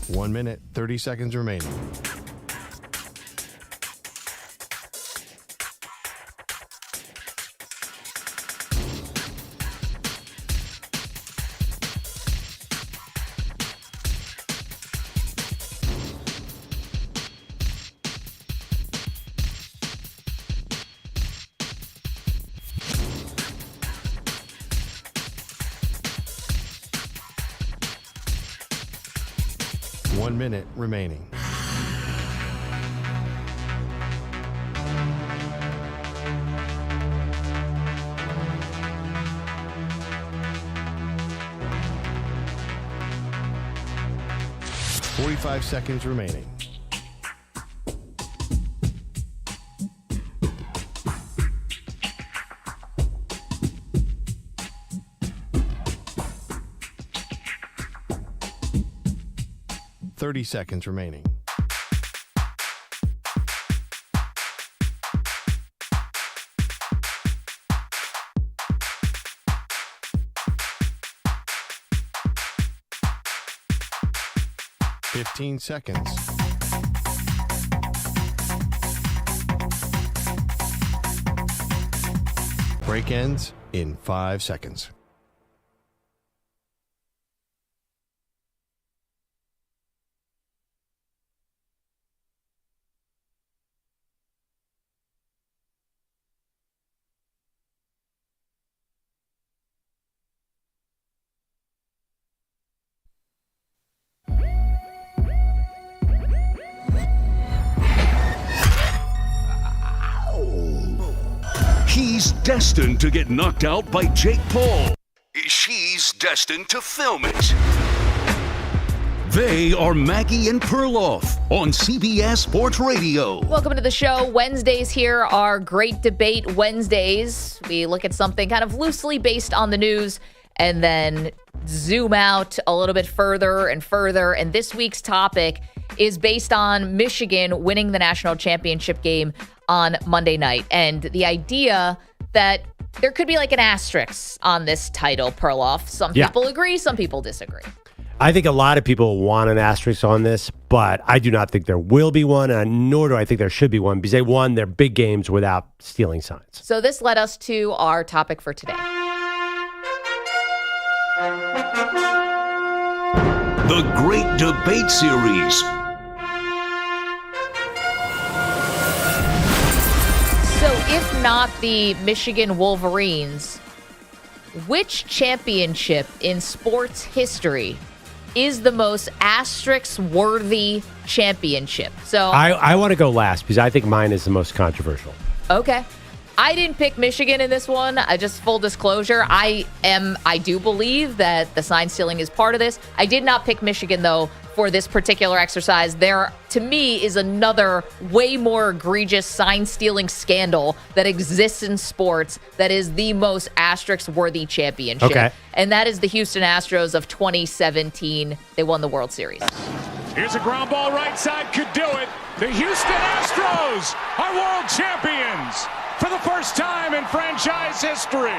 One minute, 30 seconds remaining. One minute remaining. Forty-five seconds remaining. Thirty seconds remaining. Fifteen seconds. Break ends in 5 seconds. He's destined to get knocked out by Jake Paul. She's destined to film it. They are Maggie and Perloff on CBS Sports Radio. Welcome to the show. Wednesdays here are Great Debate Wednesdays. We look at something kind of loosely based on the news and then zoom out a little bit further and further. And this week's topic is based on Michigan winning the national championship game on Monday night. And the idea that there could be like an asterisk on this title, Perloff. Some people agree, some people disagree. I think a lot of people want an asterisk on this, but I do not think there will be one, and nor do I think there should be one, because they won their big games without stealing signs. So this led us to our topic for today. The Great Debate Series. So if not the Michigan Wolverines, which championship in sports history is the most asterisk-worthy championship? So I want to go last because I think mine is the most controversial. Okay. I didn't pick Michigan in this one. Just full disclosure, I do believe that the sign stealing is part of this. I did not pick Michigan, though, for this particular exercise. There, to me, is another way more egregious sign stealing scandal that exists in sports that is the most asterisk-worthy championship. Okay. And that is the Houston Astros of 2017. They won the World Series. Here's a ground ball right side, could do it. The Houston Astros are world champions for the first time in franchise history.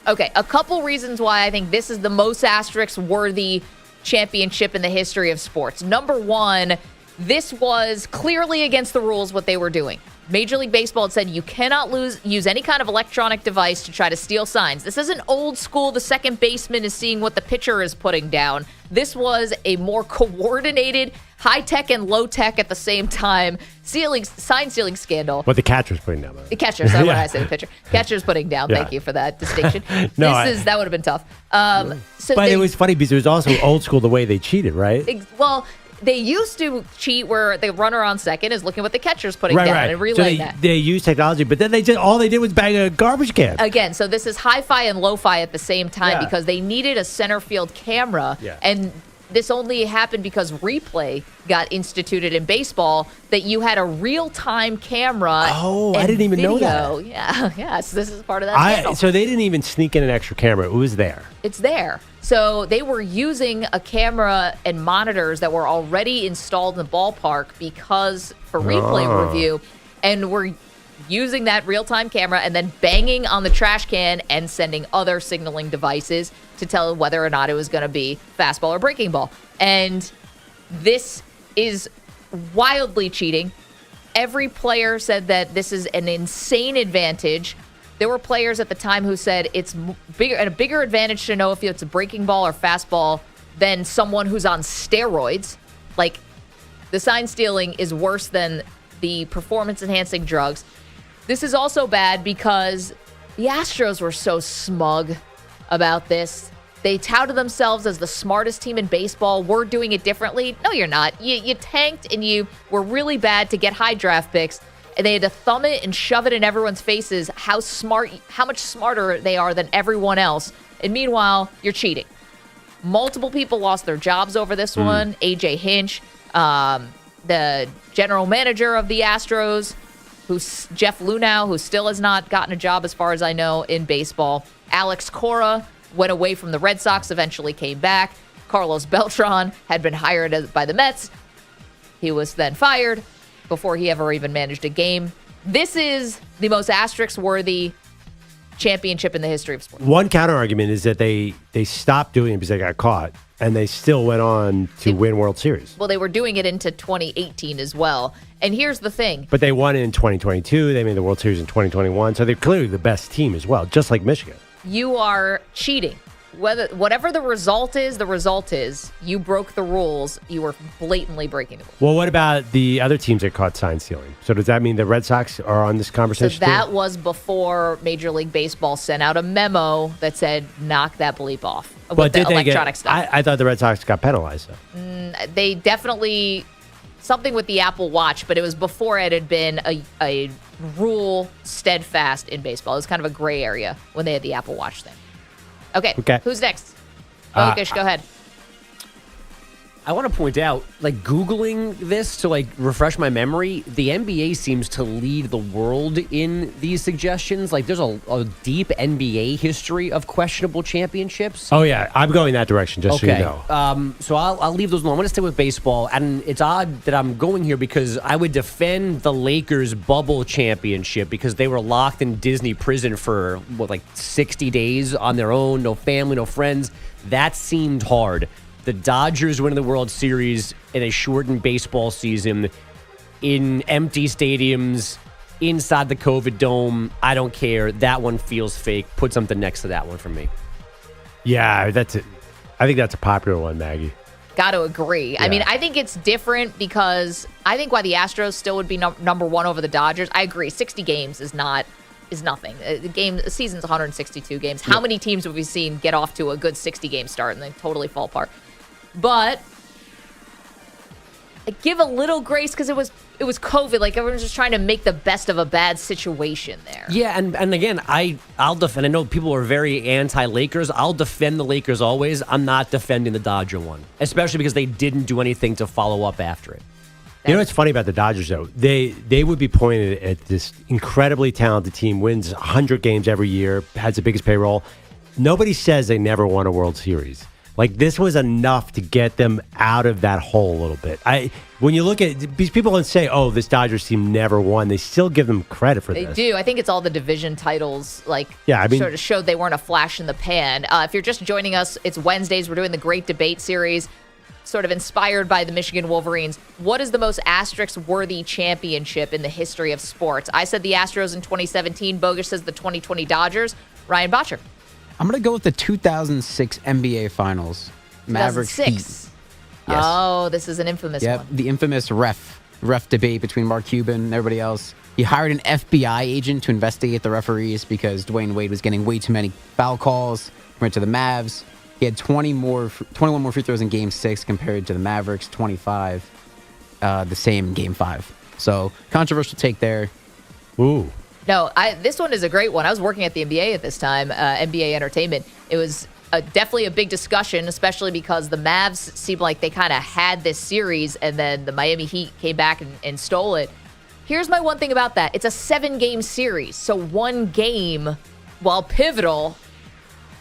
Okay, a couple reasons why I think this is the most asterisk-worthy championship in the history of sports. Number one, this was clearly against the rules what they were doing. Major League Baseball had said you cannot use any kind of electronic device to try to steal signs. This isn't old school, the second baseman is seeing what the pitcher is putting down. This was a more coordinated, high-tech and low-tech at the same time sign stealing scandal. What the catcher's putting down. The catcher, sorry, when I say the pitcher. Catcher's putting down. Thank you for that distinction. That would have been tough. But it was funny because it was also old school the way they cheated, right? Well, they used to cheat where the runner on second is looking what the catcher's putting down and relaying that. They used technology, but then all they did was bang a garbage can. Again, so this is hi-fi and lo-fi at the same time because they needed a center field camera. And this only happened because replay got instituted in baseball, that you had a real-time camera. Oh, I didn't even know that. Yeah. So this is part of that. So they didn't even sneak in an extra camera. It was there. It's there. So they were using a camera and monitors that were already installed in the ballpark for replay review, and were using that real-time camera and then banging on the trash can and sending other signaling devices to tell whether or not it was going to be fastball or breaking ball. And this is wildly cheating. Every player said that this is an insane advantage. There were players at the time who said it's a bigger advantage to know if it's a breaking ball or fastball than someone who's on steroids. Like, the sign stealing is worse than the performance-enhancing drugs. This is also bad because the Astros were so smug about this. They touted themselves as the smartest team in baseball. We're doing it differently. No, you're not. You tanked and you were really bad to get high draft picks. And they had to thumb it and shove it in everyone's faces how much smarter they are than everyone else. And meanwhile, you're cheating. Multiple people lost their jobs over this one. A.J. Hinch, the general manager of the Astros, who's Jeff Lunau, who still has not gotten a job as far as I know in baseball. Alex Cora went away from the Red Sox, eventually came back. Carlos Beltran had been hired by the Mets. He was then fired before he ever even managed a game. This is the most asterisk-worthy championship in the history of sports. One counter-argument is that they stopped doing it because they got caught, and they still went on to win World Series. Well, they were doing it into 2018 as well. And here's the thing. But they won it in 2022. They made the World Series in 2021. So they're clearly the best team as well, just like Michigan. You are cheating. Whatever the result is. You broke the rules. You were blatantly breaking the rules. Well, what about the other teams that caught sign stealing? So does that mean the Red Sox are on this conversation So that too? was before Major League Baseball sent out a memo that said, knock that bleep off with But the did they electronic stuff. I thought the Red Sox got penalized, though. They definitely, something with the Apple Watch, but it was before it had been a rule steadfast in baseball. It was kind of a gray area when they had the Apple Watch thing. Okay. Who's next? Bogusch, go ahead. I want to point out, like, Googling this to, like, refresh my memory, the NBA seems to lead the world in these suggestions. Like, there's a deep NBA history of questionable championships. Oh, yeah. I'm going that direction, just so you know. So I'll leave those alone. I'm going to stay with baseball. And it's odd that I'm going here because I would defend the Lakers bubble championship because they were locked in Disney prison for, 60 days on their own, no family, no friends. That seemed hard. The Dodgers winning the World Series in a shortened baseball season in empty stadiums, inside the COVID dome. I don't care. That one feels fake. Put something next to that one for me. Yeah, that's it. I think that's a popular one, Maggie. Got to agree. Yeah. I mean, I think it's different because I think why the Astros still would be number one over the Dodgers. I agree. 60 games is nothing. The season's 162 games. How many teams have we seen get off to a good 60-game start and then totally fall apart? But I give a little grace because it was COVID. Like, everyone's just trying to make the best of a bad situation there. Yeah, and again, I'll defend. I know people are very anti-Lakers. I'll defend the Lakers always. I'm not defending the Dodger one, especially because they didn't do anything to follow up after it. You know what's funny about the Dodgers, though? They would be pointed at this incredibly talented team, wins 100 games every year, has the biggest payroll. Nobody says they never won a World Series. Like, this was enough to get them out of that hole a little bit. When you look at these people and say, oh, this Dodgers team never won, they still give them credit for this. They do. I think it's all the division titles, sort of showed they weren't a flash in the pan. If you're just joining us, it's Wednesdays. We're doing the Great Debate Series, sort of inspired by the Michigan Wolverines. What is the most asterisk-worthy championship in the history of sports? I said the Astros in 2017. Bogusch says the 2020 Dodgers. Ryan Botcher. I'm going to go with the 2006 NBA Finals. Mavericks Heat. Yes. Oh, this is an infamous one. The infamous ref debate between Mark Cuban and everybody else. He hired an FBI agent to investigate the referees because Dwayne Wade was getting way too many foul calls. Went to the Mavs. He had 21 more free throws in Game 6 compared to the Mavericks, 25, the same in Game 5. So, controversial take there. Ooh. No, this one is a great one. I was working at the NBA at this time, NBA Entertainment. It was definitely a big discussion, especially because the Mavs seemed like they kind of had this series, and then the Miami Heat came back and stole it. Here's my one thing about that. It's a 7-game series, so one game, while pivotal,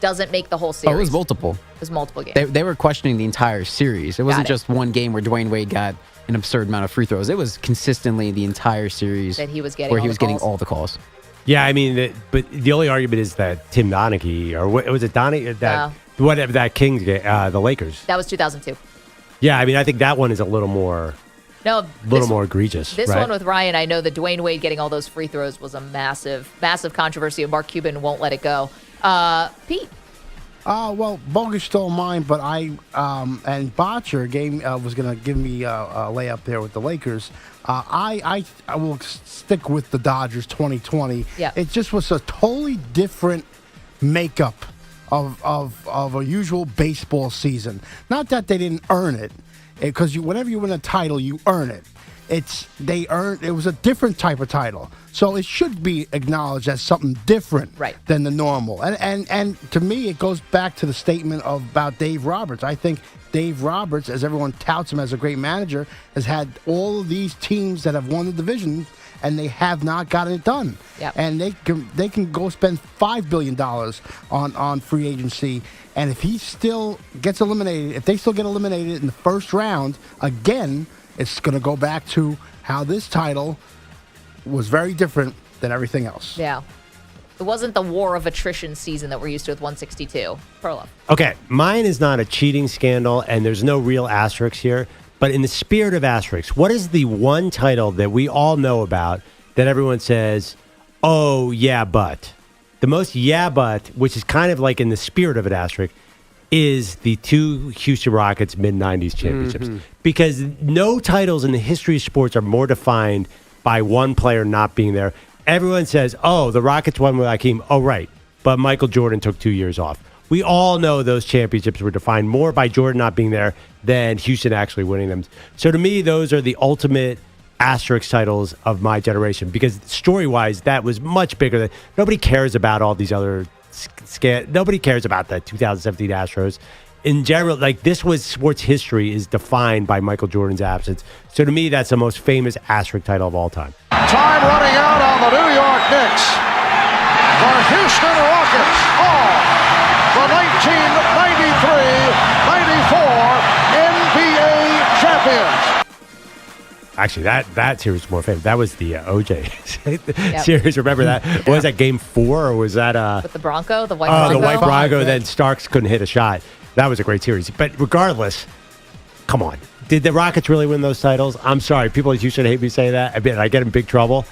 doesn't make the whole series. Oh, it was multiple. It was multiple games. They were questioning the entire series. It wasn't just one game where Dwayne Wade got an absurd amount of free throws. It was consistently the entire series that he was getting where he was getting all the calls. Yeah, I mean, but the only argument is that Tim Donaghy, or what was it, whatever that Kings game, the Lakers. That was 2002. Yeah, I mean, I think that one is a little more more egregious. This one with Ryan, I know that Dwayne Wade getting all those free throws was a massive, massive controversy, and Mark Cuban won't let it go. Pete. Well, Bogusch stole mine, but and Botcher was going to give me a layup there with the Lakers. I will stick with the Dodgers 2020. Yeah. It just was a totally different makeup of a usual baseball season. Not that they didn't earn it, because whenever you win a title, you earn it. It was a different type of title, so it should be acknowledged as something different than the normal. And to me, it goes back to the statement about Dave Roberts. I think Dave Roberts, as everyone touts him as a great manager, has had all of these teams that have won the division, and they have not gotten it done. Yep. And they can go spend $5 billion on free agency, and if he still gets eliminated, if they still get eliminated in the first round again, it's going to go back to how this title was very different than everything else. Yeah. It wasn't the war of attrition season that we're used to with 162. Perloff. Okay, mine is not a cheating scandal, and there's no real asterisks here. But in the spirit of asterisks, what is the one title that we all know about that everyone says, oh, yeah, but? The most yeah, but, which is kind of like in the spirit of an asterisk, is the two Houston Rockets mid-90s championships. Mm-hmm. Because no titles in the history of sports are more defined by one player not being there. Everyone says, oh, the Rockets won with Hakeem. Oh, right. But Michael Jordan took 2 years off. We all know those championships were defined more by Jordan not being there than Houston actually winning them. So to me, those are the ultimate asterisk titles of my generation, because story-wise, that was much bigger. Nobody cares about all these other nobody cares about the 2017 Astros. in general, like this was sports history is defined by Michael Jordan's absence. So to me, that's the most famous asterisk title of all time. Time running out on the New York Knicks. The Houston Rockets are the 1993-94 NBA champions. Actually, that series was more famous. That was the OJ series. Remember that? What was that, game 4, or was that with the Bronco, the white Bronco? Bronco? The white Bronco. Then Starks couldn't hit a shot. That was a great series. But regardless, come on. Did the Rockets really win those titles? I'm sorry. People in Houston hate me saying that. I get in big trouble.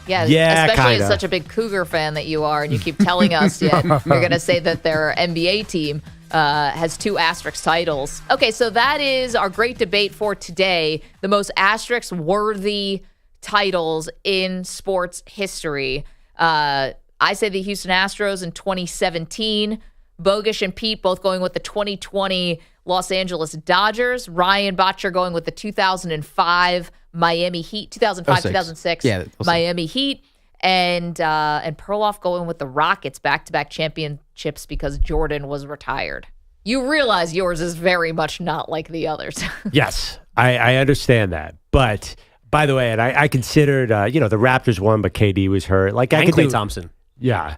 Yeah, especially as such a big Cougar fan that you are, and you keep telling us yet you're going to say that their NBA team has 2 asterisk titles. Okay, so that is our great debate for today. The most asterisk-worthy titles in sports history. I say the Houston Astros in 2017. Bogusch and Pete both going with the 2020 Los Angeles Dodgers. Ryan Botcher going with the 2005 Miami Heat. 2006 Miami Heat. And Perloff going with the Rockets back-to-back championships because Jordan was retired. You realize yours is very much not like the others. Yes, I understand that. But, by the way, and I considered, the Raptors won, but KD was hurt. Like, I could Klay Thompson. Yeah.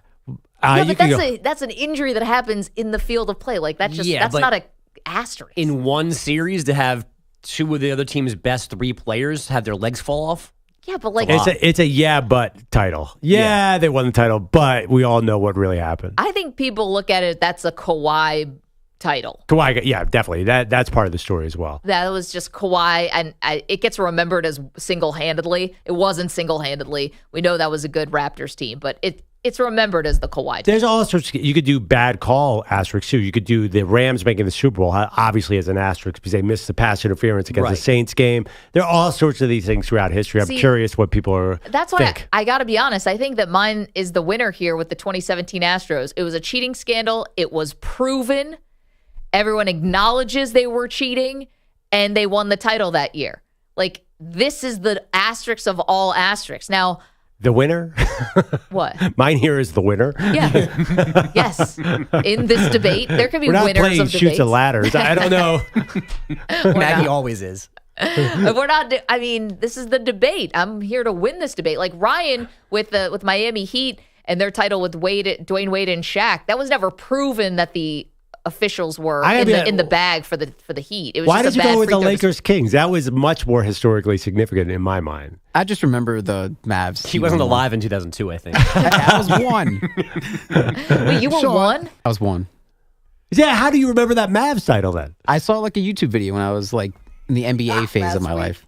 Yeah, but that's an injury that happens in the field of play. Like, that's not a asterisk. In one series, to have 2 of the other team's best 3 players have their legs fall off? Yeah, but like it's a but title. Yeah, they won the title, but we all know what really happened. I think people look at it, that's a Kawhi title. Kawhi, yeah, definitely. That's part of the story as well. That was just Kawhi, and it gets remembered as single-handedly. It wasn't single-handedly. We know that was a good Raptors team, but it's remembered as the Kawhi title. There's all sorts. You could do bad call asterisks too. You could do the Rams making the Super Bowl, obviously as an asterisk because they missed the pass interference against the Saints game. There are all sorts of these things throughout history. I'm curious what people are. That's why I got to be honest. I think that mine is the winner here with the 2017 Astros. It was a cheating scandal. It was proven. Everyone acknowledges they were cheating, and they won the title that year. Like, this is the asterisk of all asterisks. Now, the winner? What? Mine here is the winner. Yeah. Yes. In this debate, there could be We're not winners playing of debates. Shoots and ladders. I don't know. Maggie always is. We're not. I mean, this is the debate. I'm here to win this debate. Like Ryan with Miami Heat and their title with Dwayne Wade and Shaq. That was never proven that the officials were in the bag for the Heat. It was why just did a you bad go with the free throw. Lakers Kings? That was much more historically significant in my mind. I just remember the Mavs. He wasn't alive in 2002, I think. I was 1. Wait, you were 1? I was 1. Yeah, how do you remember that Mavs title then? I saw like a YouTube video when I was like in the NBA phase of my life.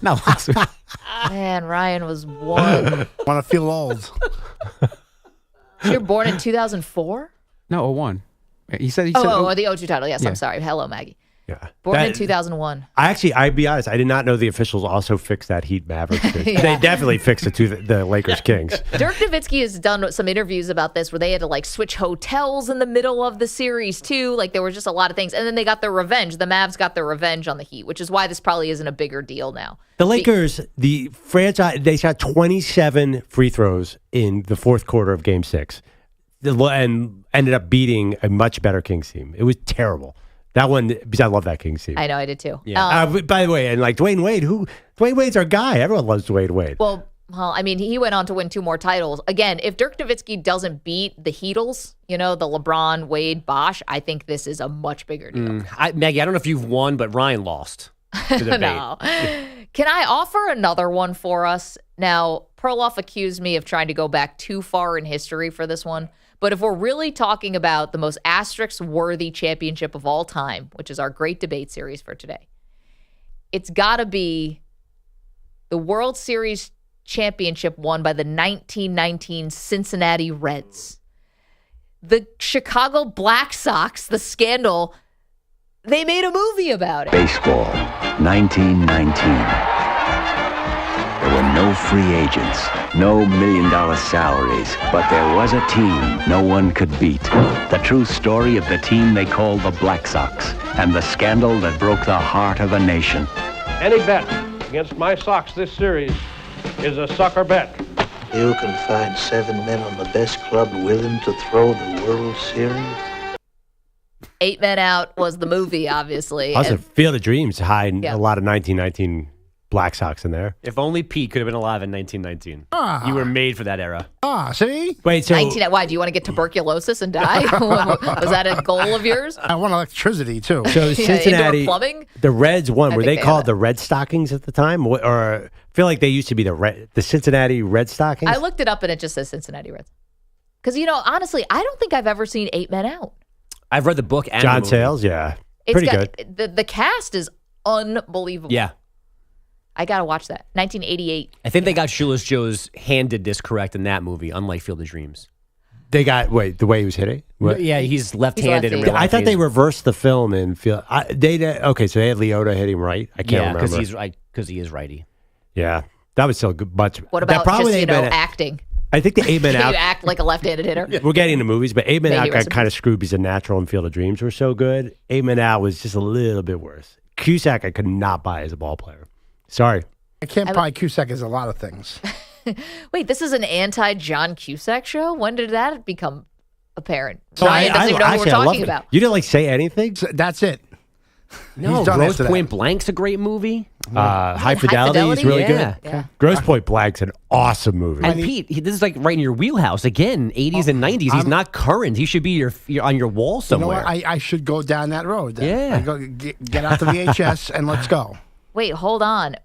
No, last week. Man, Ryan was 1. Want to feel old? You were born in 2004? No, 01. He said. Oh, the 02 title. Yes, I'm sorry. Hello, Maggie. Yeah. Born in 2001. I'd be honest, I did not know the officials also fixed that Heat Mavericks. Yeah. They definitely fixed it to the Lakers Kings. Dirk Nowitzki has done some interviews about this where they had to like switch hotels in the middle of the series too. Like there were just a lot of things. And then they got their revenge. The Mavs got their revenge on the Heat, which is why this probably isn't a bigger deal now. The Lakers, the franchise, they shot 27 free throws in the fourth quarter of Game 6 and ended up beating a much better Kings team. It was terrible. That one, because I love that Kings team. I know, I did too. Yeah. By the way, and like Dwayne Wade's our guy. Everyone loves Dwayne Wade. Well, I mean, he went on to win 2 more titles. Again, if Dirk Nowitzki doesn't beat the Heatles, the LeBron, Wade, Bosch, I think this is a much bigger deal. Maggie, I don't know if you've won, but Ryan lost the debate. No. Can I offer another one for us? Now, Perloff accused me of trying to go back too far in history for this one. But if we're really talking about the most asterisk-worthy championship of all time, which is our great debate series for today, it's got to be the World Series championship won by the 1919 Cincinnati Reds. The Chicago Black Sox, the scandal, they made a movie about it. Baseball, 1919. There were no free agents, no million-dollar salaries, but there was a team no one could beat. The true story of the team they called the Black Sox and the scandal that broke the heart of a nation. Any bet against my Sox this series is a sucker bet. You can find 7 men on the best club willing to throw the World Series? 8 Men Out was the movie, obviously. Also, and- Field of Dreams, hiding Yeah. a lot of 1919 Black Sox in there. If only Pete could have been alive in 1919. You were made for that era. See? Wait, so why, do you want to get tuberculosis and die? Was that a goal of yours? I want electricity, too. So Cincinnati, indoor plumbing? the Reds won. I Were think they they called have the Red Stockings at the time? Or I feel like they used to be the Cincinnati Red Stockings? I looked it up and it just says Cincinnati Reds. Because, honestly, I don't think I've ever seen 8 Men Out. I've read the book and John the movie. Sayles, yeah. Pretty good. The cast is unbelievable. Yeah. I got to watch that. 1988. I think they got Shoeless Joe's hand did this correct in that movie, unlike Field of Dreams. They got, the way he was hitting? What? Yeah, he's left-handed. in real I life. thought they reversed the film in Field. Okay, so they had Leota hit him right? I can't remember. because he is righty. Yeah. That was still good. Much. What about probably acting? I think the 8 Men Can Out. you act like a left-handed hitter? We're getting into movies, but 8 Men Out May he got rest in kind of screwed because The Natural and Field of Dreams were so good. 8 Men Out was just a little bit worse. Cusack, I could not buy as a ball player. Sorry. I can't buy Cusack as a lot of things. Wait, this is an anti-John Cusack show? When did that become apparent? So Ryan doesn't even know who we're talking about. You didn't say anything? That's it. No, He's done Grosse after that. Point Blank's a great movie. High Fidelity is really Yeah. good. Yeah. Grosse Point Blank's an awesome movie. And Pete, this is like right in your wheelhouse again. 80s and 90s. He's not current. He should be on your wall You know somewhere. what? I should go down that road. Then. Yeah. I go, get out the VHS and let's go. Wait, hold on.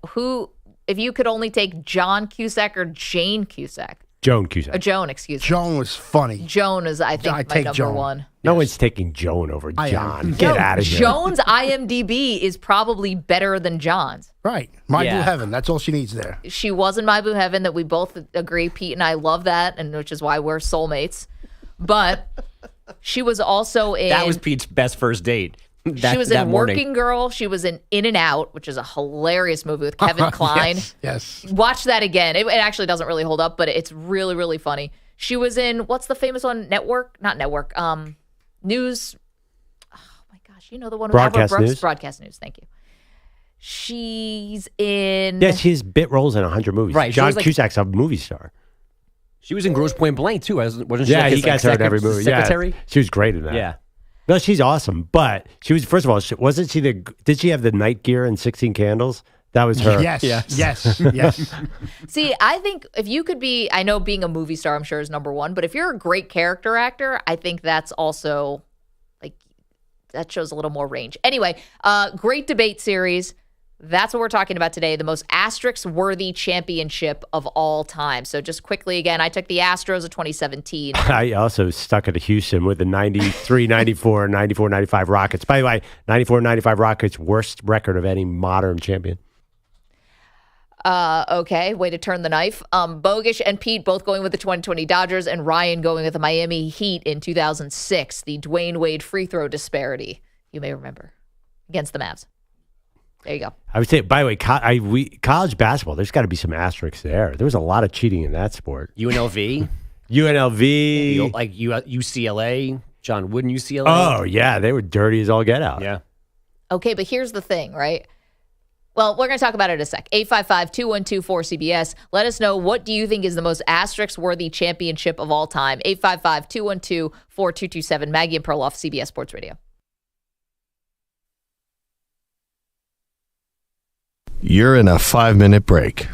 If you could only take John Cusack or Jane Cusack? Joan Cusack. Joan, excuse me. Joan was funny. Joan is, I think, I my take number Joan. one. No one's taking Joan over I am. John. Get out of here. Joan's IMDb is probably better than John's. Right. My Yeah. Blue Heaven. That's all she needs there. She was in My Blue Heaven, that we both agree. Pete and I love that, and which is why we're soulmates. But she was also in... that was Pete's best first date. She was in morning. Working Girl. She was in In and Out, which is a hilarious movie with Kevin Kline. Yes. Watch that again. It actually doesn't really hold up, but it's really, really funny. She was in, what's the famous one? News. Oh my gosh. You know the one with Broadcast Albert Brooks? News? Broadcast News. Thank you. She's in. Yeah, she has bit roles in 100 movies. Right, she John was like- Cusack's a movie star. She was in Grosse Point Blank, too. Wasn't she? Yeah, like he his, got her in every movie. Secretary? Yeah, she was great in that. Yeah. No, she's awesome. But she was, first of all, wasn't she did she have the night gear in 16 Candles? That was her. Yes. Yes. See, I think if you could be, I know being a movie star, I'm sure is number one, but if you're a great character actor, I think that's also that shows a little more range. Anyway, great debate series. That's what we're talking about today, the most asterisk-worthy championship of all time. So just quickly again, I took the Astros of 2017. I also stuck at Houston with the 93, 94, 94, 95 Rockets. By the way, 94, 95 Rockets, worst record of any modern champion. Okay, way to turn the knife. Bogusch and Pete both going with the 2020 Dodgers, and Ryan going with the Miami Heat in 2006, the Dwayne Wade free throw disparity, you may remember, against the Mavs. There you go. I would say, by the way, college basketball, there's got to be some asterisks there. There was a lot of cheating in that sport. UNLV? UNLV. Like UCLA? John Wooden UCLA? Oh, yeah. They were dirty as all get out. Yeah. Okay, but here's the thing, right? Well, we're going to talk about it in a sec. 855-212-4CBS. Let us know, what do you think is the most asterisk-worthy championship of all time? 855-212-4227. Maggie and Perloff, CBS Sports Radio. You're in a 5-minute break.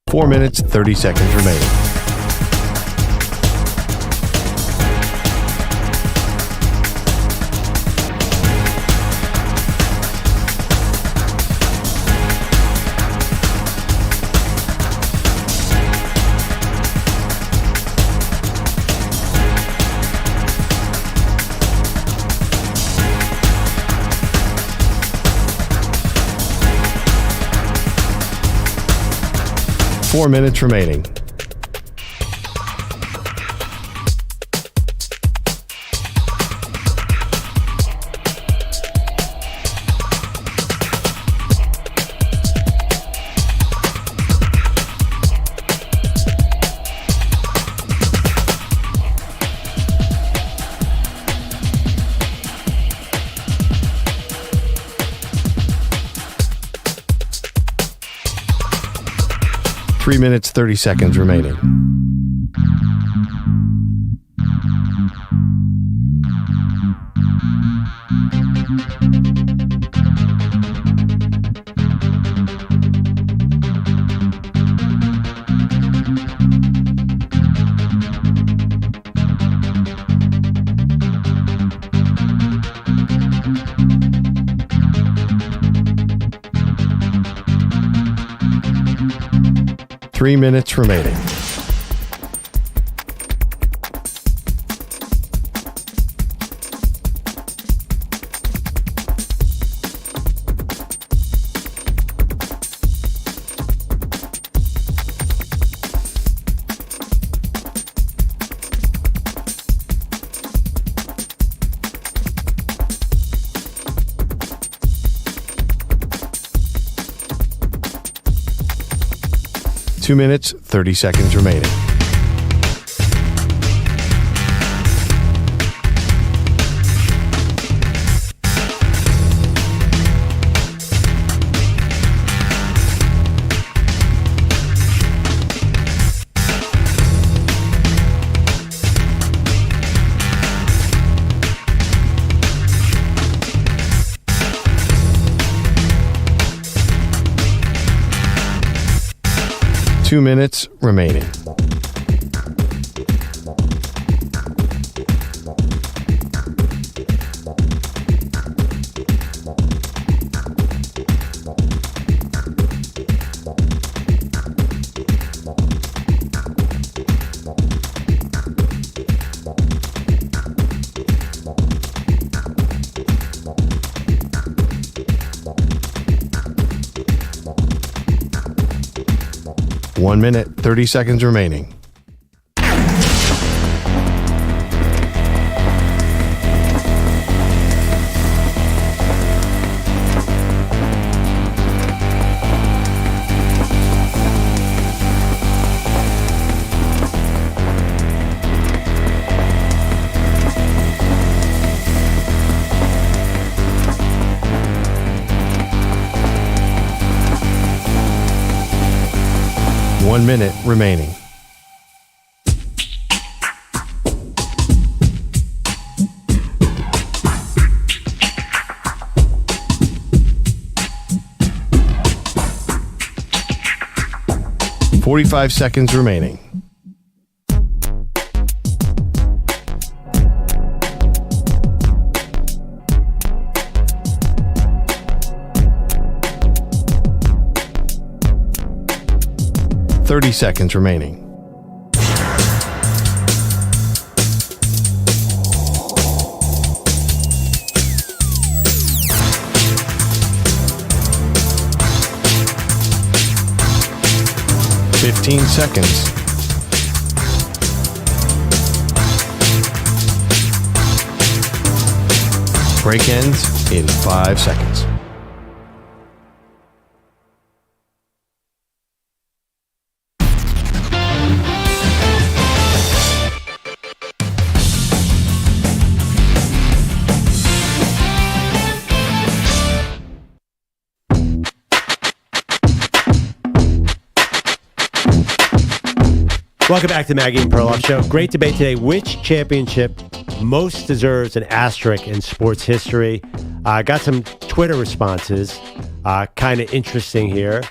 Four minutes, 30 seconds remaining. Four minutes remaining. 3 minutes, 30 seconds remaining. Three minutes remaining. Two minutes, 30 seconds remaining. Two minutes remaining. 1 minute, 30 seconds remaining. One minute remaining. .45 seconds remaining. .30 seconds remaining. .15 seconds. Break ends in 5 seconds. Welcome back to Maggie and Perloff Show. Great debate today. Which championship most deserves an asterisk in sports history? Got some Twitter responses. Kind of interesting here.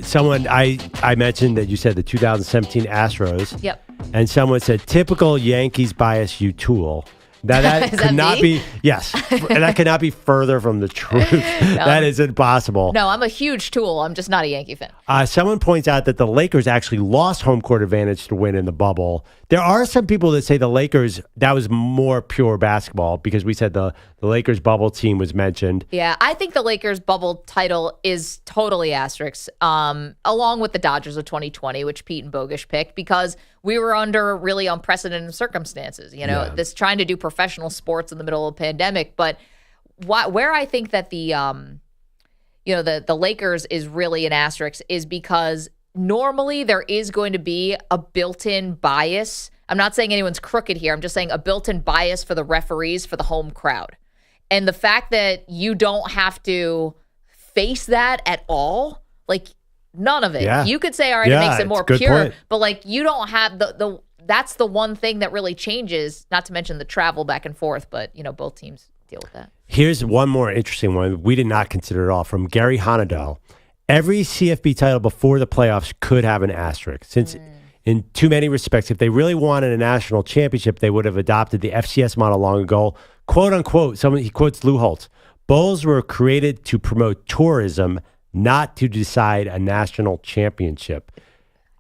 Someone, I mentioned that you said the 2017 Astros. Yep. And someone said, typical Yankees bias, you tool. Now that Is could that not me? be, yes, and that could not be further from the truth. That is impossible. No, I'm a huge tool. I'm just not a Yankee fan. Someone points out that the Lakers actually lost home court advantage to win in the bubble. There are some people that say the Lakers, that was more pure basketball because we said the Lakers bubble team was mentioned. Yeah, I think the Lakers bubble title is totally asterisks, along with the Dodgers of 2020, which Pete and Bogusch picked, because we were under really unprecedented circumstances, this trying to do professional sports in the middle of a pandemic. But where I think that the Lakers is really an asterisk is because normally there is going to be a built-in bias. I'm not saying anyone's crooked here. I'm just saying a built-in bias for the referees for the home crowd. And the fact that you don't have to face that at all, like None of it. Yeah. You could say, all right, Yeah, it makes it it's more a good pure, point. but like you don't have that's the one thing that really changes, not to mention the travel back and forth, but both teams deal with that. Here's one more interesting one we did not consider at all from Gary Hanadel. Every CFB title before the playoffs could have an asterisk, since in too many respects, if they really wanted a national championship, they would have adopted the FCS model long ago. Quote unquote, he quotes Lou Holtz, bowls were created to promote tourism, not to decide a national championship.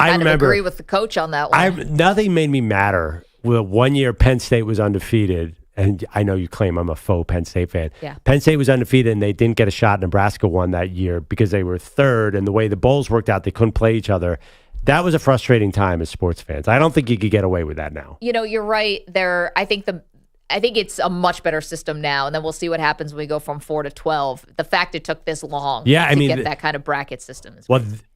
I remember, agree with the coach on that one. Nothing made me madder. Well, 1 year Penn State was undefeated, and I know you claim I'm a faux Penn State fan. Yeah. Penn State was undefeated, and they didn't get a shot. Nebraska won that year because they were third, and the way the bowls worked out, they couldn't play each other. That was a frustrating time as sports fans. I don't think you could get away with that now. You're right. I think it's a much better system now, and then we'll see what happens when we go from 4 to 12. The fact it took this long to get that kind of bracket system.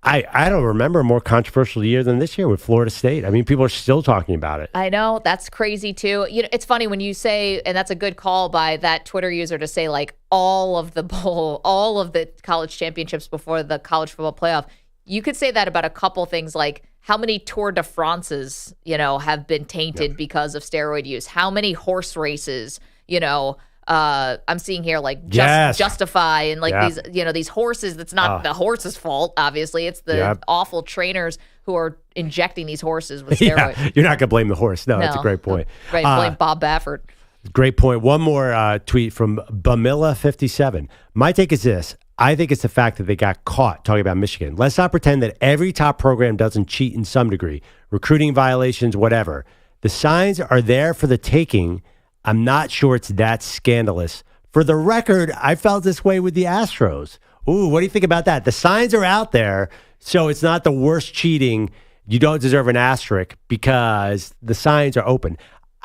I don't remember a more controversial year than this year with Florida State. I mean, people are still talking about it. I know. That's crazy, too. It's funny when you say, and that's a good call by that Twitter user to say, like, all of the college championships before the college football playoff. You could say that about a couple things, like how many Tour de France's, have been tainted because of steroid use. How many horse races, I'm seeing here, like Justify and like these horses. That's not the horse's fault. Obviously, it's the awful trainers who are injecting these horses with steroids. Yeah, you're not gonna blame the horse. No, that's a great point. Right, blame Bob Baffert. Great point. One more tweet from Bamilla57. My take is this. I think it's the fact that they got caught talking about Michigan. Let's not pretend that every top program doesn't cheat in some degree. Recruiting violations, whatever. The signs are there for the taking. I'm not sure it's that scandalous. For the record, I felt this way with the Astros. Ooh, what do you think about that? The signs are out there, so it's not the worst cheating. You don't deserve an asterisk because the signs are open.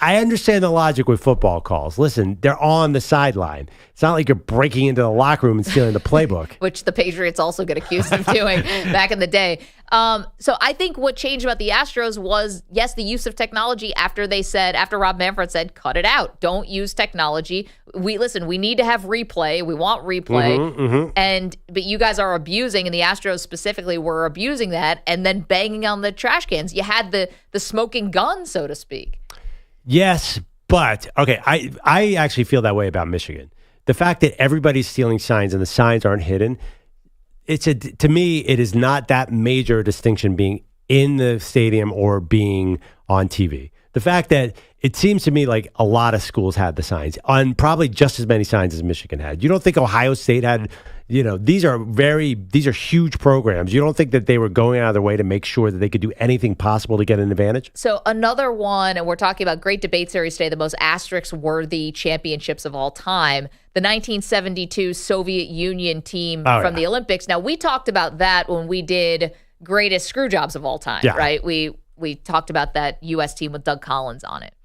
I understand the logic with football calls. Listen, they're on the sideline. It's not like you're breaking into the locker room and stealing the playbook. Which the Patriots also get accused of doing back in the day. So I think what changed about the Astros was, yes, the use of technology after Rob Manfred said, cut it out. Don't use technology. We need to have replay. We want replay. But you guys are abusing, and the Astros specifically were abusing that and then banging on the trash cans. You had the smoking gun, so to speak. Yes, but okay, I actually feel that way about Michigan. The fact that everybody's stealing signs and the signs aren't hidden, to me, it is not that major distinction being in the stadium or being on TV. The fact that it seems to me like a lot of schools had the signs, on probably just as many signs as Michigan had. You don't think Ohio State had, these are huge programs. You don't think that they were going out of their way to make sure that they could do anything possible to get an advantage? So another one, and we're talking about great debate series today, the most asterisk-worthy championships of all time, the 1972 Soviet Union team from the Olympics. Now, we talked about that when we did greatest screw jobs of all time, right? We talked about that U.S. team with Doug Collins on it.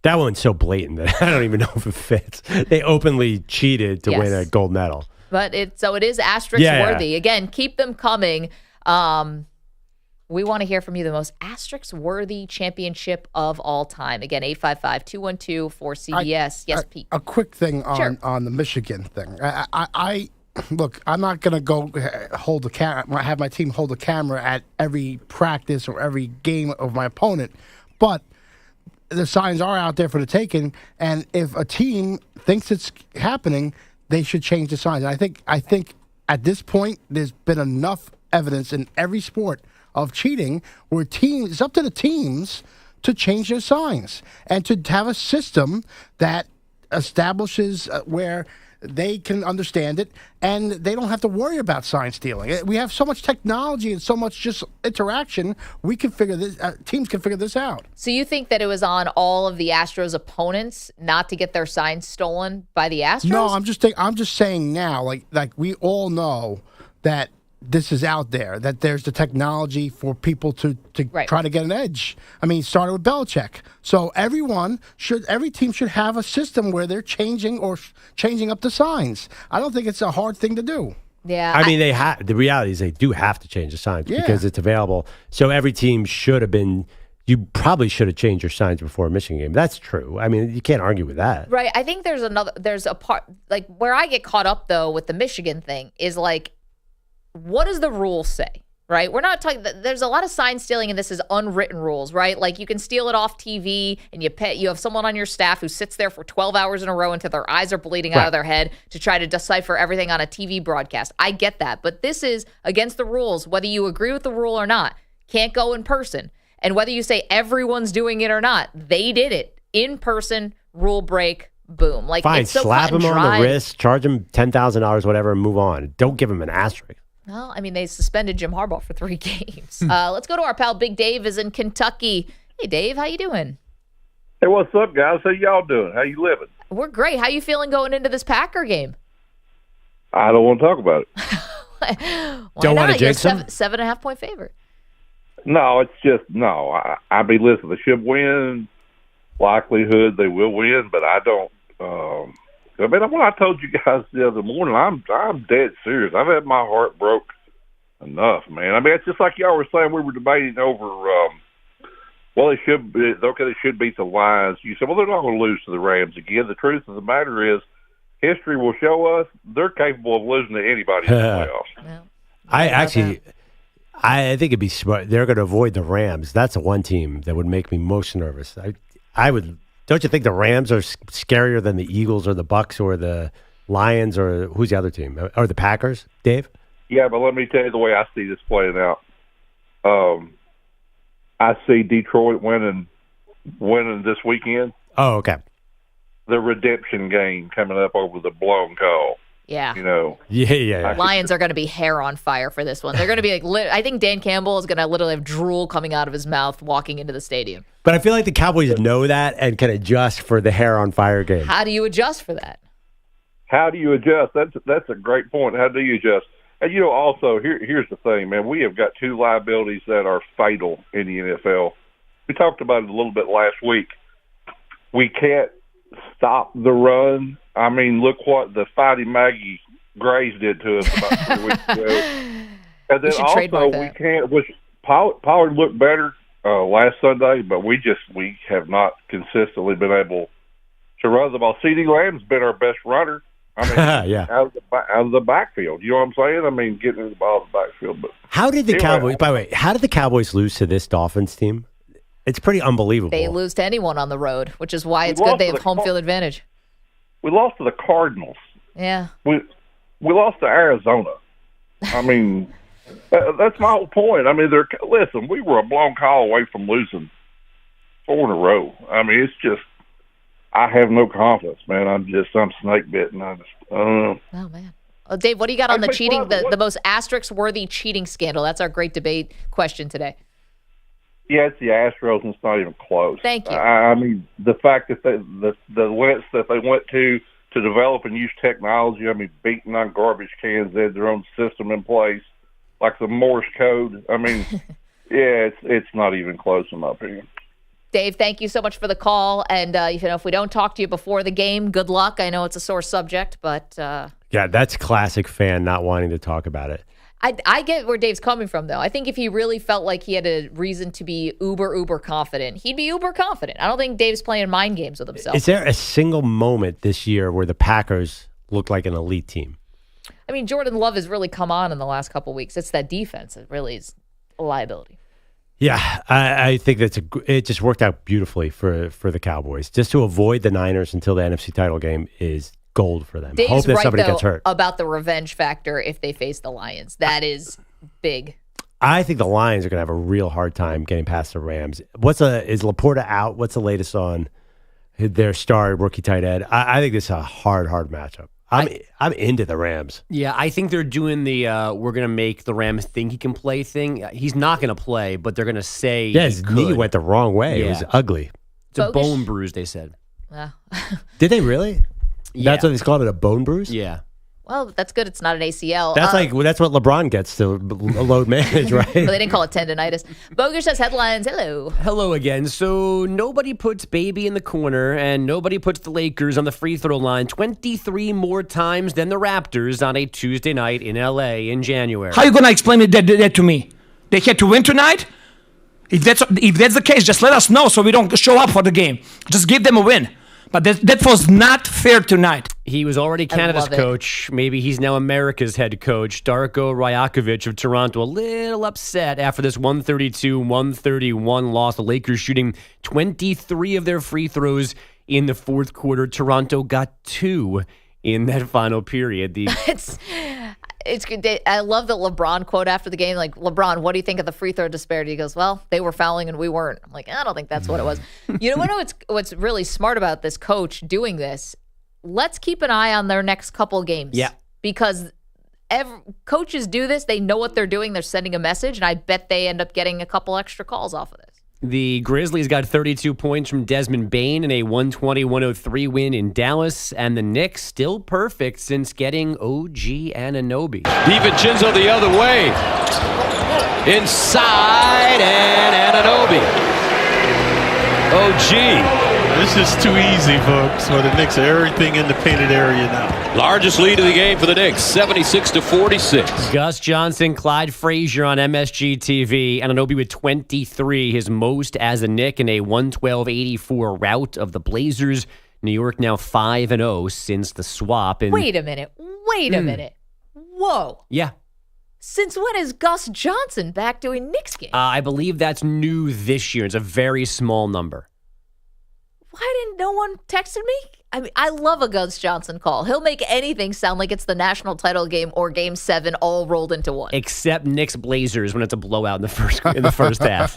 That one's so blatant that I don't even know if it fits. They openly cheated to win a gold medal. But it is asterisk worthy. Again, keep them coming. We want to hear from you, the most asterisk worthy championship of all time. Again, 855-212-4CBS. Yes, Pete. A quick thing on the Michigan thing. I look, I'm not going to go hold the camera, have my team hold the camera at every practice or every game of my opponent, but the signs are out there for the taking, and if a team thinks it's happening, they should change the signs. And I think at this point, there's been enough evidence in every sport of cheating where it's up to the teams to change their signs and to have a system that establishes where they can understand it, and they don't have to worry about sign stealing. We have so much technology and so much just interaction. We can figure this. Teams can figure this out. So you think that it was on all of the Astros' opponents not to get their signs stolen by the Astros? No, I'm just saying now, like we all know that this is out there, that there's the technology for people to try to get an edge. I mean, it started with Belichick. So every team should have a system where they're changing up the signs. I don't think it's a hard thing to do. Yeah. I mean, the reality is they do have to change the signs because it's available. So every team should have been, you probably should have changed your signs before a Michigan game. That's true. I mean, you can't argue with that. Right. I think there's a part, like where I get caught up though with the Michigan thing is like, what does the rule say? Right? We're not talking, there's a lot of sign stealing, and this is unwritten rules, right? Like you can steal it off TV, and you have someone on your staff who sits there for 12 hours in a row until their eyes are bleeding out of their head to try to decipher everything on a TV broadcast. I get that, but this is against the rules, whether you agree with the rule or not. Can't go in person. And whether you say everyone's doing it or not, they did it in person, rule break, boom. Like, fine, it's so slap cut and him on dry. the wrist, charge him $10,000, whatever, and move on. Don't give him an asterisk. Well, I mean, they suspended Jim Harbaugh for 3 games. Let's go to our pal Big Dave is in Kentucky. Hey, Dave, how you doing? Hey, what's up, guys? How y'all doing? How you living? We're great. How you feeling going into this Packer game? I don't want to talk about it. Why Don't not? want to You're jinx him? 7.5 point favorite. No, it's just, no. I mean, listen, they should win. Likelihood they will win, but I don't. I mean, when I told you guys the other morning, I'm dead serious. I've had my heart broke enough, man. I mean, it's just like y'all were saying. We were debating over, well, they should beat the Lions. You said, well, they're not going to lose to the Rams again. The truth of the matter is, history will show us they're capable of losing to anybody in the playoffs. I think it'd be smart. They're going to avoid the Rams. That's the one team that would make me most nervous. I would. Don't you think the Rams are scarier than the Eagles or the Bucks or the Lions or who's the other team? Or the Packers, Dave? Yeah, but let me tell you the way I see this playing out. I see Detroit winning this weekend. Oh, okay. The redemption game coming up over the blown call. Yeah. You know. Yeah. Lions are going to be hair on fire for this one. They're going to be like, I think Dan Campbell is going to literally have drool coming out of his mouth walking into the stadium. But I feel like the Cowboys know that and can adjust for the hair on fire game. How do you adjust for that? How do you adjust? That's a great point. How do you adjust? And, you know, also, here's the thing, man. We have got 2 liabilities that are fatal in the NFL. We talked about it a little bit last week. We can't stop the run. I mean, look what the Fighting Maggie Grays did to us about 3 weeks ago. And then also, we can't, which Pollard looked better last Sunday, but we have not consistently been able to run the ball. CeeDee Lamb's been our best runner. I mean, yeah. out of the backfield. You know what I'm saying? I mean, getting the ball in the backfield. But how did the Cowboys? By the way, how did the Cowboys lose to this Dolphins team? It's pretty unbelievable. They lose to anyone on the road, which is why it's good they have home field advantage. We lost to the Cardinals. Yeah. We lost to Arizona. I mean, that's my whole point. I mean, listen, we were a blown call away from losing 4 in a row. I mean, it's just, I have no confidence, man. I'm snake bitten. I don't know. Oh, man. Well, Dave, what do you got on the cheating, the most asterisk-worthy cheating scandal? That's our great debate question today. Yeah, it's the Astros, and it's not even close. Thank you. I mean, the fact that the lengths that they went to develop and use technology, I mean, beating on garbage cans, they had their own system in place, like the Morse code. I mean, yeah, it's not even close in my opinion. Dave, thank you so much for the call. And, if we don't talk to you before the game, good luck. I know it's a sore subject, but... Yeah, that's classic fan not wanting to talk about it. I get where Dave's coming from, though. I think if he really felt like he had a reason to be uber confident, he'd be uber confident. I don't think Dave's playing mind games with himself. Is there a single moment this year where the Packers look like an elite team? I mean, Jordan Love has really come on in the last couple of weeks. It's that defense. It really is a liability. Yeah, I think it just worked out beautifully for the Cowboys. Just to avoid the Niners until the NFC title game is gold for them. Dave's Hope that right, somebody though, gets hurt. about the revenge factor if they face the Lions. That is big. I think the Lions are going to have a real hard time getting past the Rams. Is Laporta out? What's the latest on their star rookie tight end? I think this is a hard matchup. I'm into the Rams. Yeah, I think they're doing the we're going to make the Rams think he can play thing. He's not going to play, but they're going to say his knee went the wrong way. Yeah. It was ugly. It's a bone bruise, they said. Did they really? Yeah. That's what they called it, a bone bruise? Yeah. Well, that's good. It's not an ACL. That's that's what LeBron gets to load manage, right? Well, they didn't call it tendonitis. Bogusch says headlines. Hello again. So nobody puts baby in the corner and nobody puts the Lakers on the free throw line 23 more times than the Raptors on a Tuesday night in LA in January. How are you going to explain that to me? They had to win tonight? If that's the case, just let us know so we don't show up for the game. Just give them a win. But that was not fair tonight. He was already Canada's coach. Maybe he's now America's head coach. Darko Rajakovic of Toronto, a little upset after this 132-131 loss. The Lakers shooting 23 of their free throws in the fourth quarter. Toronto got 2 in that final period. It's good. I love the LeBron quote after the game. Like, LeBron, what do you think of the free throw disparity? He goes, well, they were fouling and we weren't. I'm like, I don't think that's what it was. You know what's really smart about this coach doing this? Let's keep an eye on their next couple games. Yeah. Because coaches do this. They know what they're doing. They're sending a message, and I bet they end up getting a couple extra calls off of this. The Grizzlies got 32 points from Desmond Bane in a 120-103 win in Dallas, and the Knicks still perfect since getting OG Anunoby. DiVincenzo the other way. Inside, and Anunoby. OG. This is too easy, folks, for the Knicks. Everything in the painted area now. Largest lead of the game for the Knicks, 76-46. Gus Johnson, Clyde Frazier on MSG TV. Anunoby with 23, his most as a Knick in a 112-84 rout of the Blazers. New York now 5-0 since the swap. And Wait a minute. Whoa. Yeah. Since when is Gus Johnson back doing Knicks games? I believe that's new this year. It's a very small number. Why didn't no one texted me? I mean, I love a Gus Johnson call. He'll make anything sound like it's the national title game or Game 7 all rolled into one. Except Knicks Blazers when it's a blowout in the first half.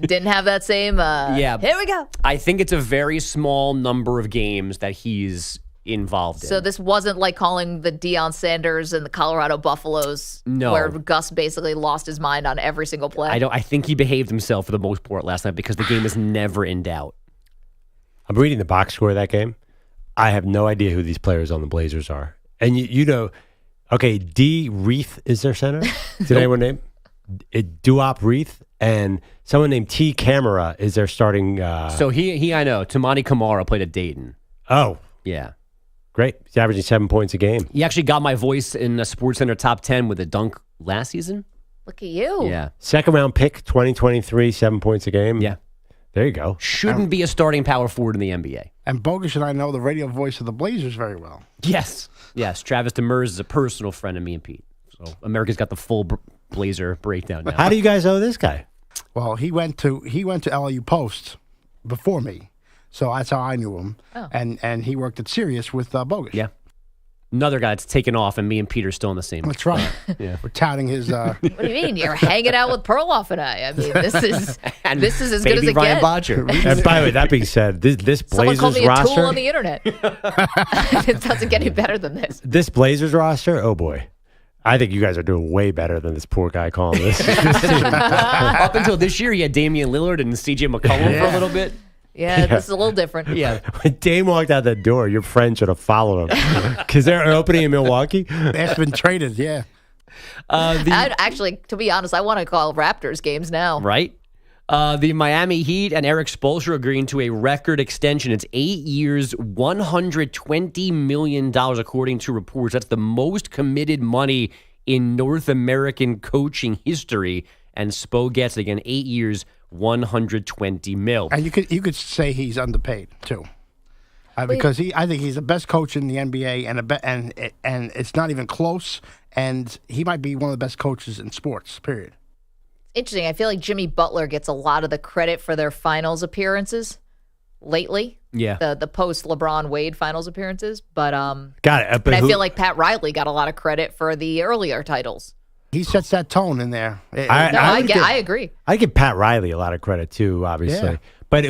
Didn't have that same. Yeah. Here we go. I think it's a very small number of games that he's involved in. So this wasn't like calling the Deion Sanders and the Colorado Buffaloes, No. where Gus basically lost his mind on every single play. I think he behaved himself for the most part last night because the game is never in doubt. I'm reading the box score of that game. I have no idea who these players on the Blazers are. And you know, okay, D. Reith is their center. Did anyone name? Duop Reith. And someone named T. Camara is their starting. So he I know. Tamani Kamara played at Dayton. Oh. Yeah. Great. He's averaging 7 points a game. He actually got my voice in a SportsCenter top 10 with a dunk last season. Look at you. Yeah. Second round pick, 2023, 7 points a game. Yeah. There you go. Shouldn't be a starting power forward in the NBA. And Bogusch and I know the radio voice of the Blazers very well. Yes. Travis Demers is a personal friend of me and Pete. So America's got the full Blazer breakdown now. How do you guys know this guy? Well, he went to LU Post before me, so that's how I knew him. Oh. And he worked at Sirius with Bogusch. Yeah. Another guy that's taken off, and me and Pete are still in the same. That's right. Yeah. We're touting his. What do you mean? You're hanging out with Perloff and I. I mean, this is as good as it Ryan gets. Bodger. And by the way, that being said, this Someone called Blazers me a roster. tool on the internet. It doesn't get any better than this. This Blazers roster, oh boy. I think you guys are doing way better than this poor guy calling this. Up until this year, he had Damian Lillard and C.J. McCollum for a little bit. Yeah, this is a little different. Yeah. When Dame walked out that door, your friend should have followed him. Because they're opening in Milwaukee. That's been traded, yeah. Actually, to be honest, I want to call Raptors games now. Right? The Miami Heat and Eric Spoelstra agreeing to a record extension. It's 8 years, $120 million, according to reports. That's the most committed money in North American coaching history. And Spo gets, again, 8 years, $120 million. And you could say he's underpaid too, because I think he's the best coach in the NBA, and it's not even close. And he might be one of the best coaches in sports. Period. Interesting. I feel like Jimmy Butler gets a lot of the credit for their finals appearances lately. Yeah. The post LeBron Wade finals appearances, but got it. But I feel like Pat Riley got a lot of credit for the earlier titles. He sets that tone in there. I agree. I give Pat Riley a lot of credit too, obviously. Yeah. But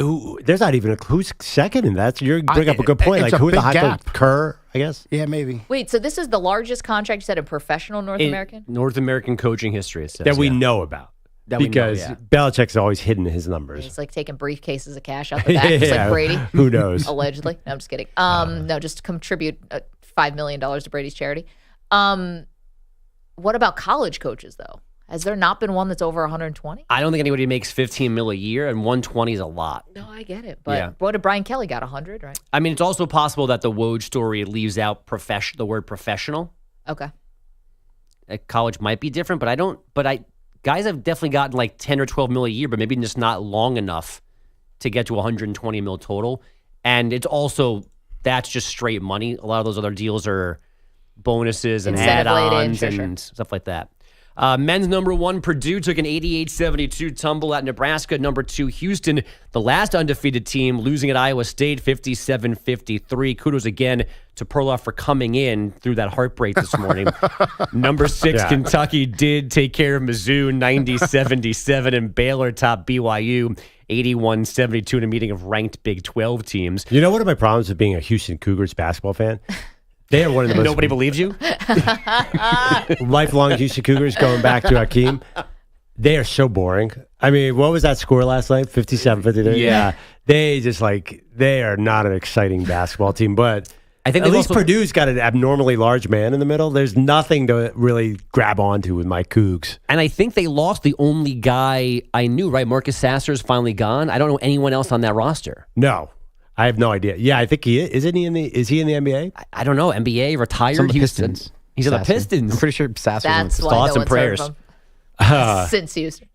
there's not even who's second in that. So you bring up a good point. It's Like a who are the big hot gap. Kerr, I guess. Yeah, maybe. Wait, so this is the largest contract you said in professional North American? North American coaching history, it says, That we know about. That we know, because yeah. Belichick's always hidden his numbers. He's like taking briefcases of cash out the back, just like Brady. Who knows? Allegedly. No, I'm just kidding. No, just contribute $5 million to Brady's charity. What about college coaches, though? Has there not been one that's over 120? I don't think anybody makes $15 million a year, and 120 is a lot. No, I get it. But what did Brian Kelly got? 100, right? I mean, it's also possible that the Woj story leaves out the word professional. Okay. At college might be different, guys have definitely gotten like 10 or 12 mil a year, but maybe just not long enough to get to 120 mil total. And it's also that's just straight money. A lot of those other deals are bonuses and Incentive laden, add-ons sure, and stuff like that. Men's number 1, Purdue took an 88-72 tumble at Nebraska. Number 2, Houston, the last undefeated team, losing at Iowa State 57-53. Kudos again to Perloff for coming in through that heartbreak this morning. Number 6, Kentucky did take care of Mizzou 90-77, and Baylor topped BYU 81-72 in a meeting of ranked Big 12 teams. You know, one of my problems with being a Houston Cougars basketball fan? They are one of the most... Nobody believes you? Lifelong Houston Cougars going back to Hakeem. They are so boring. I mean, what was that score last night? 57-53? Yeah. They just they are not an exciting basketball team, but I think at least Purdue's got an abnormally large man in the middle. There's nothing to really grab onto with my Cougs. And I think they lost the only guy I knew, right? Marcus Sasser's finally gone. I don't know anyone else on that roster. No. I have no idea. Yeah, I think he is. Is he in the NBA? I don't know. NBA, retired. Pistons. He's on the Pistons. I'm pretty sure Sasser. That's why thoughts no and one's heard prayers. of him. Since Houston.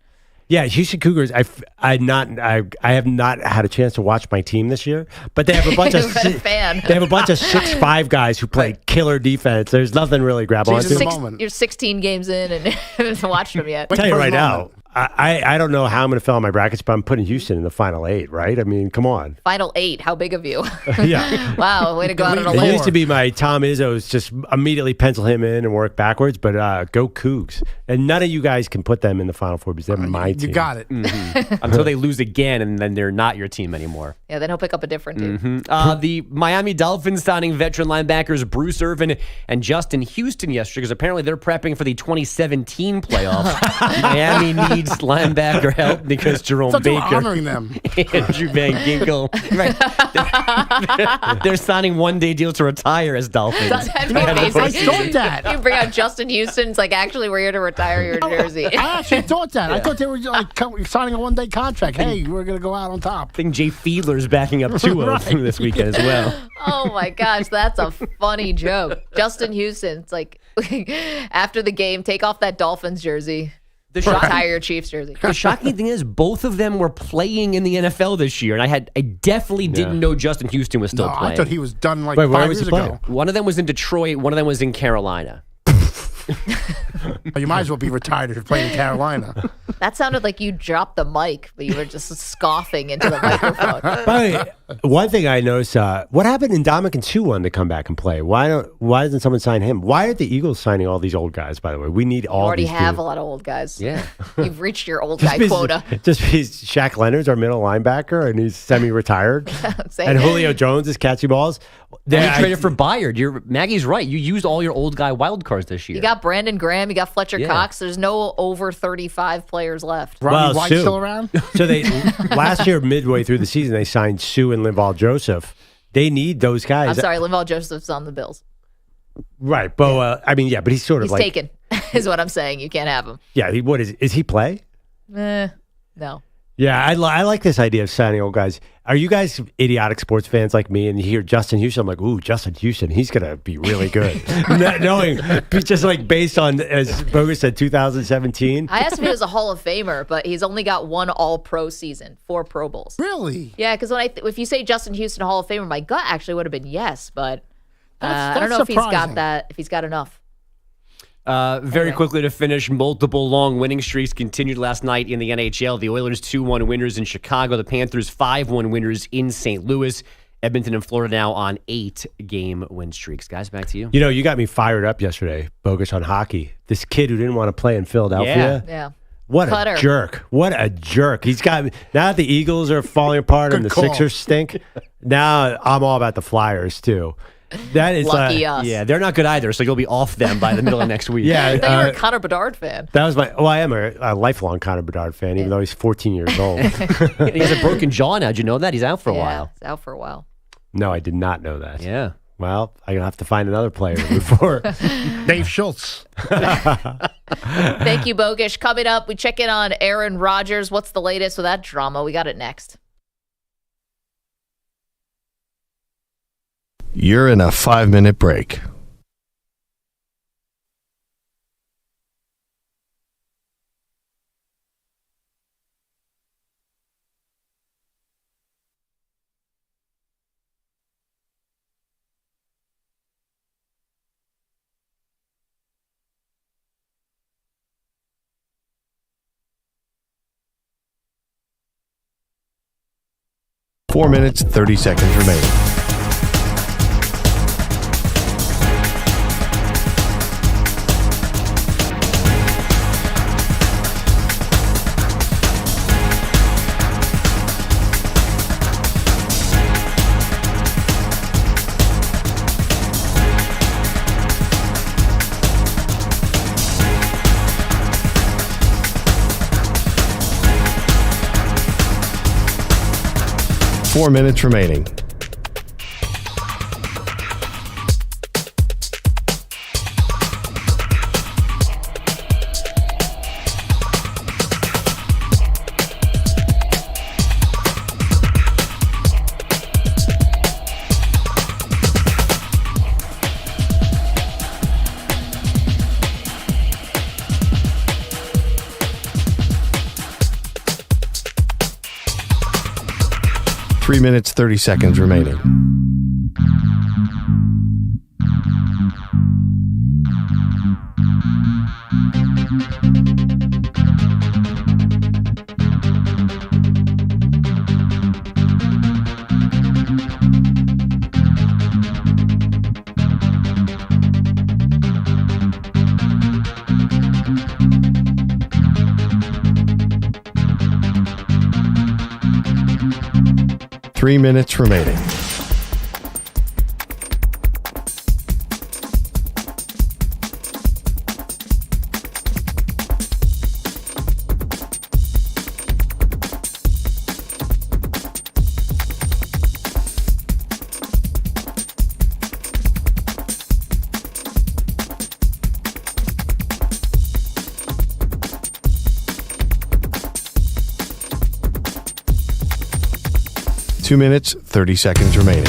Yeah, Houston Cougars. I have not had a chance to watch my team this year, but they have a bunch of fan. They have a bunch of 6'5" guys who play killer defense. There's nothing really grab onto. You're 16 games in and haven't watched them yet. I'll tell you right now. I don't know how I'm going to fill out my brackets, but I'm putting Houston in the final 8, right? I mean, come on. Final 8. How big of you? Yeah. Wow, way to go out on a It limb. used to be my Tom Izzo's just immediately pencil him in and work backwards, but go Cougs. And none of you guys can put them in the final 4 because they're my team. You got it. Until they lose again, and then they're not your team anymore. Yeah, then he'll pick up a different team. The Miami Dolphins signing veteran linebackers Bruce Irvin and Justin Houston yesterday because apparently they're prepping for the 2017 playoffs. Miami needs linebacker help because Jerome They're Baker, honoring them. Andrew Van Ginkel, they're signing one-day deal to retire as Dolphins. That'd be amazing. I thought that. You bring out Justin Houston. It's like, actually, we're here to retire your jersey. I actually thought that. I thought they were signing a one-day contract. Hey, we're going to go out on top. I think Jay Fiedler's backing up Tua this weekend as well. Oh my gosh, that's a funny joke. Justin Houston, it's like after the game, take off that Dolphins jersey. Retire your Chiefs jersey. The shocking thing is both of them were playing in the NFL this year, and I definitely didn't know Justin Houston was still playing. I thought he was done like Wait, where 5 was he years playing? ago. One of them was in Detroit, one of them was in Carolina. You might as well be retired if you're playing in Carolina. That sounded like you dropped the mic, but you were just scoffing into the microphone. By the way, one thing I noticed, what happened in Dominican Sue wanted to come back and play? Why doesn't someone sign him? Why are the Eagles signing all these old guys, by the way? We need all You already these have dudes. a lot of old guys. Yeah. You've reached your old guy quota. Just because Shaq Leonard's our middle linebacker and he's semi-retired. And Julio Jones is catching balls. You traded for Bayard. Maggie's right. You used all your old guy wild cards this year. You got Brandon Graham, you got Fletcher Cox. There's no over 35 players left. Rodney White still around? So they last year, midway through the season, they signed Sue and Linval Joseph. They need those guys. I'm sorry, Linval Joseph's on the Bills. Right. But I mean, yeah, but he's sort of He's like taken, is what I'm saying. You can't have him. Yeah, what is he play? No. Yeah, I like this idea of signing old guys. Are you guys idiotic sports fans like me? And you hear Justin Houston, I'm like, ooh, Justin Houston, he's going to be really good. Not knowing, just like based on, as Bogusch said, 2017. I asked if he was a Hall of Famer, but he's only got 1 All-Pro season, 4 Pro Bowls. Really? Yeah, because if you say Justin Houston Hall of Famer, my gut actually would have been yes, but I don't know that's if he's got surprising. that, if he's got enough. Very quickly to finish, multiple long winning streaks continued last night in the NHL. The Oilers 2-1 winners in Chicago. The Panthers 5-1 winners in St. Louis. Edmonton and Florida now on 8-game win streaks. Guys, back to you. You know, you got me fired up yesterday, Bogusch, on hockey. This kid who didn't want to play in Philadelphia. Yeah. What Cutter. a jerk. What a jerk. He's got, now that the Eagles are falling apart and the call. Sixers stink, now I'm all about the Flyers, too. That is Lucky us. Yeah, they're not good either, so you'll be off them by the middle of next week. Yeah, I thought you were a Connor Bedard fan. that was I am a lifelong Connor Bedard fan, even though he's 14 years old. He has a broken jaw now. Did you know that? He's out for a while. He's out for a while. No, I did not know that. Yeah. Well, I'm going to have to find another player before. Dave Schultz. Thank you, Bogusch. Coming up, we check in on Aaron Rodgers. What's the latest with that drama? We got it next. You're in a 5-minute break. 4 minutes, 30 seconds remaining. Four minutes remaining. Three minutes, 30 seconds remaining. Three minutes remaining. Two minutes, 30 seconds remaining.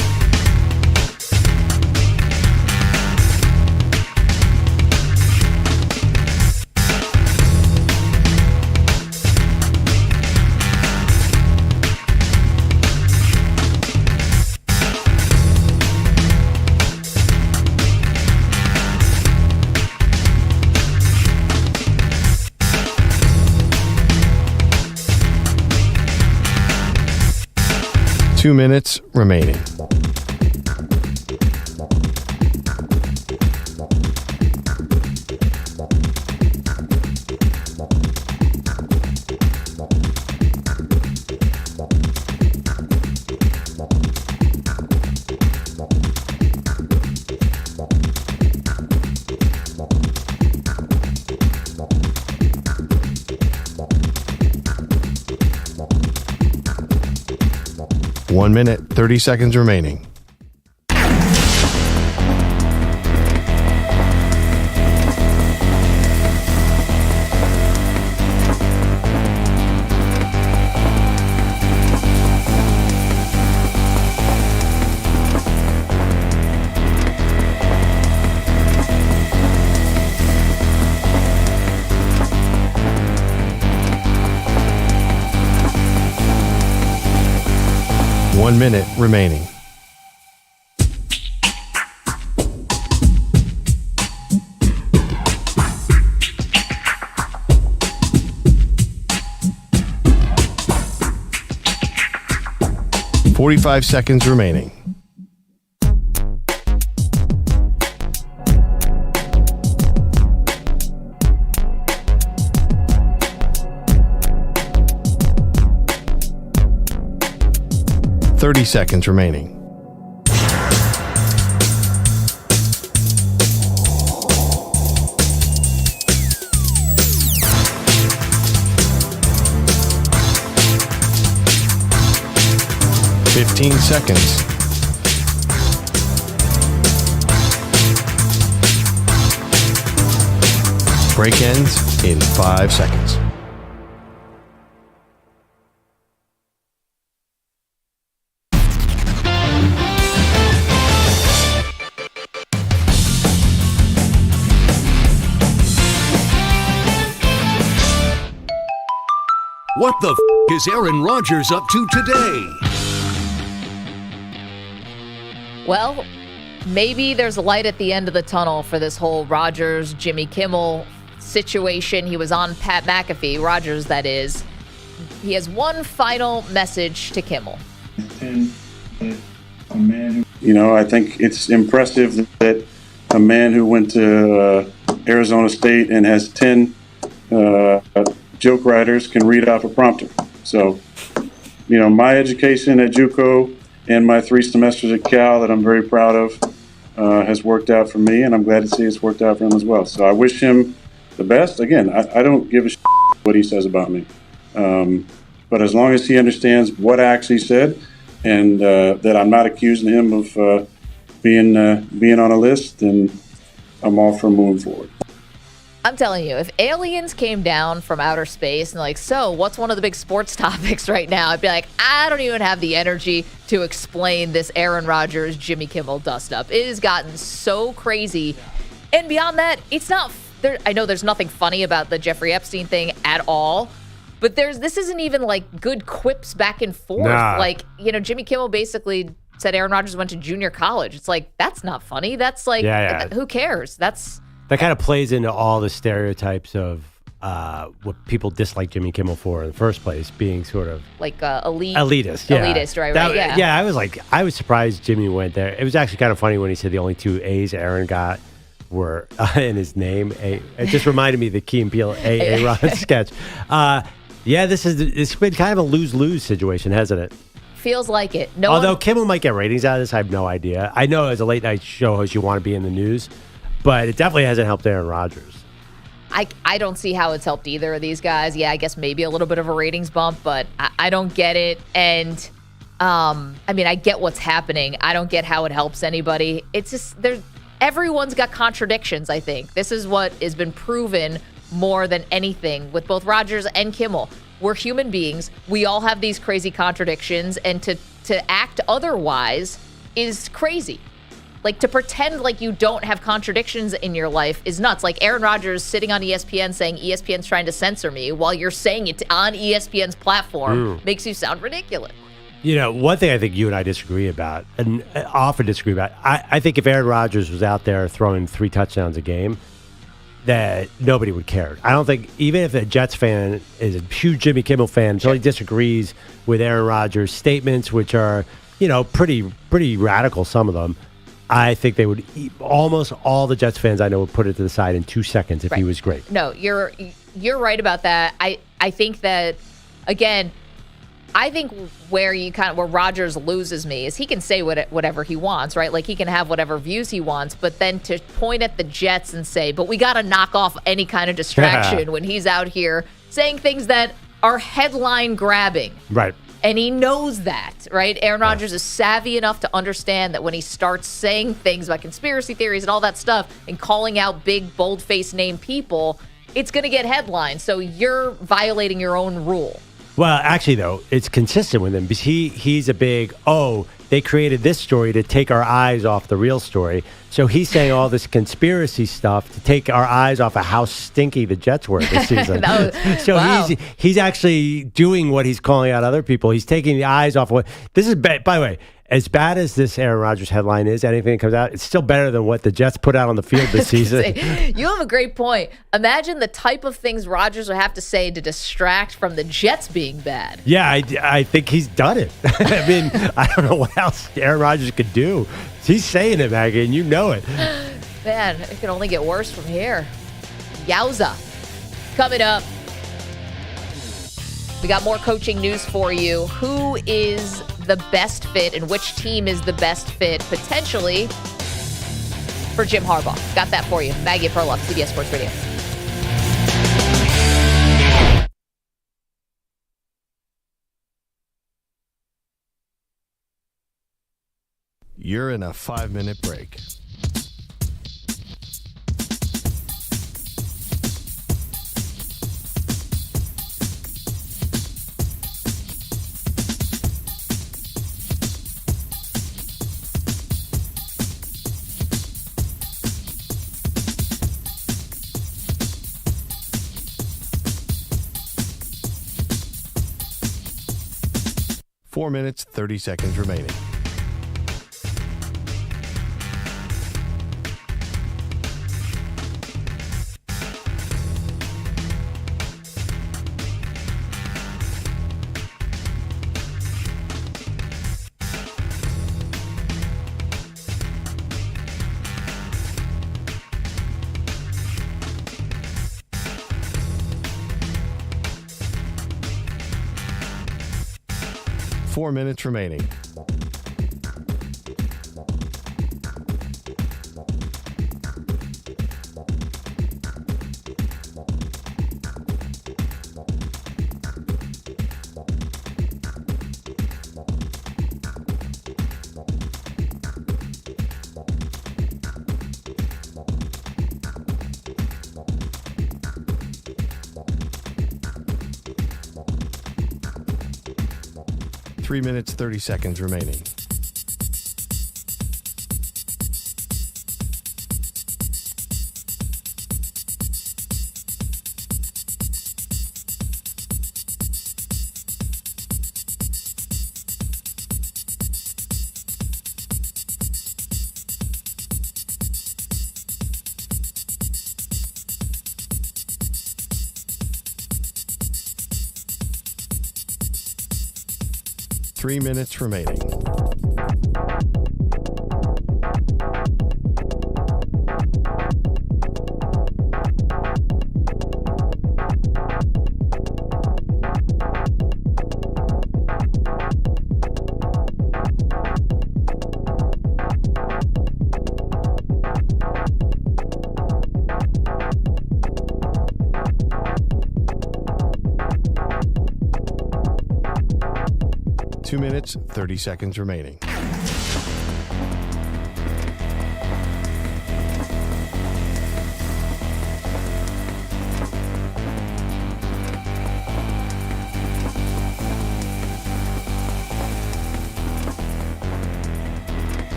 Two minutes remaining. One minute, 30 seconds remaining. One minute remaining. .45 seconds remaining. .30 seconds remaining. .15 seconds. Break ends in 5 seconds. What the is Aaron Rodgers up to today? Well, maybe there's a light at the end of the tunnel for this whole Rodgers, Jimmy Kimmel situation. He was on Pat McAfee, Rodgers that is. He has one final message to Kimmel. 10 that a man who, I think it's impressive that a man who went to Arizona State and has 10 joke writers can read off a prompter. So, my education at JUCO and my 3 semesters at Cal that I'm very proud of has worked out for me, and I'm glad to see it's worked out for him as well. So I wish him the best. Again, I don't give a shit what he says about me. But as long as he understands what I actually said and that I'm not accusing him of being on a list, then I'm all for moving forward. I'm telling you, if aliens came down from outer space and like, so what's one of the big sports topics right now? I'd be like, I don't even have the energy to explain this Aaron Rodgers, Jimmy Kimmel dust up. It has gotten so crazy. And beyond that, it's not there. I know there's nothing funny about the Jeffrey Epstein thing at all, but this isn't even like good quips back and forth. Nah. Like, Jimmy Kimmel basically said Aaron Rodgers went to junior college. It's like, that's not funny. That's like, who cares? That kind of plays into all the stereotypes of what people dislike Jimmy Kimmel for in the first place, being sort of like elitist. Elitist, right? Yeah, I was surprised Jimmy went there. It was actually kind of funny when he said the only 2 A's Aaron got were in his name. It just reminded me of the Key and Peele A-Ron sketch. It's been kind of a lose-lose situation, hasn't it? Feels like it. Although Kimmel might get ratings out of this, I have no idea. I know as a late night show host, you want to be in the news, but it definitely hasn't helped Aaron Rodgers. I don't see how it's helped either of these guys. Yeah, I guess maybe a little bit of a ratings bump, but I don't get it. And I get what's happening. I don't get how it helps anybody. It's just everyone's got contradictions, I think. This is what has been proven more than anything with both Rodgers and Kimmel. We're human beings. We all have these crazy contradictions, and to act otherwise is crazy. Like, to pretend like you don't have contradictions in your life is nuts. Like Aaron Rodgers sitting on ESPN saying ESPN's trying to censor me while you're saying it on ESPN's platform makes you sound ridiculous. One thing I think you and I disagree about, and often disagree about, I think if Aaron Rodgers was out there throwing 3 touchdowns a game, that nobody would care. I don't think, even if a Jets fan is a huge Jimmy Kimmel fan, totally disagrees with Aaron Rodgers' statements, which are, pretty radical, some of them, I think they would, almost all the Jets fans I know would put it to the side in 2 seconds if he was great. No, you're right about that. I think that, again, I think where Rodgers loses me is he can say whatever he wants, right? Like, he can have whatever views he wants, but then to point at the Jets and say, but we got to knock off any kind of distraction when he's out here saying things that are headline grabbing. Right. And he knows that, right? Aaron Rodgers is savvy enough to understand that when he starts saying things about conspiracy theories and all that stuff and calling out big, bold-faced name people, it's going to get headlines. So you're violating your own rule. Well, actually, though, it's consistent with him because he's a big, they created this story to take our eyes off the real story. So he's saying all this stuff to take our eyes off of how stinky the Jets were this season. He's actually doing what he's calling out other people. He's taking the eyes off what this is. By the way, as bad as this Aaron Rodgers headline is, anything that comes out, it's still better than what the Jets put out on the field this season. You have a great point. Imagine the type of things Rodgers would have to say to distract from the Jets being bad. Yeah, I think he's done it. I mean, I don't know what else Aaron Rodgers could do. He's saying it, Maggie, and you know it. Man, it can only get worse from here. Yowza. Coming up, we got more coaching news for you. Who is the best fit and which team is the best fit potentially for Jim Harbaugh? Got that for you. Maggie and Perloff, CBS Sports Radio. You're in a 5-minute break. Four minutes, 30 seconds remaining. 4 minutes remaining. Three minutes, 30 seconds remaining. Three minutes remaining. Two minutes, 30 seconds remaining.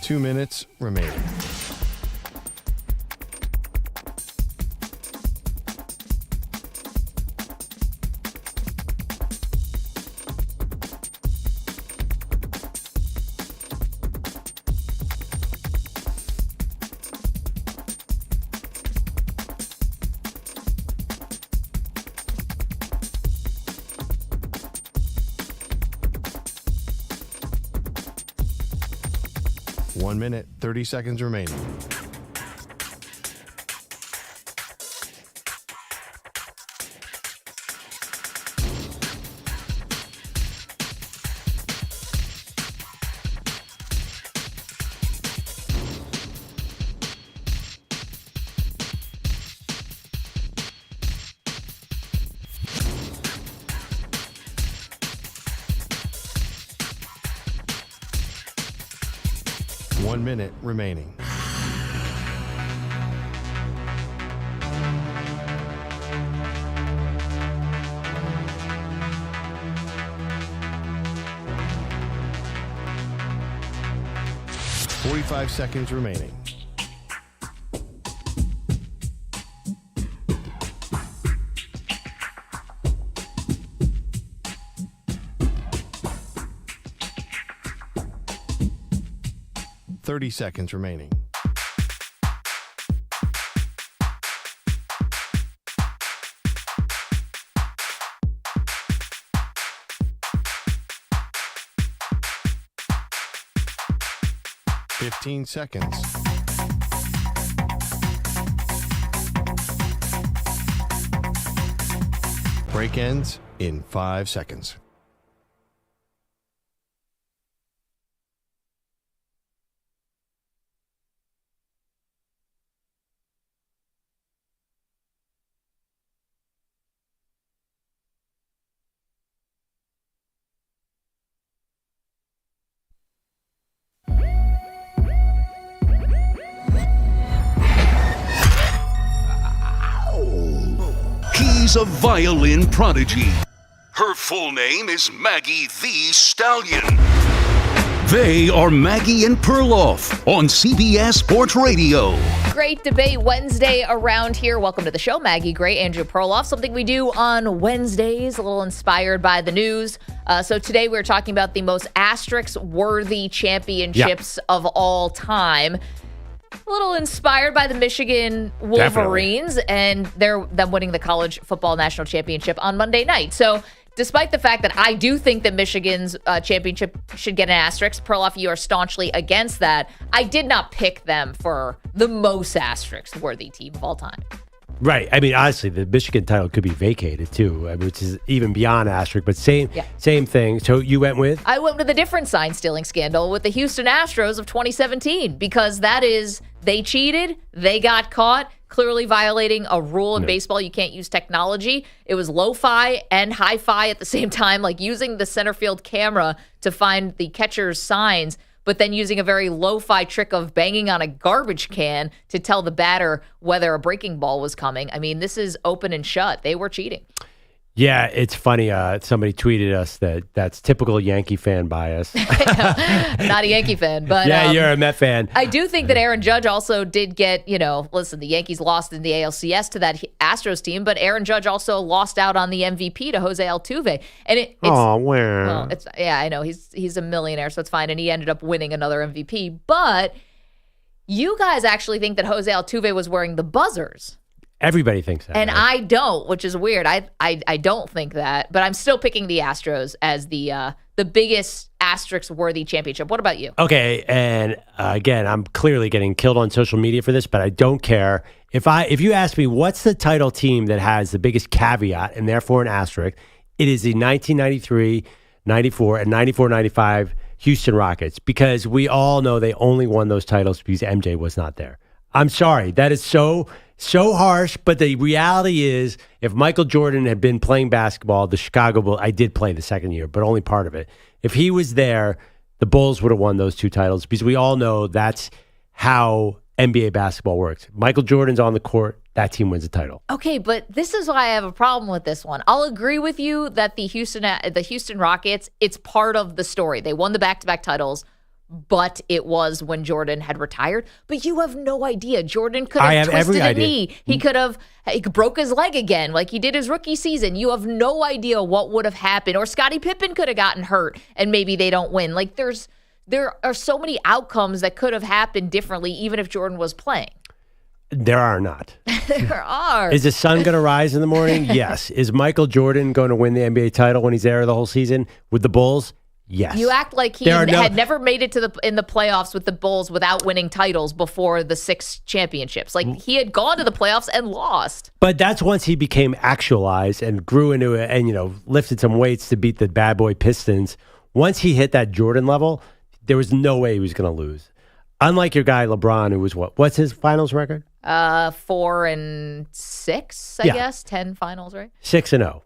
Two minutes remaining. One minute, 30 seconds remaining. One minute remaining. Forty-five seconds remaining. Thirty seconds remaining. Fifteen seconds. Break ends in 5 seconds. He's a violin prodigy. Her full name is Maggie the Stallion. They are Maggie and Perloff on CBS Sports Radio. Great debate Wednesday around here. Welcome to the show, Maggie Gray, Andrew Perloff. Something we do on Wednesdays, a little inspired by the news. So today we're talking about the most asterisk-worthy championships of all time. A little inspired by the Michigan Wolverines and them winning the college football national championship on Monday night. So despite the fact that I do think that Michigan's championship should get an asterisk, Perloff, you are staunchly against that. I did not pick them for the most asterisk-worthy team of all time. Right. I mean, honestly, the Michigan title could be vacated too, which is even beyond asterisk, but same thing. So you went with? I went with a different sign-stealing scandal with the Houston Astros of 2017 because that is, they cheated, they got caught, clearly violating a rule in baseball. You can't use technology. It was lo-fi and hi-fi at the same time, like using the center field camera to find the catcher's signs, but then using a very lo-fi trick of banging on a garbage can to tell the batter whether a breaking ball was coming. I mean, this is open and shut. They were cheating. Yeah, it's funny. Somebody tweeted us that's typical Yankee fan bias. Not a Yankee fan, but yeah, you're a Met fan. I do think that Aaron Judge also did get, listen, the Yankees lost in the ALCS to that Astros team, but Aaron Judge also lost out on the MVP to Jose Altuve. And it's well, I know he's a millionaire, so it's fine. And he ended up winning another MVP. But you guys actually think that Jose Altuve was wearing the buzzers. Everybody thinks that. And right? I don't, which is weird. I don't think that, but I'm still picking the Astros as the biggest asterisk-worthy championship. What about you? Okay, and again, I'm clearly getting killed on social media for this, but I don't care. If you ask me what's the title team that has the biggest caveat and therefore an asterisk, it is the 1993, 94, and 94-95 Houston Rockets, because we all know they only won those titles because MJ was not there. I'm sorry. That is so harsh, but the reality is if Michael Jordan had been playing basketball, the Chicago Bulls, I did play the second year, but only part of it. If he was there, the Bulls would have won those two titles because we all know that's how NBA basketball works. Michael Jordan's on the court, that team wins the title. Okay, but this is why I have a problem with this one. I'll agree with you that the Houston Rockets, it's part of the story. They won the back-to-back titles, but it was when Jordan had retired. But you have no idea. Jordan could have twisted a knee. He broke his leg again like he did his rookie season. You have no idea what would have happened. Or Scottie Pippen could have gotten hurt and maybe they don't win. Like there are so many outcomes that could have happened differently even if Jordan was playing. There are not. There are. Is the sun going to rise in the morning? Yes. Is Michael Jordan going to win the NBA title when he's there the whole season with the Bulls? Yes. You act like he had never made it in the playoffs with the Bulls without winning titles before the 6 championships. Like he had gone to the playoffs and lost. But that's once he became actualized and grew into it and lifted some weights to beat the bad boy Pistons. Once he hit that Jordan level, there was no way he was going to lose. Unlike your guy LeBron, who was what's his finals record? 4-6, I guess. 10 finals, right? 6-0.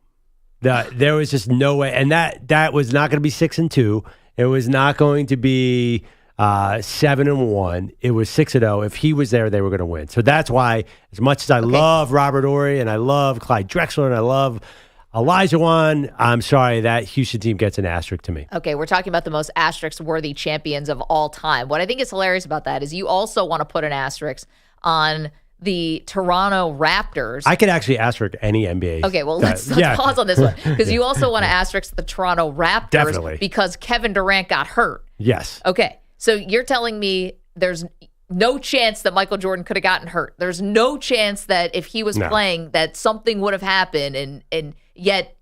There was just no way, and that was not going to be 6-2. It was not going to be 7-1. It was 6-0. If he was there, they were going to win. So that's why, as much as I love Robert Horry and I love Clyde Drexler and I love Elijah Wan, I'm sorry that Houston team gets an asterisk to me. Okay, we're talking about the most asterisk-worthy champions of all time. What I think is hilarious about that is you also want to put an asterisk on the Toronto Raptors. I could actually asterisk any NBA. Okay, well, let's pause on this one. Because you also want to asterisk the Toronto Raptors. Definitely. Because Kevin Durant got hurt. Yes. Okay, so you're telling me there's no chance that Michael Jordan could have gotten hurt. There's no chance that if he was playing that something would have happened, and yet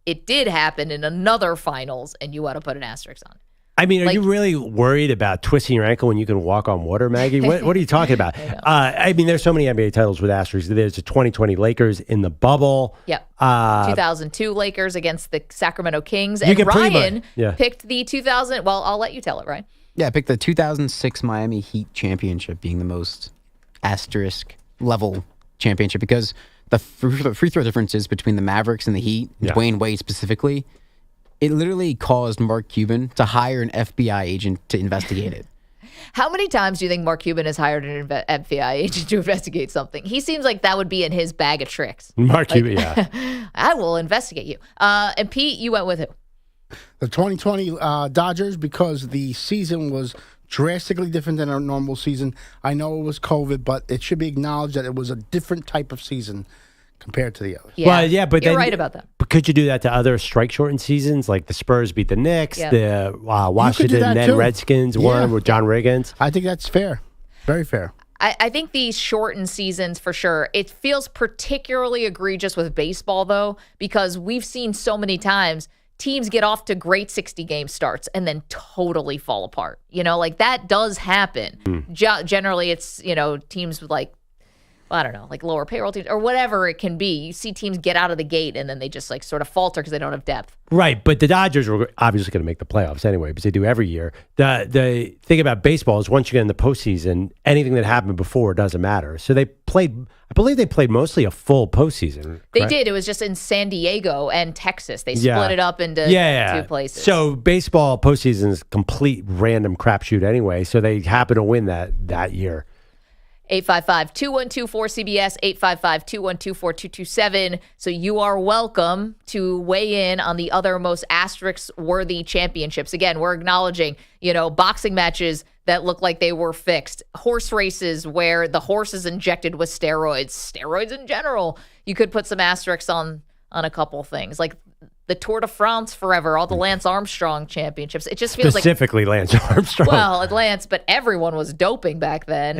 it did happen in another finals, and you want to put an asterisk on it. I mean, are you really worried about twisting your ankle when you can walk on water, Maggie? What are you talking about? I mean, there's so many NBA titles with asterisks. There's the 2020 Lakers in the bubble. Yep. 2002 Lakers against the Sacramento Kings. And Ryan picked the 2000. Well, I'll let you tell it, Ryan. Yeah, I picked the 2006 Miami Heat championship being the most asterisk level championship because the free throw differences between the Mavericks and the Heat, Dwayne Wade specifically, it literally caused Mark Cuban to hire an FBI agent to investigate it. How many times do you think Mark Cuban has hired an FBI agent to investigate something? He seems like that would be in his bag of tricks. Mark Cuban, yeah. I will investigate you. And Pete, you went with who? The 2020 Dodgers, because the season was drastically different than a normal season. I know it was COVID, but it should be acknowledged that it was a different type of season compared to the others. Yeah, well, yeah, but you're right about that. But could you do that to other strike-shortened seasons, like the Spurs beat the Knicks, the Washington then Redskins won with John Riggins? I think that's fair. Very fair. I think these shortened seasons for sure. It feels particularly egregious with baseball, though, because we've seen so many times teams get off to great 60-game starts and then totally fall apart. Like that does happen. Generally, it's, teams with like, I don't know, like lower payroll teams or whatever it can be. You see teams get out of the gate and then they just like sort of falter because they don't have depth. Right, but the Dodgers were obviously going to make the playoffs anyway because they do every year. The thing about baseball is once you get in the postseason, anything that happened before doesn't matter. So I believe they played mostly a full postseason. They did. It was just in San Diego and Texas. They split it up into two places. So baseball postseason is complete random crapshoot anyway. So they happen to win that year. 855-212-4CBS, 855-212-4227. So you are welcome to weigh in on the other most asterisk-worthy championships. Again, we're acknowledging, boxing matches that look like they were fixed, horse races where the horse is injected with steroids in general. You could put some asterisks on a couple things, like the Tour de France forever, all the Lance Armstrong championships. It just feels specifically Lance Armstrong. Well, Lance, but everyone was doping back then.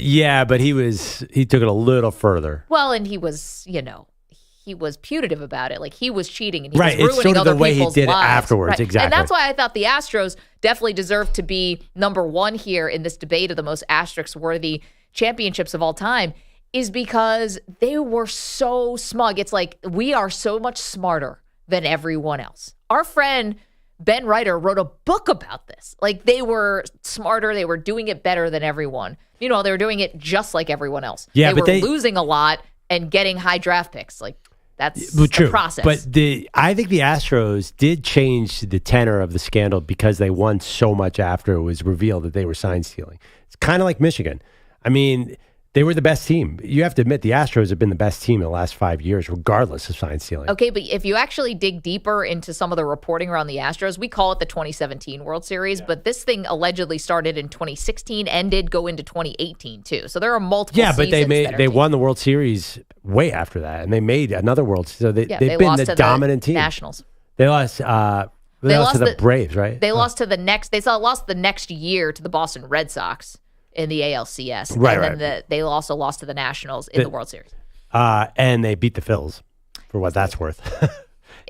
Yeah, but he took it a little further. Well, and he was, he was putative about it. Like he was cheating and he was ruining it's sort of other the way people's he did lives. It afterwards, right. Exactly. And that's why I thought the Astros definitely deserve to be number one here in this debate of the most asterisk-worthy championships of all time, is because they were so smug. It's like we are so much smarter than everyone else. Our friend Ben Reiter wrote a book about this. Like they were smarter, they were doing it better than everyone. They were doing it just like everyone else. Yeah, they were losing a lot and getting high draft picks. Like that's the process. But I think the Astros did change the tenor of the scandal because they won so much after it was revealed that they were sign stealing. It's kind of like Michigan. I mean, they were the best team. You have to admit the Astros have been the best team in the last 5 years, regardless of sign stealing. Okay, but if you actually dig deeper into some of the reporting around the Astros, we call it the 2017 World Series, but this thing allegedly started in 2016 and did go into 2018 too. So there are multiple seasons. Yeah, but they won the World Series way after that, and they made another World Series. So they've been the dominant team. Nationals. They lost. They lost to the Braves, right? They lost to the next. They lost the next year to the Boston Red Sox in the ALCS. Right, and then they also lost to the Nationals in the World Series. And they beat the Phils, for what that's worth.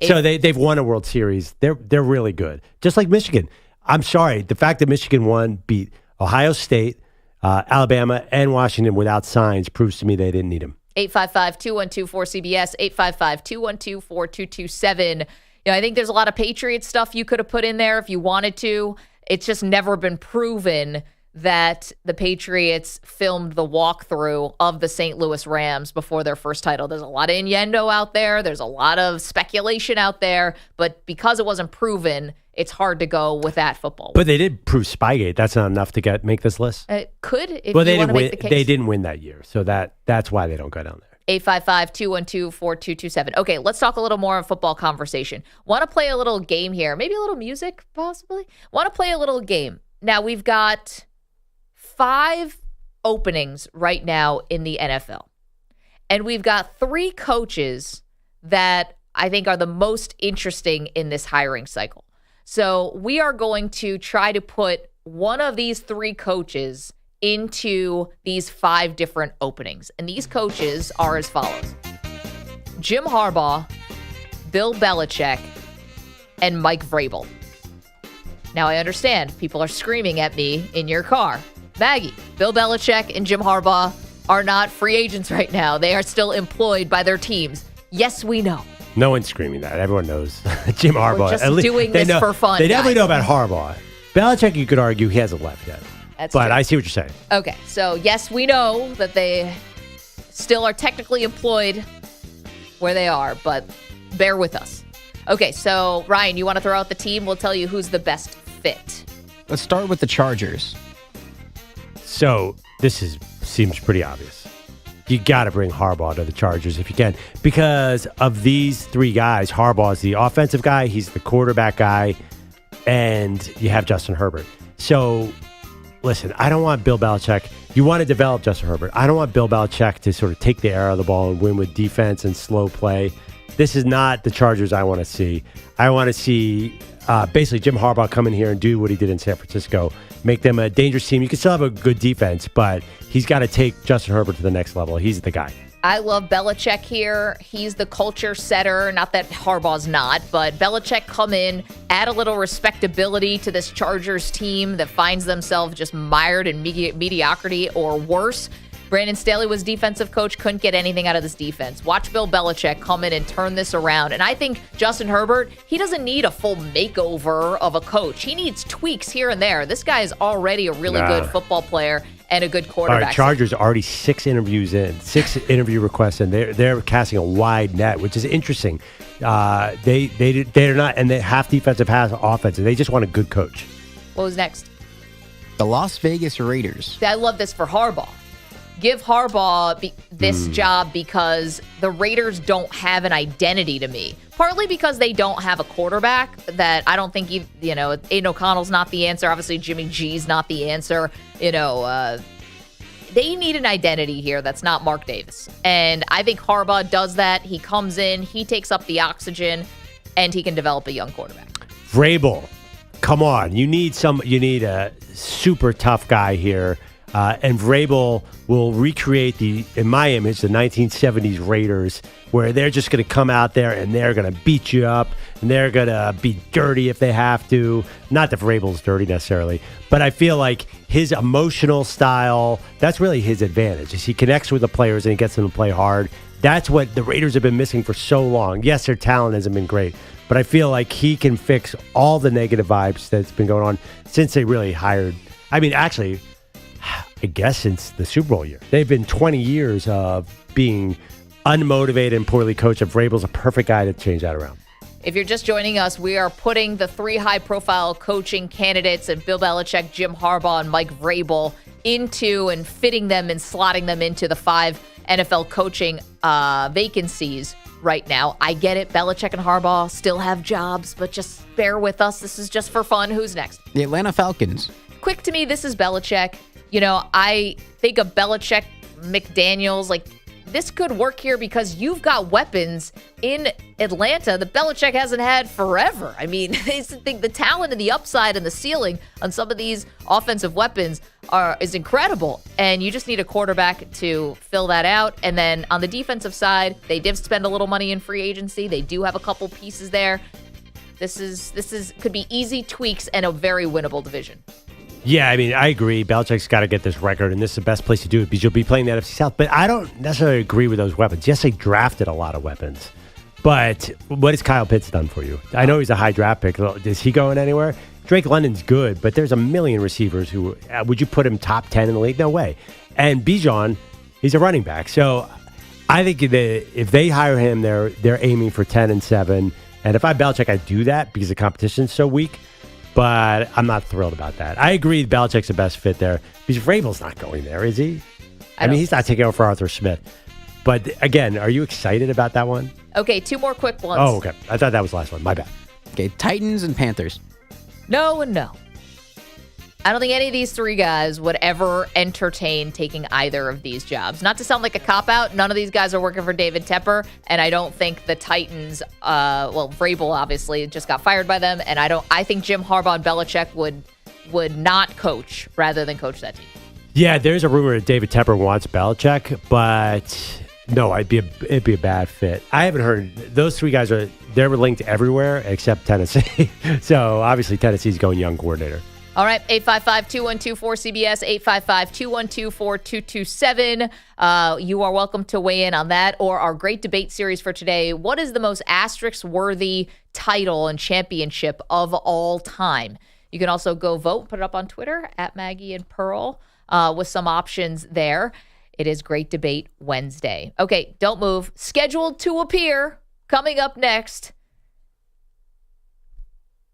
So they've won a World Series. They're really good. Just like Michigan. I'm sorry. The fact that Michigan beat Ohio State, Alabama, and Washington without signs proves to me they didn't need them. 855-212-4CBS, 855-212-4227. I think there's a lot of Patriots stuff you could have put in there if you wanted to. It's just never been proven that the Patriots filmed the walkthrough of the St. Louis Rams before their first title. There's a lot of innuendo out there. There's a lot of speculation out there. But because it wasn't proven, it's hard to go with that football. But they did prove Spygate. That's not enough to make this list. It could, if they you want didn't to win. make the case. They didn't win that year. So that's why they don't go down there. 855-212-4227. Okay, let's talk a little more on football conversation. Want to play a little game here? Maybe a little music, possibly? Want to play a little game. Now, we've got 5 openings right now in the NFL. And we've got 3 coaches that I think are the most interesting in this hiring cycle. So we are going to try to put one of these 3 coaches into these 5 different openings. And these coaches are as follows: Jim Harbaugh, Bill Belichick, and Mike Vrabel. Now, I understand people are screaming at me in your car. Maggie, Bill Belichick and Jim Harbaugh are not free agents right now. They are still employed by their teams. Yes, we know. No one's screaming that. Everyone knows Jim Harbaugh. We're just doing this for fun. They definitely know about Harbaugh. Belichick, you could argue he hasn't left yet. That's but true. I see what you're saying. Okay, so yes, we know that they still are technically employed where they are, but bear with us. Okay, so Ryan, you want to throw out the team? We'll tell you who's the best fit. Let's start with the Chargers. So this seems pretty obvious. You got to bring Harbaugh to the Chargers if you can, because of these 3 guys. Harbaugh's the offensive guy, he's the quarterback guy, and you have Justin Herbert. So listen, I don't want Bill Belichick. You want to develop Justin Herbert. I don't want Bill Belichick to sort of take the air out of the ball and win with defense and slow play. This is not the Chargers I want to see. I want to see basically Jim Harbaugh come in here and do what he did in San Francisco. make them a dangerous team. You can still have a good defense, but he's got to take Justin Herbert to the next level. He's the guy. I love Belichick here. He's the culture setter. Not that Harbaugh's not, but Belichick come in, add a little respectability to this Chargers team that finds themselves just mired in mediocrity or worse. Brandon Staley was defensive coach, couldn't get anything out of this defense. Watch Bill Belichick come in and turn this around. And I think Justin Herbert, he doesn't need a full makeover of a coach. He needs tweaks here and there. This guy is already a really good football player and a good quarterback. All right, Chargers are already 6 interview requests in. They're casting a wide net, which is interesting. They're not, and they half defensive, half offensive. They just want a good coach. What was next? The Las Vegas Raiders. I love this for Harbaugh. Give Harbaugh this job because the Raiders don't have an identity to me. Partly because they don't have a quarterback that I don't think, Aiden O'Connell's not the answer. Obviously, Jimmy G's not the answer. They need an identity here that's not Mark Davis. And I think Harbaugh does that. He comes in, he takes up the oxygen, and he can develop a young quarterback. Vrabel, come on. You need a super tough guy here. And Vrabel will recreate in my image, the 1970s Raiders, where they're just going to come out there and they're going to beat you up and they're going to be dirty if they have to. Not that Vrabel's dirty necessarily, but I feel like his emotional style, that's really his advantage. Is he connects with the players and he gets them to play hard. That's what the Raiders have been missing for so long. Yes, their talent hasn't been great, but I feel like he can fix all the negative vibes that's been going on since they really hired. I mean, actually, I guess since the Super Bowl year. They've been 20 years of being unmotivated and poorly coached, and Vrabel's a perfect guy to change that around. If you're just joining us, we are putting the 3 high-profile coaching candidates of Bill Belichick, Jim Harbaugh, and Mike Vrabel into and fitting them and slotting them into the 5 NFL coaching vacancies right now. I get it. Belichick and Harbaugh still have jobs, but just bear with us. This is just for fun. Who's next? The Atlanta Falcons. Quick to me, this is Belichick. I think of Belichick, McDaniels, like this could work here because you've got weapons in Atlanta that Belichick hasn't had forever. I mean, the talent and the upside and the ceiling on some of these offensive weapons is incredible. And you just need a quarterback to fill that out. And then on the defensive side, they did spend a little money in free agency. They do have a couple pieces there. This could be easy tweaks and a very winnable division. Yeah, I mean, I agree. Belichick's got to get this record, and this is the best place to do it because you'll be playing the NFC South. But I don't necessarily agree with those weapons. Yes, they drafted a lot of weapons. But what has Kyle Pitts done for you? I know he's a high draft pick. Is he going anywhere? Drake London's good, but there's a million receivers who would you put him top 10 in the league? No way. And Bijan, he's a running back. So I think if they hire him, they're aiming for 10-7. And if I'm Belichick, I'd do that because the competition's so weak. But I'm not thrilled about that. I agree Belichick's the best fit there because Vrabel's not going there, is he? I mean, he's not taking over for Arthur Smith. But again, are you excited about that one? Okay, 2 more quick ones. Oh, okay. I thought that was the last one. My bad. Okay, Titans and Panthers. No and no. I don't think any of these 3 guys would ever entertain taking either of these jobs. Not to sound like a cop-out, none of these guys are working for David Tepper, and I don't think the Titans, Vrabel obviously just got fired by them, and I think Jim Harbaugh and Belichick would not coach rather than coach that team. Yeah, there's a rumor that David Tepper wants Belichick, but no, it'd be a bad fit. I haven't heard. Those 3 guys they're linked everywhere except Tennessee. So obviously Tennessee's going young coordinator. All right, 855-212-4CBS, 855-212-4227. You are welcome to weigh in on that or our great debate series for today. What is the most asterisk-worthy title and championship of all time? You can also go vote, put it up on Twitter, at Maggie and Pearl, with some options there. It is Great Debate Wednesday. Okay, don't move. Scheduled to appear, coming up next,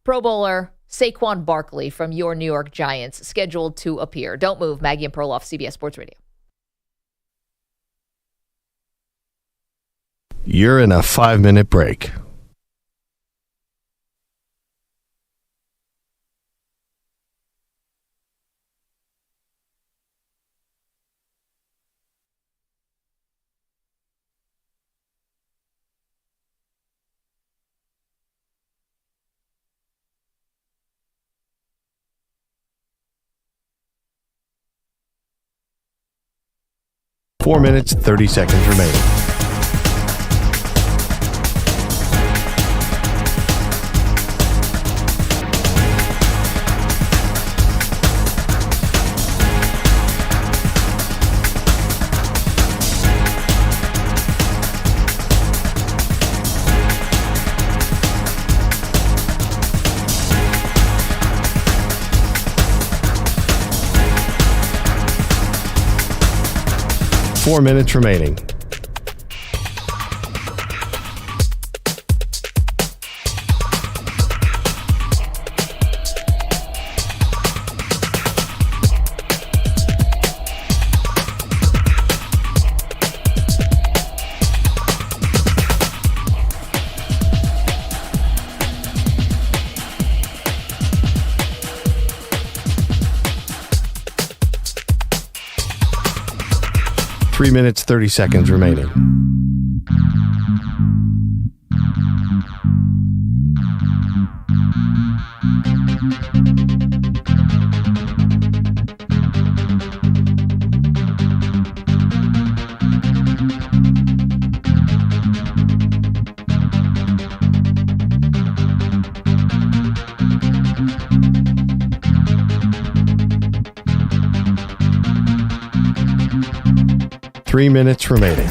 Pro Bowler Saquon Barkley from your New York Giants, scheduled to appear. Don't move. Maggie and Perloff, CBS Sports Radio. You're in a 5-minute break. 4 minutes, 30 seconds remaining. Four minutes remaining. Three minutes, 30 seconds remaining. Three minutes remaining.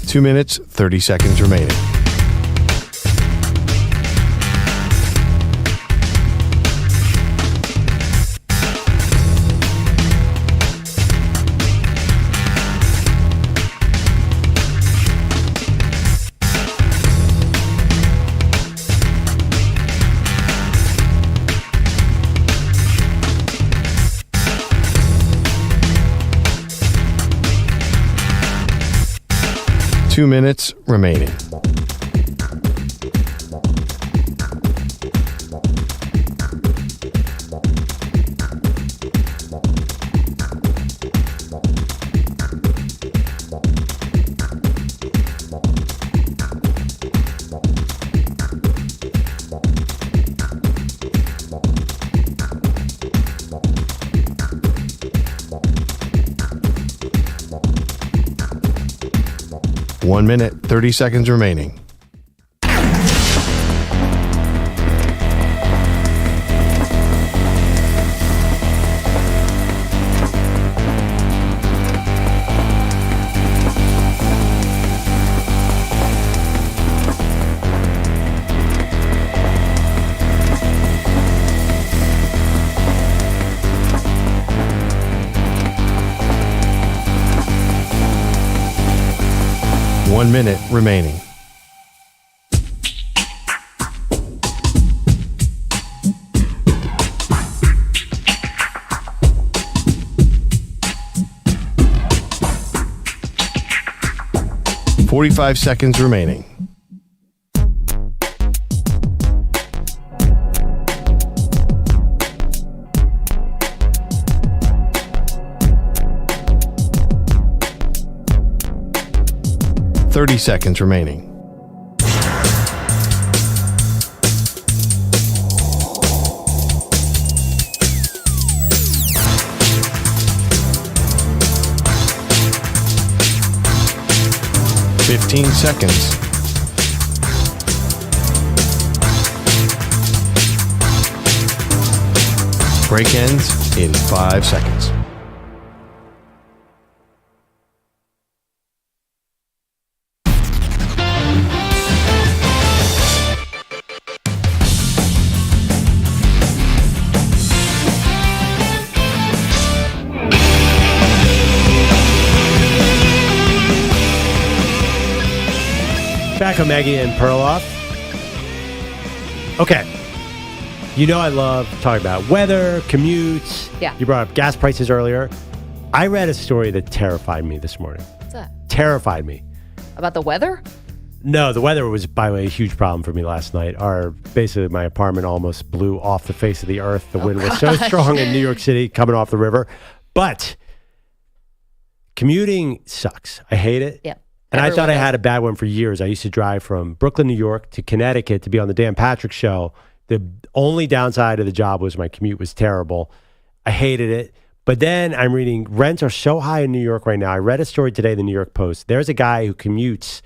Two minutes, 30 seconds remaining. Two minutes remaining. One minute, 30 seconds remaining. One minute remaining. "45 seconds remaining. "30 seconds remaining. "15 seconds. Break ends in 5 seconds. Back on Maggie and Perloff. Okay. You know I love talking about weather, commutes. Yeah. You brought up gas prices earlier. I read a story that terrified me this morning. What's that? Terrified me. About the weather? No, the weather was, by the way, a huge problem for me last night. Basically, my apartment almost blew off the face of the earth. The wind was so strong in New York City coming off the river. But commuting sucks. I hate it. Yeah. And I thought I had a bad one for years. I used to drive from Brooklyn, New York to Connecticut to be on the Dan Patrick Show. The only downside of the job was my commute was terrible. I hated it. But then I'm reading rents are so high in New York right now. I read a story today in the New York Post. There's a guy who commutes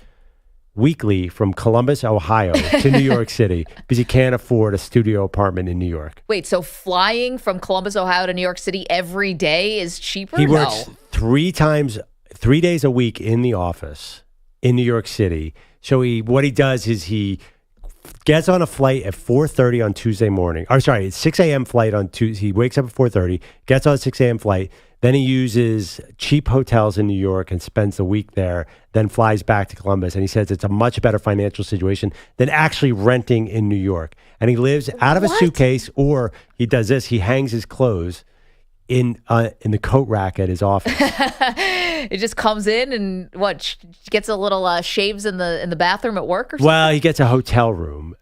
weekly from Columbus, Ohio to New York City because he can't afford a studio apartment in New York. Wait, so flying from Columbus, Ohio to New York City every day is cheaper? He works 3 days a week in the office in New York City. So what he does is he gets on a flight at 4:30 on Tuesday morning. Or sorry, it's 6 a.m. flight on Tuesday. He wakes up at 4:30, gets on a 6 a.m. flight. Then he uses cheap hotels in New York and spends the week there, then flies back to Columbus. And he says it's a much better financial situation than actually renting in New York. And he lives out of a suitcase, or he does this. He hangs his clothes in the coat rack at his office. It just comes in and gets a little shaves in the bathroom at work or something? Well, he gets a hotel room.